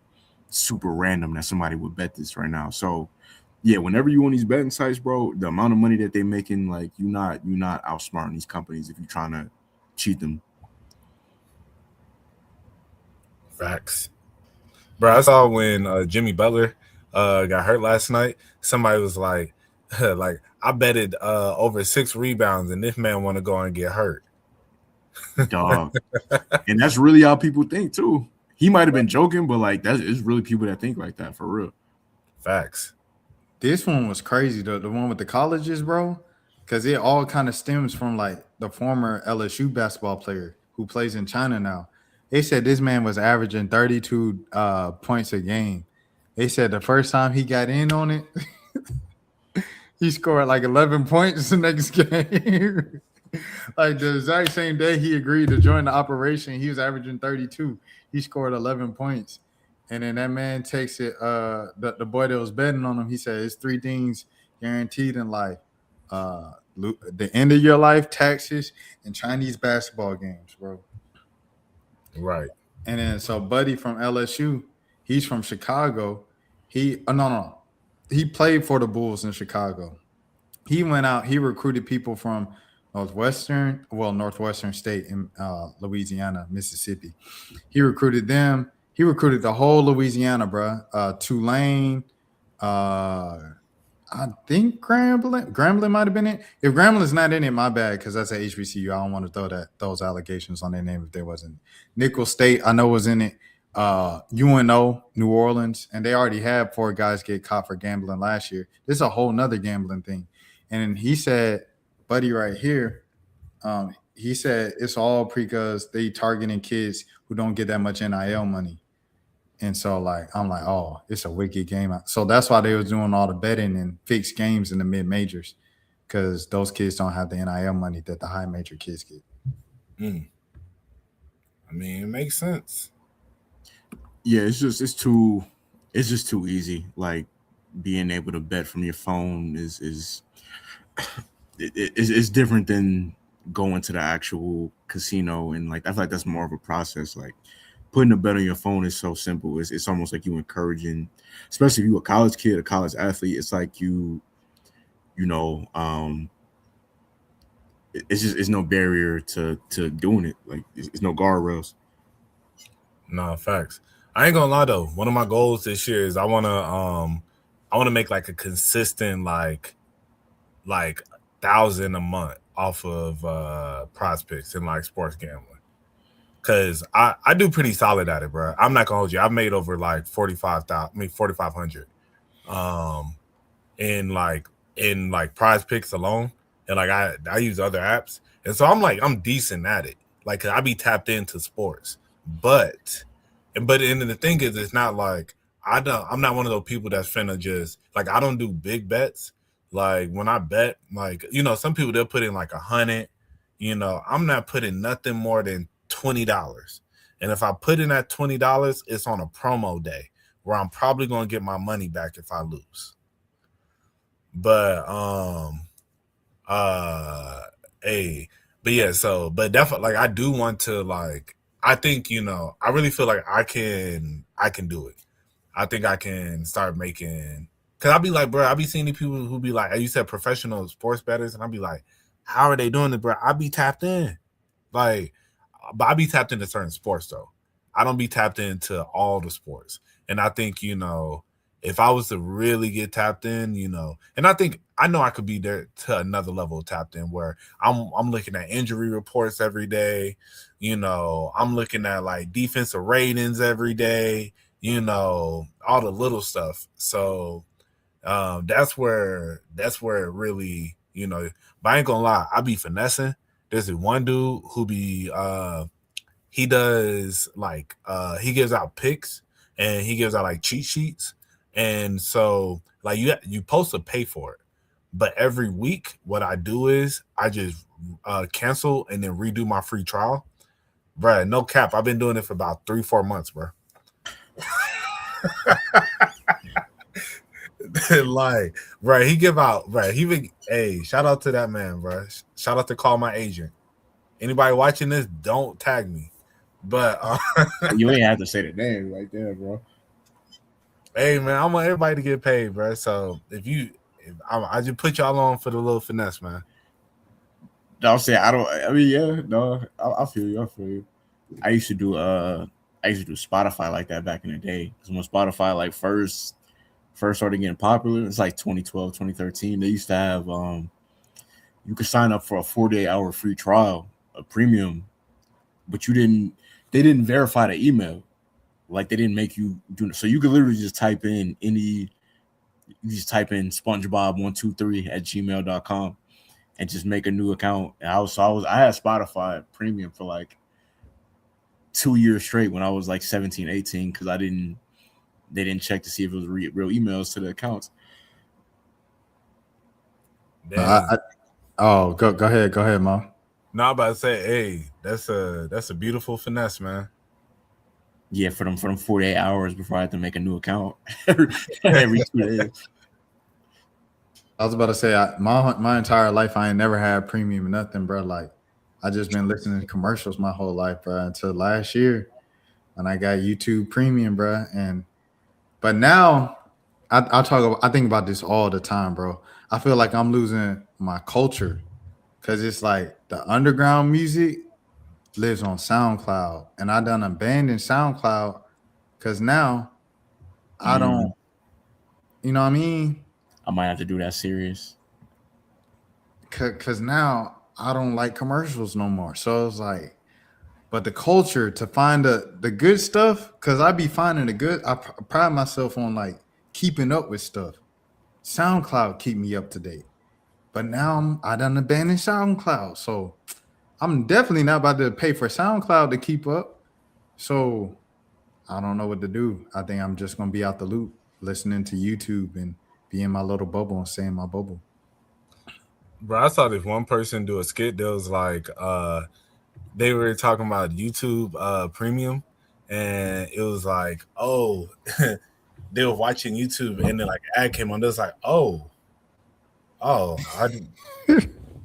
super random that somebody would bet this right now. So yeah, whenever you on these betting sites, bro, the amount of money that they're making, like you're not outsmarting these companies if you're trying to cheat them. Facts. Bro, I saw when Jimmy Butler got hurt last night, somebody was like, like I betted over 6 rebounds and this man want to go and get hurt. Dog. And that's really how people think too. He might have been joking, but like it's really people that think like that for real. Facts. This one was crazy, the one with the colleges, bro, because it all kind of stems from like the former LSU basketball player who plays in China now. They said this man was averaging 32 points a game. They said the first time he got in on it, he scored like 11 points the next game. Like the exact same day he agreed to join the operation, he was averaging 32. He scored 11 points. And then that man takes it, the boy that was betting on him, he said, it's 3 things guaranteed in life. The end of your life, taxes, and Chinese basketball games, bro. Right. And then so Buddy from LSU, he's from Chicago. He played for the Bulls in Chicago. He went out, he recruited people from Northwestern State in Louisiana, Mississippi. He recruited them. He recruited the whole Louisiana, bro. Tulane, I think Grambling might have been it. If Grambling's not in it, my bad, because that's at HBCU. I don't want to throw those allegations on their name if there wasn't. Nickel State, I know was in it. UNO, New Orleans, and they already had 4 guys get caught for gambling last year. This is a whole nother gambling thing. And he said, Buddy right here, he said it's all because they targeting kids who don't get that much NIL money. And so, like, I'm like, oh, it's a wicked game. So that's why they was doing all the betting and fixed games in the mid-majors, because those kids don't have the NIL money that the high-major kids get. I mean, it makes sense. Yeah, it's just too easy. Like being able to bet from your phone is different than going to the actual casino, and like I feel like that's more of a process. Like putting a bet on your phone is so simple. It's almost like you encouraging, especially if you're a college kid, a college athlete. It's like it's no barrier to doing it. Like it's no guardrails. No, facts. I ain't gonna lie though. One of my goals this year is I wanna make like a consistent like 1,000 a month off of Prize Picks and like sports gambling. Cause I do pretty solid at it, bro. I'm not gonna hold you. I've made over like 4,500 in Prize Picks alone. and like I use other apps, and so I'm decent at it. Like 'cause I be tapped into sports, but and the thing is, it's not like I'm not one of those people that's finna just like I don't do big bets. Like when I bet, like some people they'll put in like 100. I'm not putting nothing more than $20. And if I put in that $20, it's on a promo day where I'm probably gonna get my money back if I lose. But hey, but yeah, but definitely like I do want to like I think I really feel like I can do it. I think I can start making because I'll be like, bro, I'll be seeing these people who be like, you said professional sports bettors, and I'll be like, how are they doing it, bro? I'll be tapped in. Like, but I be tapped into certain sports though. I don't be tapped into all the sports. And I think, if I was to really get tapped in, and I know I could be there to another level of tapped in where I'm looking at injury reports every day, I'm looking at like defensive ratings every day, all the little stuff. So that's where it really, but I ain't gonna lie, I be finessing. There's this one dude who be he does like he gives out picks and he gives out like cheat sheets. And so like you supposed to pay for it. But every week what I do is I just cancel and then redo my free trial. Bruh, no cap. I've been doing it for about 3-4 months, bro. Like, right, he give out, right? Hey, shout out to that man, bro. Shout out to Call My Agent. Anybody watching this, don't tag me. But You ain't have to say the name right there, bro. Hey, man, I want everybody to get paid, bro. So I just put y'all on for the little finesse, man. No, I'm saying I mean, yeah, no, I feel you. I used to do Spotify like that back in the day. Because when Spotify like first started getting popular, it's like 2012, 2013. They used to have you could sign up for a 48-hour free trial, a premium, but they didn't verify the email. Like they didn't make you do it. So you could literally just type in SpongeBob123@gmail.com and just make a new account. And I had Spotify premium for like 2 years straight when I was like 17, 18, because they didn't check to see if it was real emails to the accounts. Go ahead, Mo. No, I'm about to say, hey, that's a beautiful finesse, man. Yeah, for them 48 hours before I had to make a new account every 2 days. I was about to say, my entire life, I ain't never had premium or nothing, bro. Like, I just been listening to commercials my whole life, bro, until last year when I got YouTube Premium, bro. But now I think about this all the time, bro. I feel like I'm losing my culture because it's like the underground music lives on SoundCloud, and I done abandoned SoundCloud because now I don't, you know what I mean? I might have to do that serious. Because now I don't like commercials no more. So it's like, but the culture to find the good stuff, because I be finding the good. I pride myself on like keeping up with stuff. SoundCloud keep me up to date. But now I done abandoned SoundCloud. So I'm definitely not about to pay for SoundCloud to keep up. So I don't know what to do. I think I'm just going to be out the loop, listening to YouTube and be in my little bubble and stay in my bubble. Bro, I saw this one person do a skit that was like, they were talking about YouTube Premium, and it was like, oh, they were watching YouTube, and then like ad came on. It was like,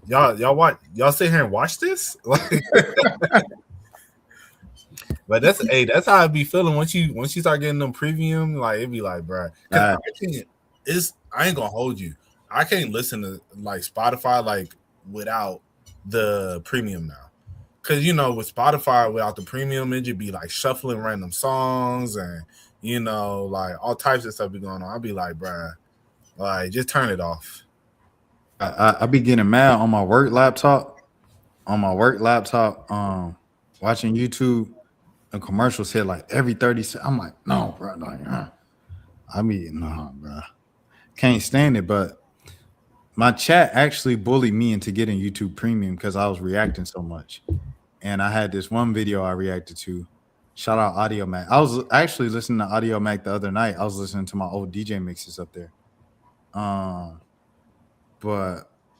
y'all sit here and watch this? Like, but that's how I be feeling once you start getting them premium. Like it be like, bro, I ain't gonna hold you. I can't listen to like Spotify like without the premium now, because with Spotify without the premium, it just be like shuffling random songs and like all types of stuff be going on. I'll be like, bro, like just turn it off. I be getting mad on my work laptop. Watching YouTube and commercials hit like every 30 seconds. I'm like, no, bro. Like, bro. Can't stand it. But my chat actually bullied me into getting YouTube Premium because I was reacting so much. And I had this one video I reacted to. Shout out Audio Mac. I was actually listening to Audio Mac the other night. I was listening to my old DJ mixes up there. But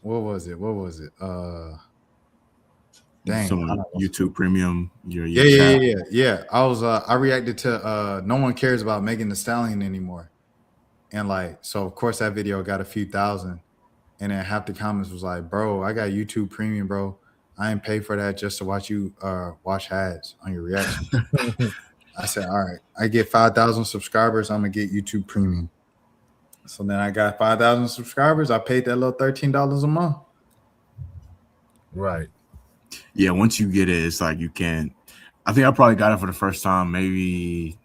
what was it? Dang. So YouTube Premium. Your Yeah. I reacted to No One Cares About Megan Thee Stallion anymore. And like, so of course that video got a few thousand. And then half the comments was like, bro, I got YouTube Premium, bro. I ain't pay for that just to watch you watch ads on your reaction. I said, all right, I get 5,000 subscribers, I'm gonna get YouTube Premium. So then I got 5,000 subscribers. I paid that little $13 a month. Right. Yeah, once you get it, it's like you can't. I think I probably got it for the first time. Maybe it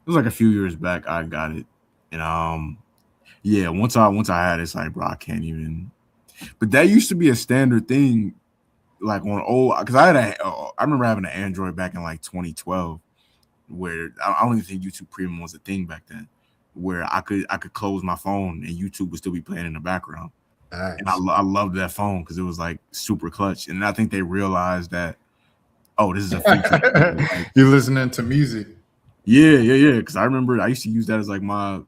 was like a few years back. I got it, and yeah. Once I had it, it's like, bro, I can't even. But that used to be a standard thing, like on old. Because I remember having an Android back in like 2012, where I don't even think YouTube Premium was a thing back then, where I could close my phone and YouTube would still be playing in the background. Nice. And I loved that phone because it was like super clutch. And I think they realized that, oh, this is a feature. Like, you're listening to music. Yeah. Because I remember I used to use that as like my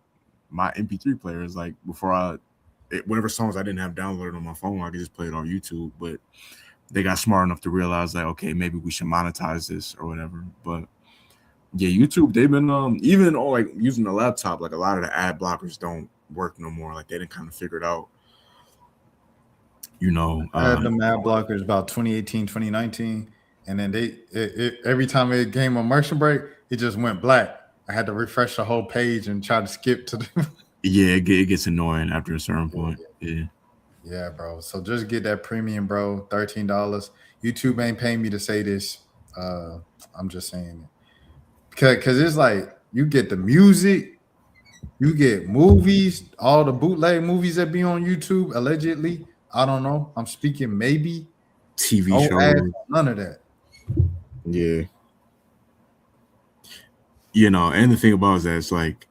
MP3 player. It's like before whatever songs I didn't have downloaded on my phone, I could just play it on YouTube. But they got smart enough to realize that, okay, maybe we should monetize this or whatever. But yeah, YouTube, they've been even on like using the laptop, like a lot of the ad blockers don't work no more. Like they didn't kind of figure it out. You know, I had the ad blockers about 2018, 2019, and then every time it came on commercial break, it just went black. I had to refresh the whole page and try to skip to the. Yeah, it gets annoying after a certain point. Yeah, bro. So just get that premium, bro. $13. YouTube ain't paying me to say this. I'm just saying it because it's like you get the music, you get movies, all the bootleg movies that be on YouTube allegedly. I don't know. I'm speaking maybe. TV shows. None of that. Yeah. You know, and the thing about it is that it's like,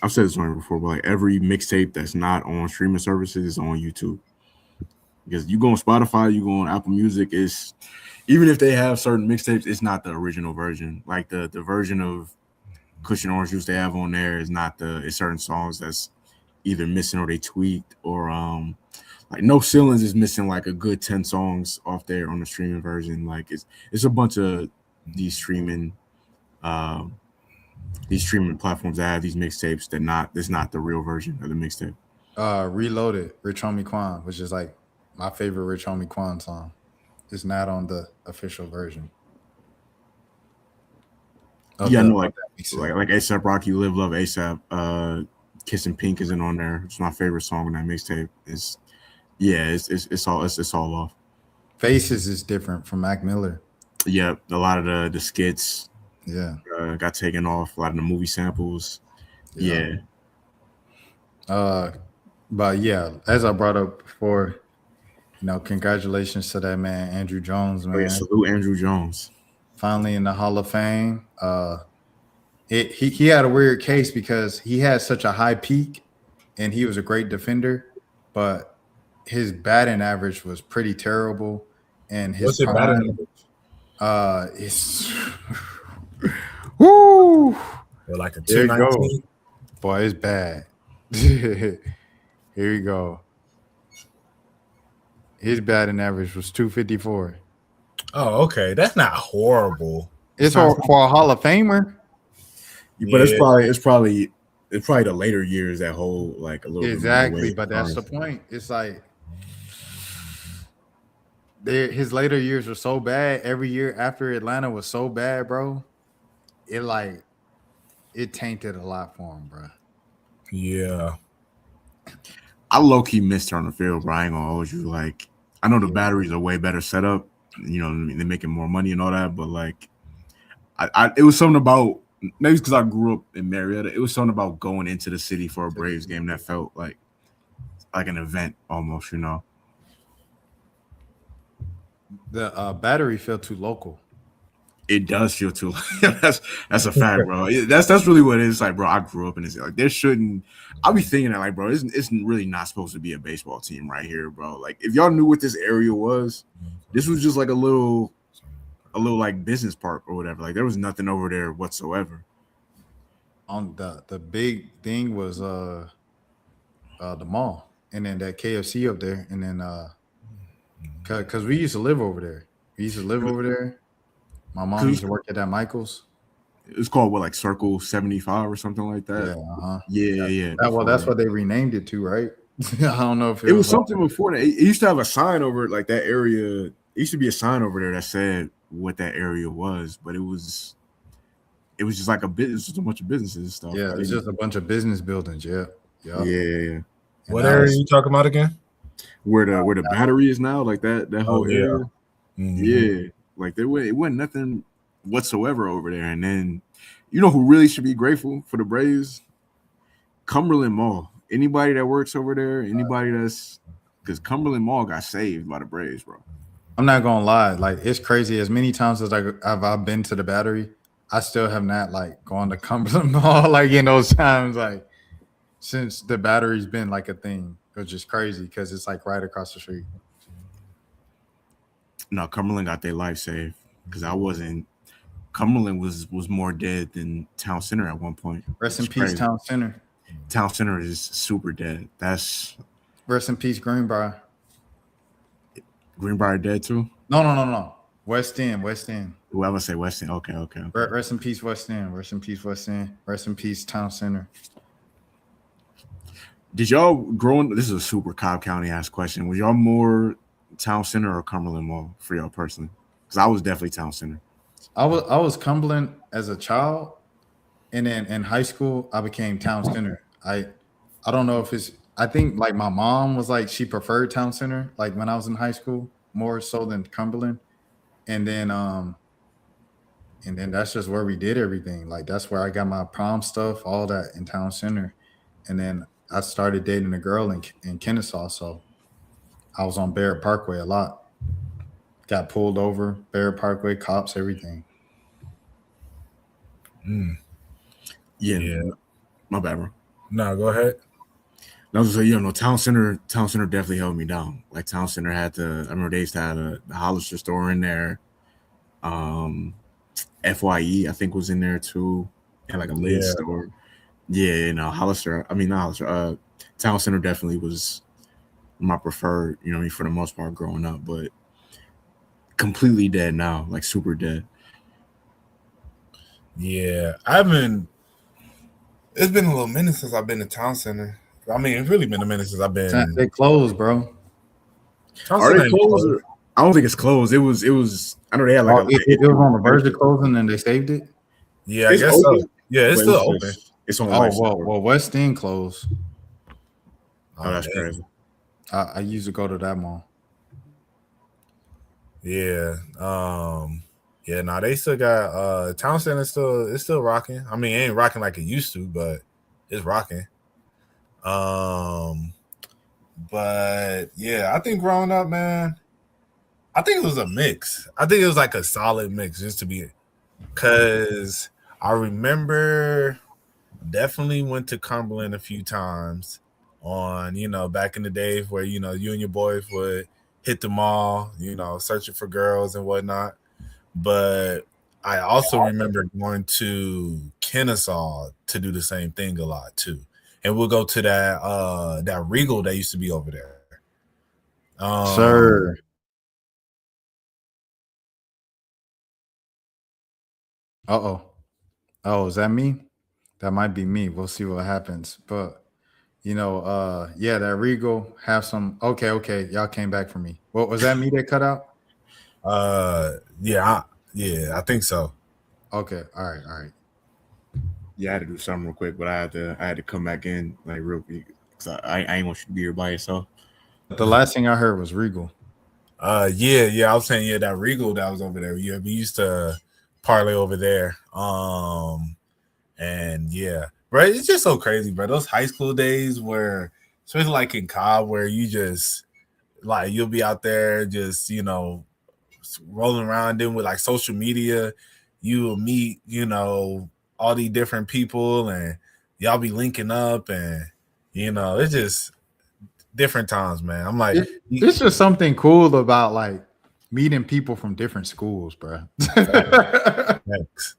I've said this one before, but like every mixtape that's not on streaming services is on YouTube. Because you go on Spotify, you go on Apple Music, even if they have certain mixtapes, it's not the original version. Like the version of Cushion Orange Juice they have on there is not it's certain songs that's either missing or they tweaked or like No Ceilings is missing like a good 10 songs off there on the streaming version. Like it's a bunch of these streaming platforms that have these mixtapes it's not the real version of the mixtape. Reloaded, Rich Homie Quan, which is like my favorite Rich Homie Quan song. It's not on the official version. Yeah, I know, like ASAP Rocky, Live Love ASAP, Kissing Pink isn't on there. It's my favorite song on that mixtape. It's all off. Faces is different from Mac Miller. Yeah, a lot of the skits got taken off. A lot of the movie samples. Yeah. But yeah, as I brought up before, you know, congratulations to that man, Andrew Jones, man. Oh, yeah, salute Andrew Jones. Finally in the Hall of Fame. He had a weird case because he had such a high peak and he was a great defender, but his batting average was pretty terrible. And his batting average? It's woo. Like a 219. Boy, it's bad. Here we go. His batting average was 254. Oh, okay. That's not horrible. It's for a Hall of Famer. But it's probably the later years that hold like a little exactly. But that's the point. It's like his later years were so bad. Every year after Atlanta was so bad, bro. It tainted a lot for him, bro. Yeah. I low-key missed her on the field, bro. I ain't gonna hold you. Like, I know the batteries are way better set up. You know, they're making more money and all that, but like, it was something about maybe because I grew up in Marietta. It was something about going into the city for a Braves game that felt like an event almost. You know, the battery felt too local. It does feel too. That's a fact, bro. That's really what it is. Like, bro, I grew up in this. Like, there shouldn't. I'll be thinking that, like, bro, it's really not supposed to be a baseball team right here, bro. Like, if y'all knew what this area was, this was just like a little like business park or whatever. Like, there was nothing over there whatsoever. On the big thing was the mall, and then that KFC up there, and then because we used to live over there. We used to live over there. My mom used to work at that Michael's. It's called what, like Circle 75 or something like that. Yeah. That's what they renamed it to, right? I don't know if it was something before that. It used to have a sign over like that area. It used to be a sign over there that said what that area was, but it was just like a business, just a bunch of businesses and stuff. Yeah, it's just a bunch of business buildings. Yeah. What area are you talking about again? Where the battery is now, like that whole area. Mm-hmm. Yeah. Like it wasn't nothing whatsoever over there. And then, you know who really should be grateful for the Braves? Cumberland Mall. Anybody that works over there, because Cumberland Mall got saved by the Braves, bro. I'm not gonna lie, like it's crazy. As many times as I've been to the Battery, I still have not like gone to Cumberland Mall like in those times, like since the Battery's been like a thing. It's just crazy because it's like right across the street. No, Cumberland got their life saved because Cumberland was more dead than Town Center at one point. Rest in peace, Town Center. Town Center is super dead. That's rest in peace, Greenbrier. Greenbrier dead too? No. West End. Whoever say West End. Okay. Rest in peace, West End. Rest in peace, West End. Rest in peace, Town Center. Did y'all this is a super Cobb County ass question. Was y'all more Town Center or Cumberland Mall for y'all personally? Because I was definitely Town Center. I was Cumberland as a child, and then in high school I became Town Center. I don't know if it's. I think like my mom was like she preferred Town Center like when I was in high school more so than Cumberland, and then that's just where we did everything. Like that's where I got my prom stuff, all that in Town Center, and then I started dating a girl in Kennesaw, so I was on Barrett Parkway a lot. Got pulled over, Barrett Parkway, cops, everything. Yeah. My bad, bro. No, go ahead. I was gonna say, Town Center definitely held me down. Like Town Center I remember they used to have the Hollister store in there. FYE, I think, was in there too. And like a lid store. Yeah, Hollister. I mean, not Hollister. Town Center definitely was my preferred, for the most part growing up, but completely dead now, like super dead. Yeah, it's been a little minute since I've been to Town Center. I mean, it's really been a minute since I've been. They closed, bro. Are they closed? I don't think it's closed. It was. I know they had like it was on the verge of closing, and they saved it. Yeah, I guess open. So. Yeah, it's still open. It's on. Well, West End closed. Oh, that's crazy. I used to go to that mall. Yeah. They still got Town Center it's still rocking. I mean, it ain't rocking like it used to, but it's rocking. But yeah, I think growing up, man, I think it was a mix. I think it was like a solid mix just to be, because I remember definitely went to Cumberland a few times on, back in the days where, you and your boys would hit the mall, searching for girls and whatnot. But I also remember going to Kennesaw to do the same thing a lot too. And we'll go to that Regal that used to be over there. Sir. Oh, is that me? That might be me. We'll see what happens. But that Regal have some. Okay. Y'all came back for me. What was that? Me that cut out? I think so. Okay. All right. Yeah, I had to do something real quick, but I had to come back in like real quick because I ain't want you to be here by yourself. The last thing I heard was Regal. I was saying that Regal that was over there. Yeah, we used to parlay over there. And yeah, bro, it's just so crazy, bro. Those high school days where, especially like in Cobb, where you just like you'll be out there just rolling around. Then with like social media, you will meet, all these different people, and y'all be linking up, and it's just different times, man. I'm like, It's just something cool about like meeting people from different schools, bro. thanks.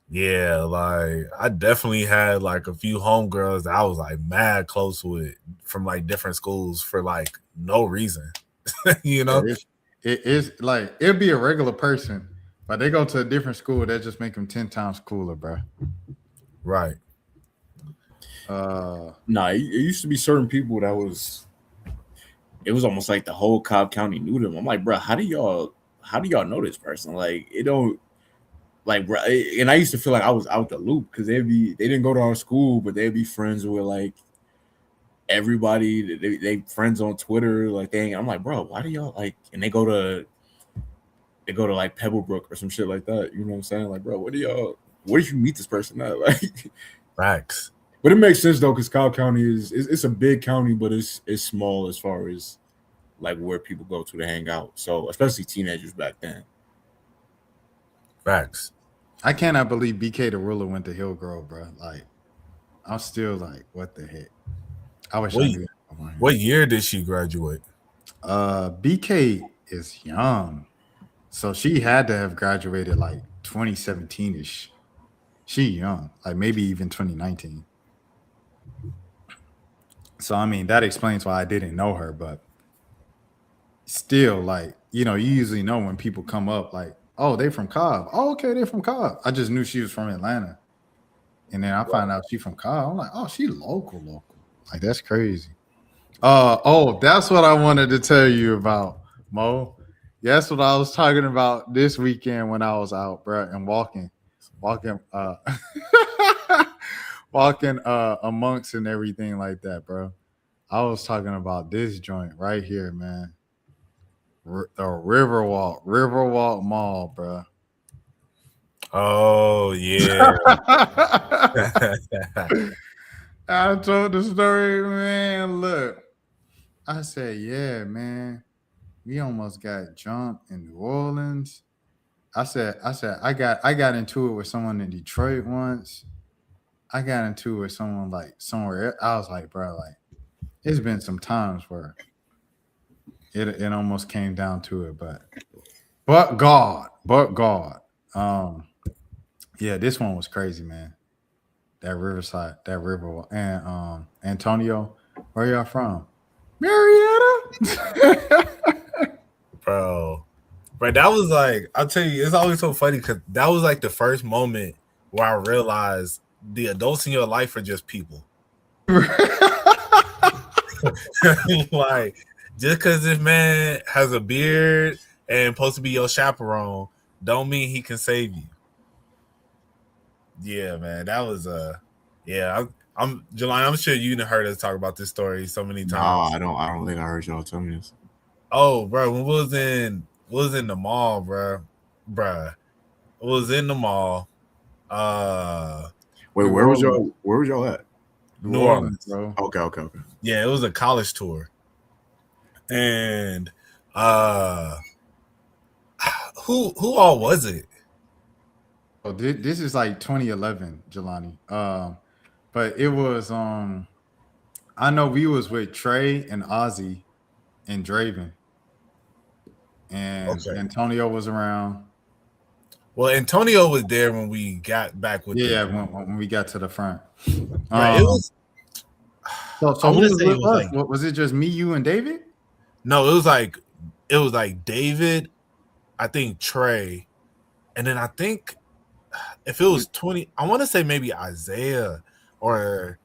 Yeah, like I definitely had like a few homegirls that I was like mad close with from like different schools for like no reason. It is like it'll be a regular person, but they go to a different school that just make them 10 times cooler, bro. Right. Nah, it used to be certain people that it was almost like the whole Cobb County knew them. I'm like, bro, how do y'all know this person? Like, it don't like, bro. And I used to feel like I was out the loop because they didn't go to our school, but they'd be friends with like everybody. They friends on Twitter, like I'm like, bro, why do y'all like? And they go to like Pebblebrook or some shit like that. You know what I'm saying? Like, bro, where did you meet this person at? Like, facts. But it makes sense though, because Cobb County it's a big county, but it's small as far as like where people go to hang out. So especially teenagers back then. Facts. I cannot believe BK the Ruler went to Hillgrove, bro. Like, I'm still like, what the heck? I wish I knew. What year did she graduate? BK is young, so she had to have graduated like 2017-ish. She young, like maybe even 2019. So I mean, that explains why I didn't know her, but still, like, you usually know when people come up, like, oh, they from Cobb. Oh, okay, they're from Cobb. I just knew she was from Atlanta. And then I find out she from Cobb. I'm like, oh, she local. Like, that's crazy. That's what I wanted to tell you about, Mo. That's what I was talking about this weekend when I was out, bro, and walking amongst and everything like that, bro. I was talking about this joint right here, man. The Riverwalk Mall, bro. Oh yeah. I told the story, man. Look, I said, yeah, man. We almost got jumped in New Orleans. I said, I got into it with someone in Detroit once. I got into it with someone like somewhere. I was like, bro, like, it's been some times where it almost came down to it, but God. Yeah, this one was crazy, man. That Riverside, that river, and Antonio, where y'all from? Marietta. Bro, that was like, I'll tell you, it's always so funny because that was like the first moment where I realized the adults in your life are just people. Like, just because this man has a beard and supposed to be your chaperone, don't mean he can save you. Yeah, man, that was I'm Jelani, I'm sure you heard us talk about this story so many times. No, I don't think I heard y'all tell me this. Oh, bro, when we was in the mall, bro. It was in the mall. Wait, where was y'all at? New Orleans, bro. Okay. Yeah, it was a college tour. And who all was it? Oh, this is like 2011, Jelani. But it was I know we was with Trey and Ozzy and Draven. And Antonio was around. Well, Antonio was there when we got back with when we got to the front. Right, it was so who was with us? Like, was it just me, you, and David? No, it was like David, I think Trey, and then I think if it was 20, I want to say maybe Isaiah or,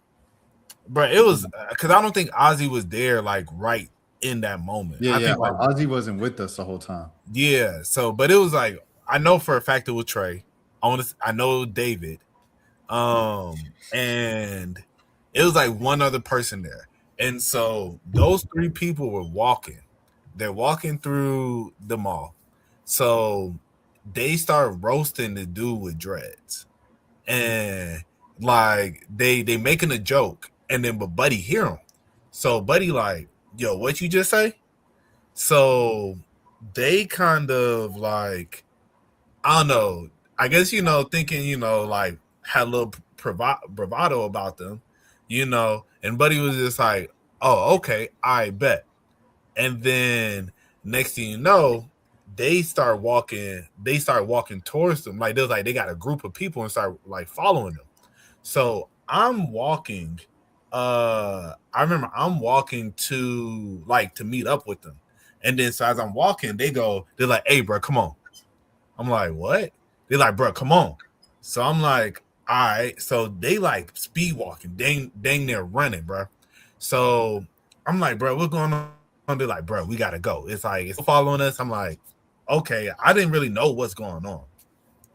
but it was because I don't think Ozzy was there like right in that moment. Yeah, I think like Ozzy wasn't with us the whole time. Yeah, so but it was like I know for a fact it was Trey. I know David, and it was like one other person there, and so those three people were walking. They're walking through the mall, so they start roasting the dude with dreads, and like they making a joke, and then but Buddy hear him, so Buddy like, yo, what you just say? So they kind of like, I don't know. I guess, thinking, like had a little bravado about them, and Buddy was just like, oh, okay, I bet. And then next thing you know, they start walking towards them. Like they got a group of people and start like following them. So I'm walking. I remember I'm walking to meet up with them. And then so as I'm walking, they're like, hey, bro, come on. I'm like, what? They're like, bro, come on. So I'm like, all right. So they like speed walking, dang near running, bro. So I'm like, bro, what's going on? They're like, bro, we gotta go. It's like it's following us. I'm like, okay, I didn't really know what's going on.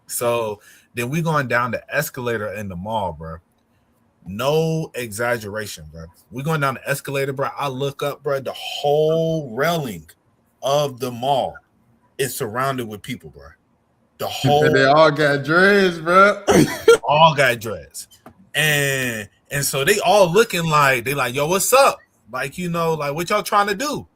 So then we going down the escalator in the mall, bro. No exaggeration, bro. We going down the escalator, bro. I look up, bro. The whole railing of the mall is surrounded with people, bro. The whole They all got dreads, bro. all got dreads, and so they all looking like they like, yo, what's up? Like, like what y'all trying to do?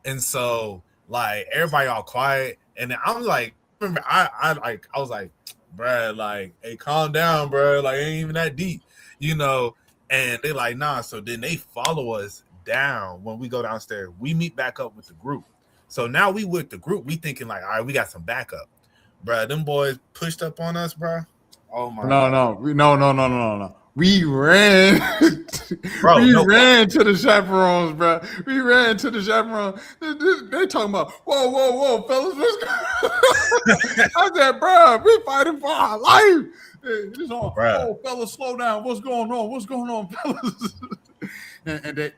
And so like everybody all quiet, and then I'm like, remember I was like, bruh, like, hey, calm down, bro. Like, it ain't even that deep, And they like, nah. So then they follow us down when we go downstairs. We meet back up with the group. So now we with the group. We thinking like, all right, we got some backup, bro. Them boys pushed up on us, bro. Oh my! No. We ran. Bro, ran to the chaperones, bro. We ran to the chaperones. They talking about, whoa, fellas. What's going I said, bro, we fighting for our life. It's on, oh, fellas, slow down. What's going on, fellas? and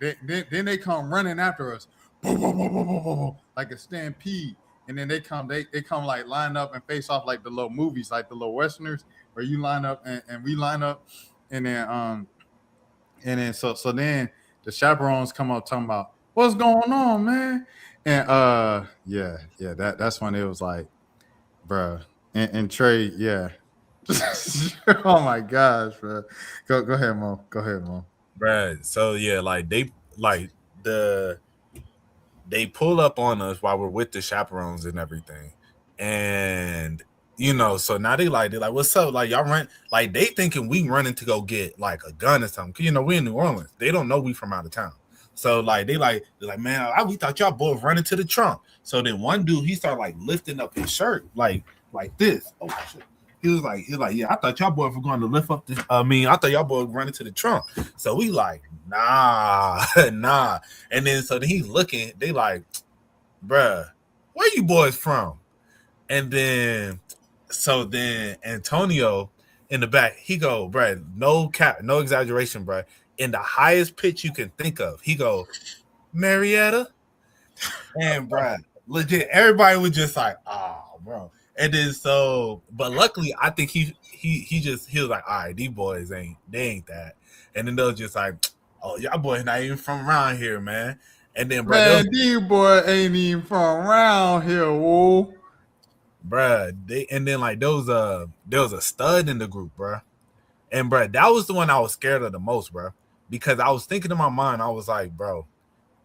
then they come running after us, like a stampede. And then they come like line up and face off like the little movies, like the little Westerners, where you line up and we line up. And then so then the chaperones come up talking about what's going on, man. And that's when it was like, bro. And Trey, yeah. Oh my gosh, bro. Go ahead, Mo. Bro. So yeah, like they pull up on us while we're with the chaperones and everything. And so now they like, what's up? Like, y'all run, like, they thinking we running to go get like a gun or something. Cause we in New Orleans. They don't know we from out of town. So like, they're like, man, we thought y'all boys running to the trunk. So then one dude, he started like lifting up his shirt, like this. Oh shit. He was like, yeah, I thought y'all boys were going to lift up this. I thought y'all boys running to the trunk. So we like, nah. And then so then he's looking, they like, bruh, where you boys from? And then so then Antonio in the back, he go, bruh, no cap, no exaggeration, bruh. In the highest pitch you can think of, he go, Marietta. And bruh, legit, everybody was just like, oh, bro. And then so, but luckily, I think he was like, all right, these boys ain't that. And then they was just like, oh, y'all boys not even from around here, man. And then, bro, man, these boys ain't even from around here, whoa. Bruh, there was a stud in the group, bruh. And bruh, that was the one I was scared of the most, bruh. Because I was thinking in my mind, I was like, bro,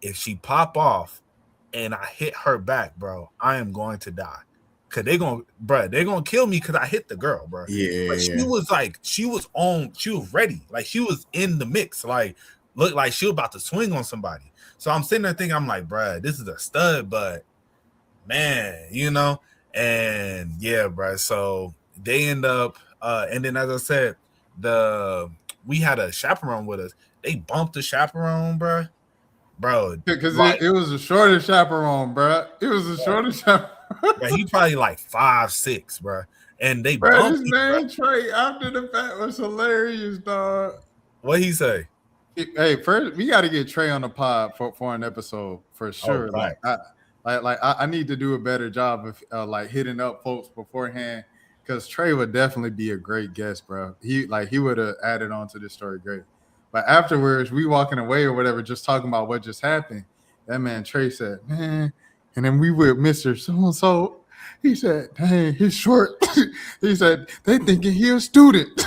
if she pop off and I hit her back, bro, I am going to die. Cause they're gonna kill me because I hit the girl, bro. Yeah. But she was ready. Like she was in the mix. Like looked like she was about to swing on somebody. So I'm sitting there thinking, I'm like, bruh, this is a stud, but man, and yeah, bro. So they end up, and then as I said, we had a chaperone with us. They bumped the chaperone, bro. Because it was a shorter chaperone, bro. It was a shorter chaperone. Bro, he probably like 5'6", bro. And they bro, bumped his name Trey after the fact was hilarious, dog. What he say? Hey, first we got to get Trey on the pod for an episode for sure. Oh, right. I need to do a better job of like hitting up folks beforehand, because Trey would definitely be a great guest, bro. He would have added on to this story great. But afterwards, we walking away or whatever, just talking about what just happened. That man Trey said, man, and then we with Mr. So-and-so. He said, dang, he's short. He said, they thinking he a student.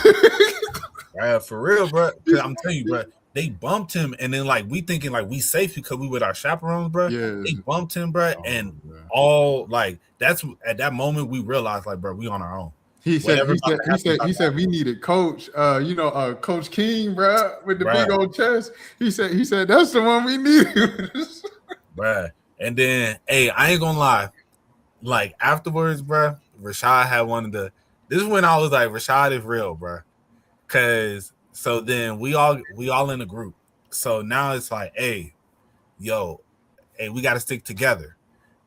For real, bro. I'm telling you, bro. they bumped him, and then like we thinking like we safe because we with our chaperones, bro. Yeah. They bumped him, bro, Oh, and bro. all like that's at that moment we realized like, bro, we on our own. He said, Whatever he about said, to he happen, said, about he to said we needed Coach, Coach King, bro, with the big Bruh. old chest. He said that's the one we needed. Bruh. And then, hey, I ain't gonna lie. Like afterwards, bruh, Rashad had one of the. This is when I was like, Rashad is real, bruh. Cause so then we all in a group. So now it's like, hey, yo, hey, we got to stick together.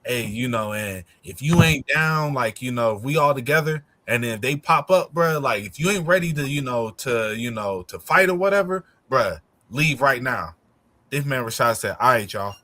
Hey, and if you ain't down, like, if we all together, and then if they pop up, bruh, like if you ain't ready to, to fight or whatever, bruh, leave right now. This man Rashad said, all right, y'all.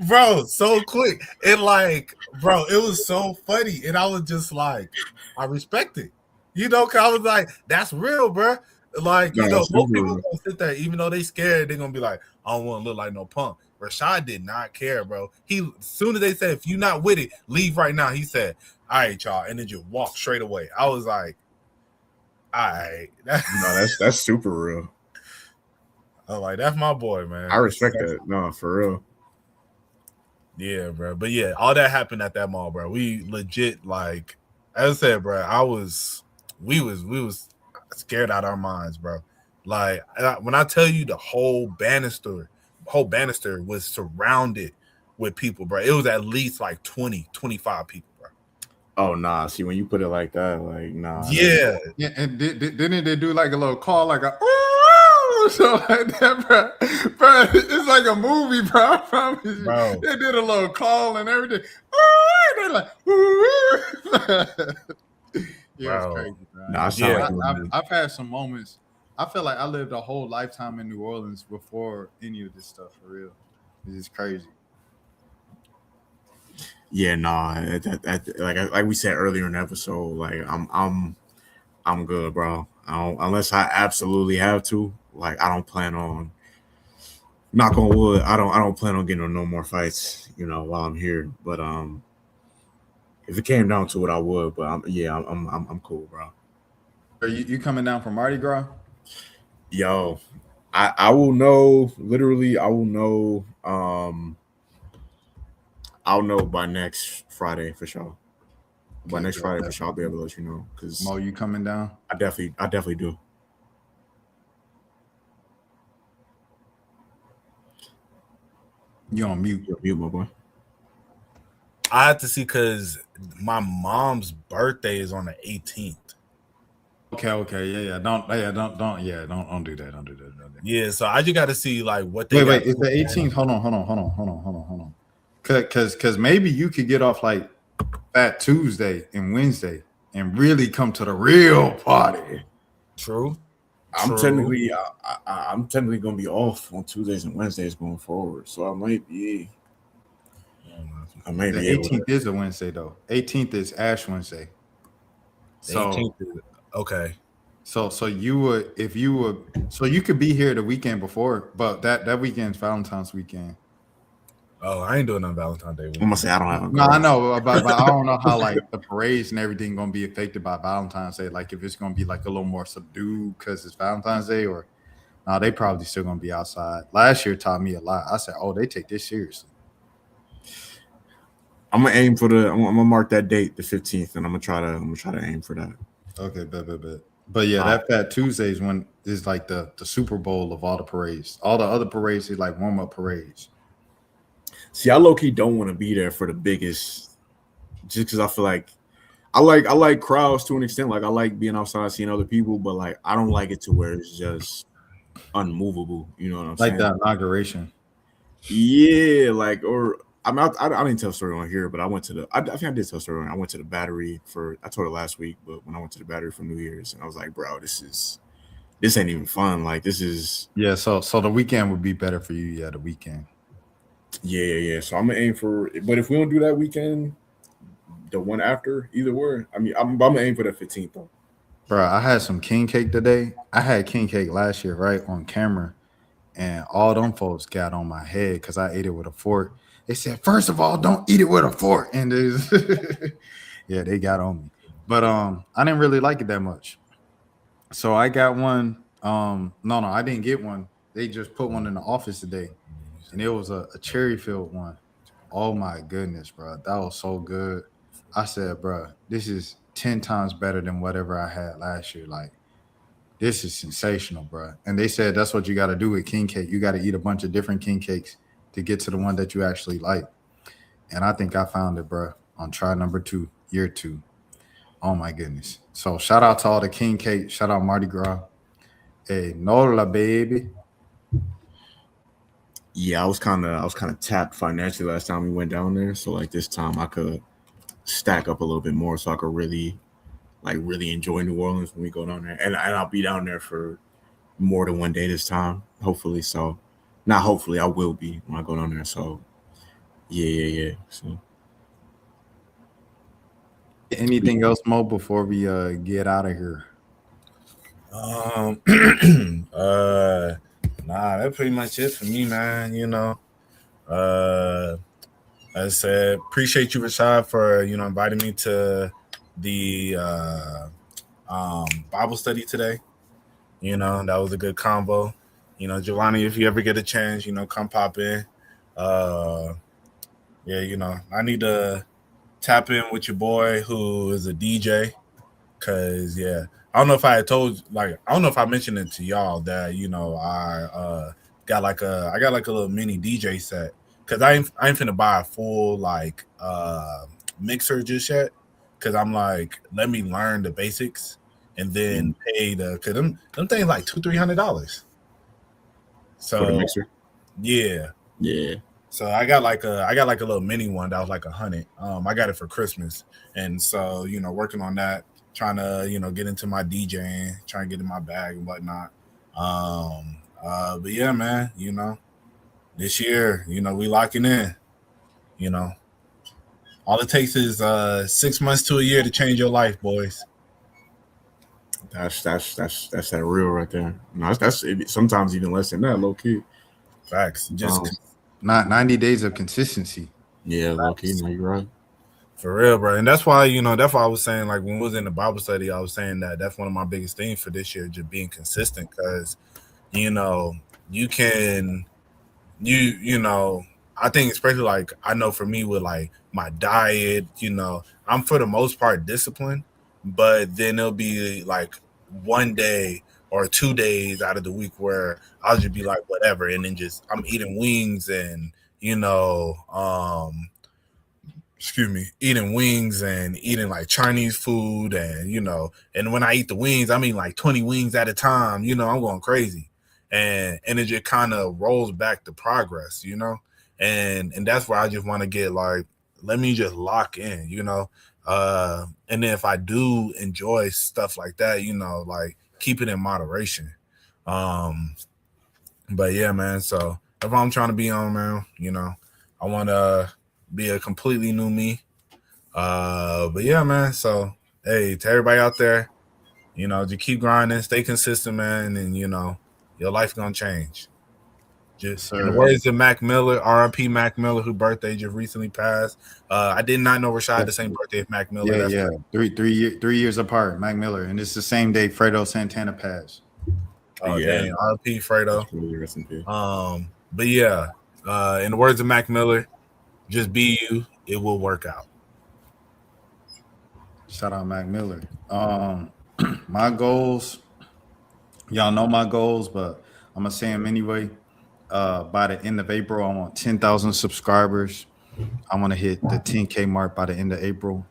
Bro, so quick. And like, bro, it was so funny. And I was just like, I respect it. Cause I was like, that's real, bro. Like, most people gonna sit there, even though they scared, they're gonna be like, I don't want to look like no punk. Rashad did not care, bro. He as soon as they said, if you're not with it, leave right now. He said, all right, y'all, and then just walk straight away. I was like, all right. That's super real. I'm like, that's my boy, man. I respect that. No, for real. Yeah, bro. But yeah, all that happened at that mall, bro. We legit, like, as I said, bro, we was scared out of our minds, bro. Like, when I tell you the whole banister was surrounded with people, bro. It was at least like 20, 25 people, bro. Oh, nah. See, when you put it like that, like, nah. Yeah. Yeah, and didn't they do like a little call, like a so like that, bro? Bro, it's like a movie, bro. I promise you. Bro. They did a little call and everything. They're like, yeah, it's crazy, bro. Nah, I've had some moments. I feel like I lived a whole lifetime in New Orleans before any of this stuff, for real. It's just crazy. Yeah, nah. Like we said earlier in the episode, like I'm good, bro. Unless I absolutely have to. Like, I don't plan on, knock on wood, I don't plan on getting no more fights, while I'm here. But if it came down to it, I would. But I'm cool, bro. Are you coming down from Mardi Gras? Yo, I will know. Literally, I will know. I'll know by next Friday for sure. By next Friday for sure, I'll be able to let you know. Cause Mo, you coming down? I definitely do. You on mute? You're mute, my boy. I have to see because my mom's birthday is on the 18th. Okay, yeah. Don't do that. Don't do that. Yeah, so I just got to see like what they. Wait. It's the 18th. Hold on. Cause maybe you could get off like Fat Tuesday and Wednesday and really come to the real party. True. I'm technically gonna be off on Tuesdays and Wednesdays going forward, so I might be. The 18th is a Wednesday though. 18th is Ash Wednesday. So 18th is, okay. So you could be here the weekend before, but that weekend's Valentine's weekend. Oh, I ain't doing no Valentine's Day. I'm gonna say I don't have a No, I know, but I don't know how like the parades and everything gonna be affected by Valentine's Day. Like if it's gonna be like a little more subdued because it's Valentine's Day, or no, they probably still gonna be outside. Last year taught me a lot. I said, oh, they take this seriously. I'm gonna aim for I'm gonna mark that date, the 15th, and I'm gonna try to aim for that. Okay, bet. But yeah, that Fat Tuesday is when is like the Super Bowl of all the parades. All the other parades is like warm up parades. See, I low key don't want to be there for the biggest, just because I feel like I like crowds to an extent. Like I like being outside, seeing other people, but like I don't like it to where it's just unmovable. You know what I'm saying? Like the inauguration. Yeah, like I didn't tell a story on here, but I think I did tell a story. I went to the Battery I told it last week, but when I went to the Battery for New Year's, and I was like, bro, this ain't even fun. Like this is So the weekend would be better for you. Yeah, the weekend. Yeah. So I'm gonna aim for, but if we don't do that weekend, the one after, either way. I mean, I'm gonna aim for the 15th though. Bro, I had some king cake today. I had king cake last year, right, on camera, and all them folks got on my head because I ate it with a fork. They said, first of all, don't eat it with a fork, and yeah, they got on me. But I didn't really like it that much. So I got one. No, I didn't get one. They just put one in the office today, and it was a cherry filled one. Oh my goodness, bro, that was so good. I said, bro, this is 10 times better than whatever I had last year. Like, this is sensational, bro. And they said that's what you got to do with king cake. You got to eat a bunch of different king cakes to get to the one that you actually like. And I think I found it, bro, on try number 2, year 2. Oh my goodness. So shout out to all the king cake. Shout out Mardi Gras. Hey, Nola, baby. Yeah, I was kind of tapped financially last time we went down there. So like this time I could stack up a little bit more, so I could really enjoy New Orleans when we go down there. And I'll be down there for more than one day this time, hopefully. So not hopefully, I will be when I go down there. So yeah. So Anything else, Mo, before we get out of here? Nah, that's pretty much it for me, man. As I said, appreciate you, Rashad, for inviting me to the Bible study today. That was a good convo. Giovanni, if you ever get a chance, come pop in. I need to tap in with your boy who is a DJ, cause I don't know if I mentioned it to y'all that I got like a little mini DJ set, cause I ain't finna buy a full mixer just yet, cause I'm like, let me learn the basics and then pay cause them things like $200-$300. So for the mixer. Yeah. So I got like a little mini one that was like $100. I got it for Christmas, and so working on that, trying to get into my DJing, trying to get in my bag and whatnot. But yeah, man, this year, we locking in. All it takes is 6 months to a year to change your life, boys. That's that real right there. No, that's sometimes even less than that, low key. Facts. Just not 90 days of consistency. Yeah, low key. No, you're right. For real, bro. And that's why I was saying, like, when we was in the Bible study, I was saying that that's one of my biggest things for this year, just being consistent, because you can I think especially like I know for me with like my diet, I'm for the most part disciplined, but then there'll be like one day or 2 days out of the week where I'll just be like whatever, and then just I'm eating wings and eating wings and eating like Chinese food, and and when I eat the wings, I mean like 20 wings at a time, I'm going crazy, and it just kind of rolls back the progress, and that's where I just want to get like, let me just lock in, and then if I do enjoy stuff like that, like keep it in moderation. But yeah, man, so if I'm trying to be on, man, I want to be a completely new me. But yeah, man, so hey, to everybody out there, just keep grinding, stay consistent, man, and your life's gonna change. Just in the words of Mac Miller, R.I.P. Mac Miller, whose birthday just recently passed. I did not know Rashad had the same birthday as Mac Miller. Yeah. 3 years apart, Mac Miller, and it's the same day Fredo Santana passed. Oh yeah, dang. R.I.P. Fredo. Really but yeah, in the words of Mac Miller, just be you. It will work out. Shout out Mac Miller. My goals, y'all know my goals, but I'm gonna say them anyway. By the end of April, I want 10,000 subscribers. I want to hit the 10K mark by the end of April.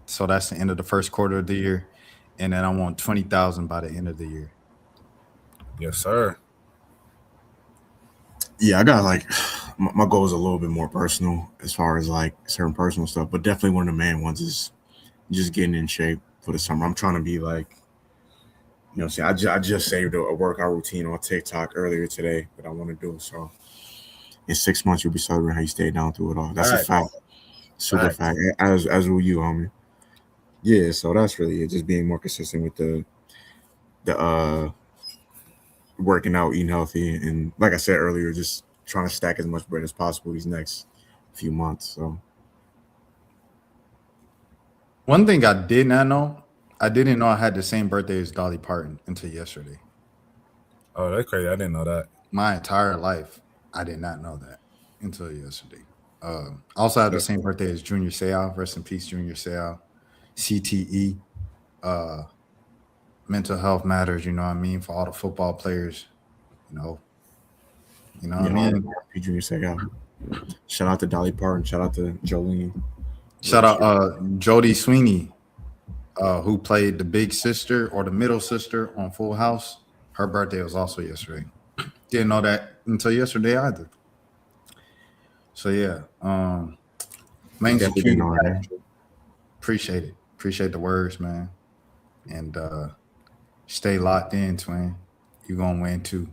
So that's the end of the first quarter of the year, and then I want 20,000 by the end of the year. Yes, sir. Yeah, I got like my goal is a little bit more personal as far as like certain personal stuff, but definitely one of the main ones is just getting in shape for the summer. I'm trying to be like, see, I just saved a workout routine on TikTok earlier today that I want to do. So in 6 months, you'll be celebrating how you stayed down through it all. That's a fact. Super fact. As will you, homie. Yeah, so that's really it. Just being more consistent with the working out, eating healthy, and like I said earlier, just trying to stack as much bread as possible these next few months. So one thing I did not know, I didn't know I had the same birthday as Dolly Parton until yesterday. Oh, that's crazy. I didn't know that. My entire life, I did not know that until yesterday. I also have the same birthday as Junior Seau. Rest in peace, Junior Seau. CTE. Mental health matters, you know what I mean, for all the football players, you know what I mean. Junior Seau. Shout out to Dolly Parton. Shout out to Jolene. Shout out Jodie Sweeney, who played the big sister or the middle sister on Full House. Her birthday was also yesterday. Didn't know that until yesterday either. So yeah, main Definitely security. know that. Appreciate it. Appreciate the words, man. And stay locked in, twin. You gonna win too.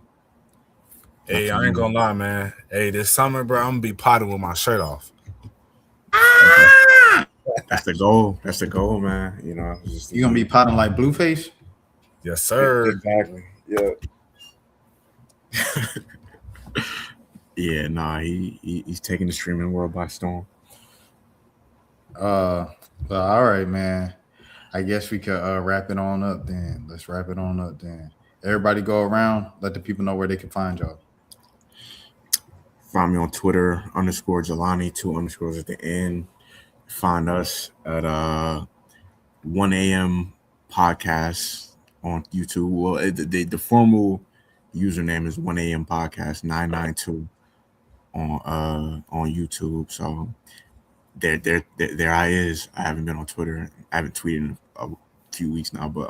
Hey, I ain't gonna lie, man. Hey, this summer, bro, I'm gonna be potting with my shirt off. That's the goal. That's the goal, man. You know, You gonna be potting like Blueface? Yes, sir. Exactly. Yeah. Yeah, nah, he's taking the streaming world by storm. Well, all right, man. I guess we could wrap it on up then. Let's wrap it on up then. Everybody go around, let the people know where they can find y'all. Find me on Twitter _Jelani, 2 underscores at the end. Find us at 1 a.m. podcast on YouTube. Well, the formal username is 1 a.m. podcast 992 on YouTube. So there I is. I haven't been on Twitter. I haven't tweeted in a few weeks now, but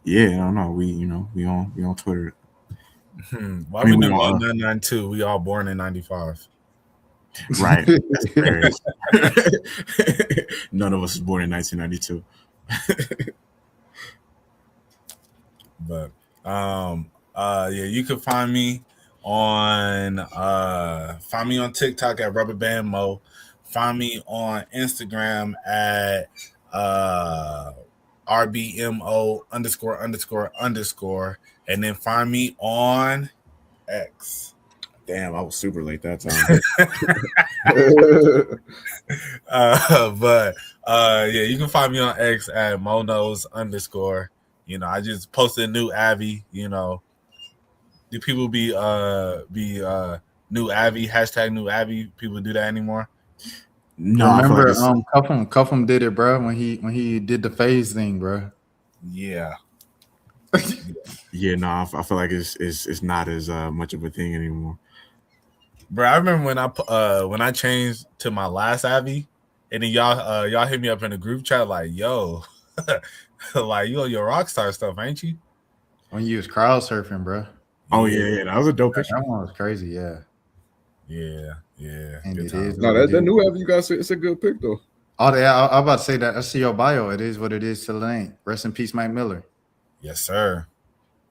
yeah, I don't know. We on Twitter. Why we doing 992? We all born in 95. Right. That's hilarious. None of us was born in 1992. But yeah, you can find me on TikTok at Rubberband Mo. Find me on Instagram at RBMO ___, and then find me on X. Damn, I was super late that time. But yeah, you can find me on X at Monos_. You know, I just posted a new Abby. You know, do people be new Abby hashtag new Abby? People do that anymore? No, remember, Cuffham did it, bro. When he did the phase thing, bro. Yeah. Yeah, no, I feel like it's not as much of a thing anymore. Bro, I remember when I changed to my last Abby, and then y'all hit me up in the group chat like, yo, like you on your rockstar stuff, ain't you? When you was crowd surfing, bro. Oh yeah, that was a dope picture. That one was crazy, yeah. Yeah. And Good it time. is. No, that new Abby you guys say it's a good pick though. Oh, yeah, I'm about to say that. I see your bio. It is what it is till it ain't. Rest in peace, Mike Miller. Yes, sir.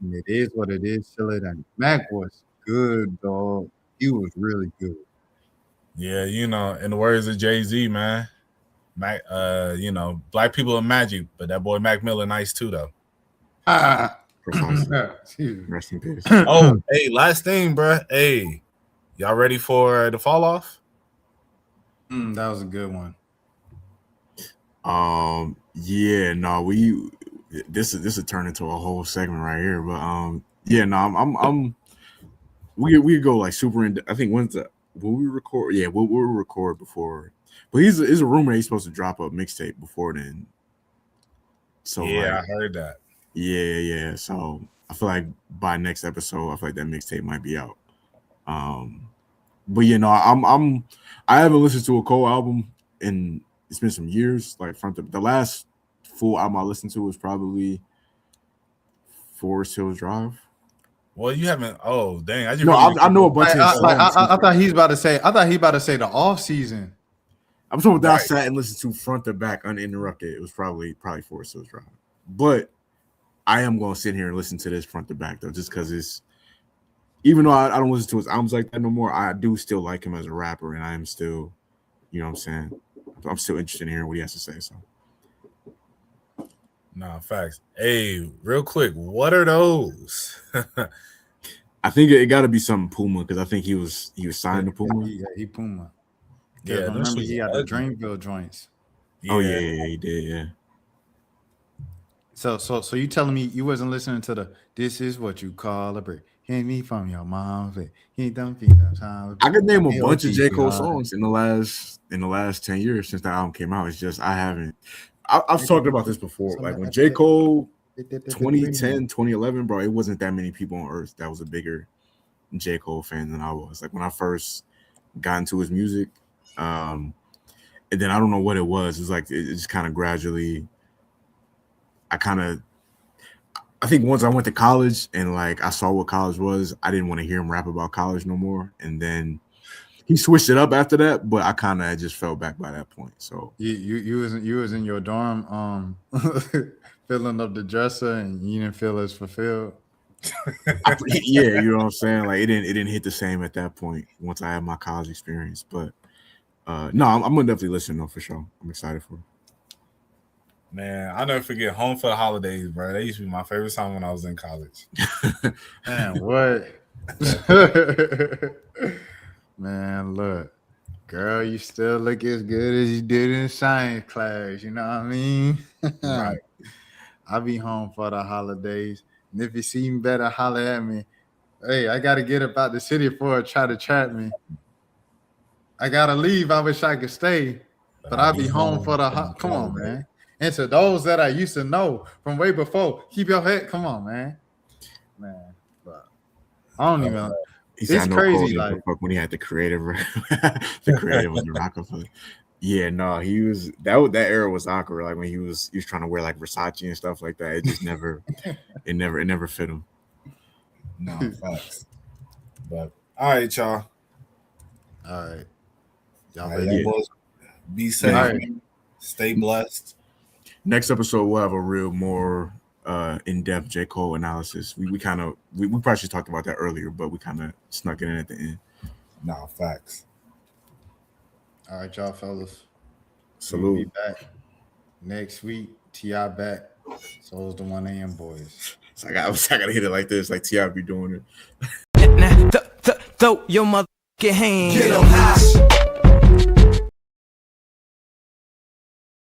And it is what it is till it ain't. Mac was good, dog. He was really good. Yeah, you know, in the words of Jay-Z, man, Mac, you know, black people are magic, but that boy Mac Miller nice too, though. Precisely. Rest in peace. Oh, hey, last thing, bro. Hey, y'all ready for the fall off? That was a good one. Yeah, no, this will turn into a whole segment right here, but yeah, no, I'm we go like super in. I think will we record? Yeah, we'll record before. But he's a rumor he's supposed to drop a mixtape before then. So yeah, like, I heard that. Yeah. So I feel like by next episode, I feel like that mixtape might be out. But you know, I haven't listened to a Cole album in it's been some years. Like the last full album I listened to was probably Forest Hills Drive. Well, you haven't. Oh, dang! I know a bunch of. I thought he about to say. I thought he about to say the off season. I'm talking about that I sat and listened to front to back uninterrupted. It was probably Forest Hills Drive. But I am going to sit here and listen to this front to back though, just because it's. Even though I don't listen to his albums like that no more, I do still like him as a rapper, and I am still, you know what I'm saying. I'm still interested in hearing what he has to say. So. Nah, facts. Hey, real quick, what are those? I think it got to be something Puma because I think he was signed to Puma. Yeah, he Puma. Yeah, remember he had the Dreamville joints. Oh yeah, he did. Yeah. So you telling me you wasn't listening to the "This Is What You Call a Break"? Hit me from your mom. He don't feel time. I could name a He'll bunch of keep J. you Cole hard. songs in the last 10 years since that album came out. It's just I haven't. I've talked about this before. Like when J. Cole 2010, 2011, bro, it wasn't that many people on earth that was a bigger J. Cole fan than I was. Like when I first got into his music, and then I don't know what it was. It was like it just kind of gradually. I think once I went to college and like I saw what college was, I didn't want to hear him rap about college no more. And then he switched it up after that, but I kind of just fell back by that point. So You was in your dorm filling up the dresser and you didn't feel as fulfilled. yeah, you know what I'm saying? Like it didn't hit the same at that point once I had my college experience. But no, I'm gonna definitely listen though for sure. I'm excited for it. Man, I'll never forget Home for the Holidays, bro. That used to be my favorite song when I was in college. Man, what? Man, look, girl, you still look as good as you did in science class. You know what I mean? Right. I'll be home for the holidays. And if you see me better, holler at me. Hey, I got to get up out the city before it try to trap me. I got to leave. I wish I could stay. But I'll be home for the come on, man. And to those that I used to know from way before, keep your head. Come on, man. But I don't even. He said, It's I know crazy, Cole like when he had the creative, the creative of the Rockefeller. Yeah, no, he was that era was awkward. Like when he was trying to wear like Versace and stuff like that. It just never, it never fit him. No, facts. But all right, y'all. all right. Y'all All right, ready? boys, be safe. All right. Stay blessed. Next episode we'll have a real more in-depth J. Cole analysis. We probably should talked about that earlier, but we kind of snuck it in at the end. No, facts. All right, y'all fellas. Salute. We'll be back next week. T.I. back. So is the 1 a.m. boys. So I gotta hit it like this, like T.I. be doing it. Now, throw your motherfucking hands. Get 'em high.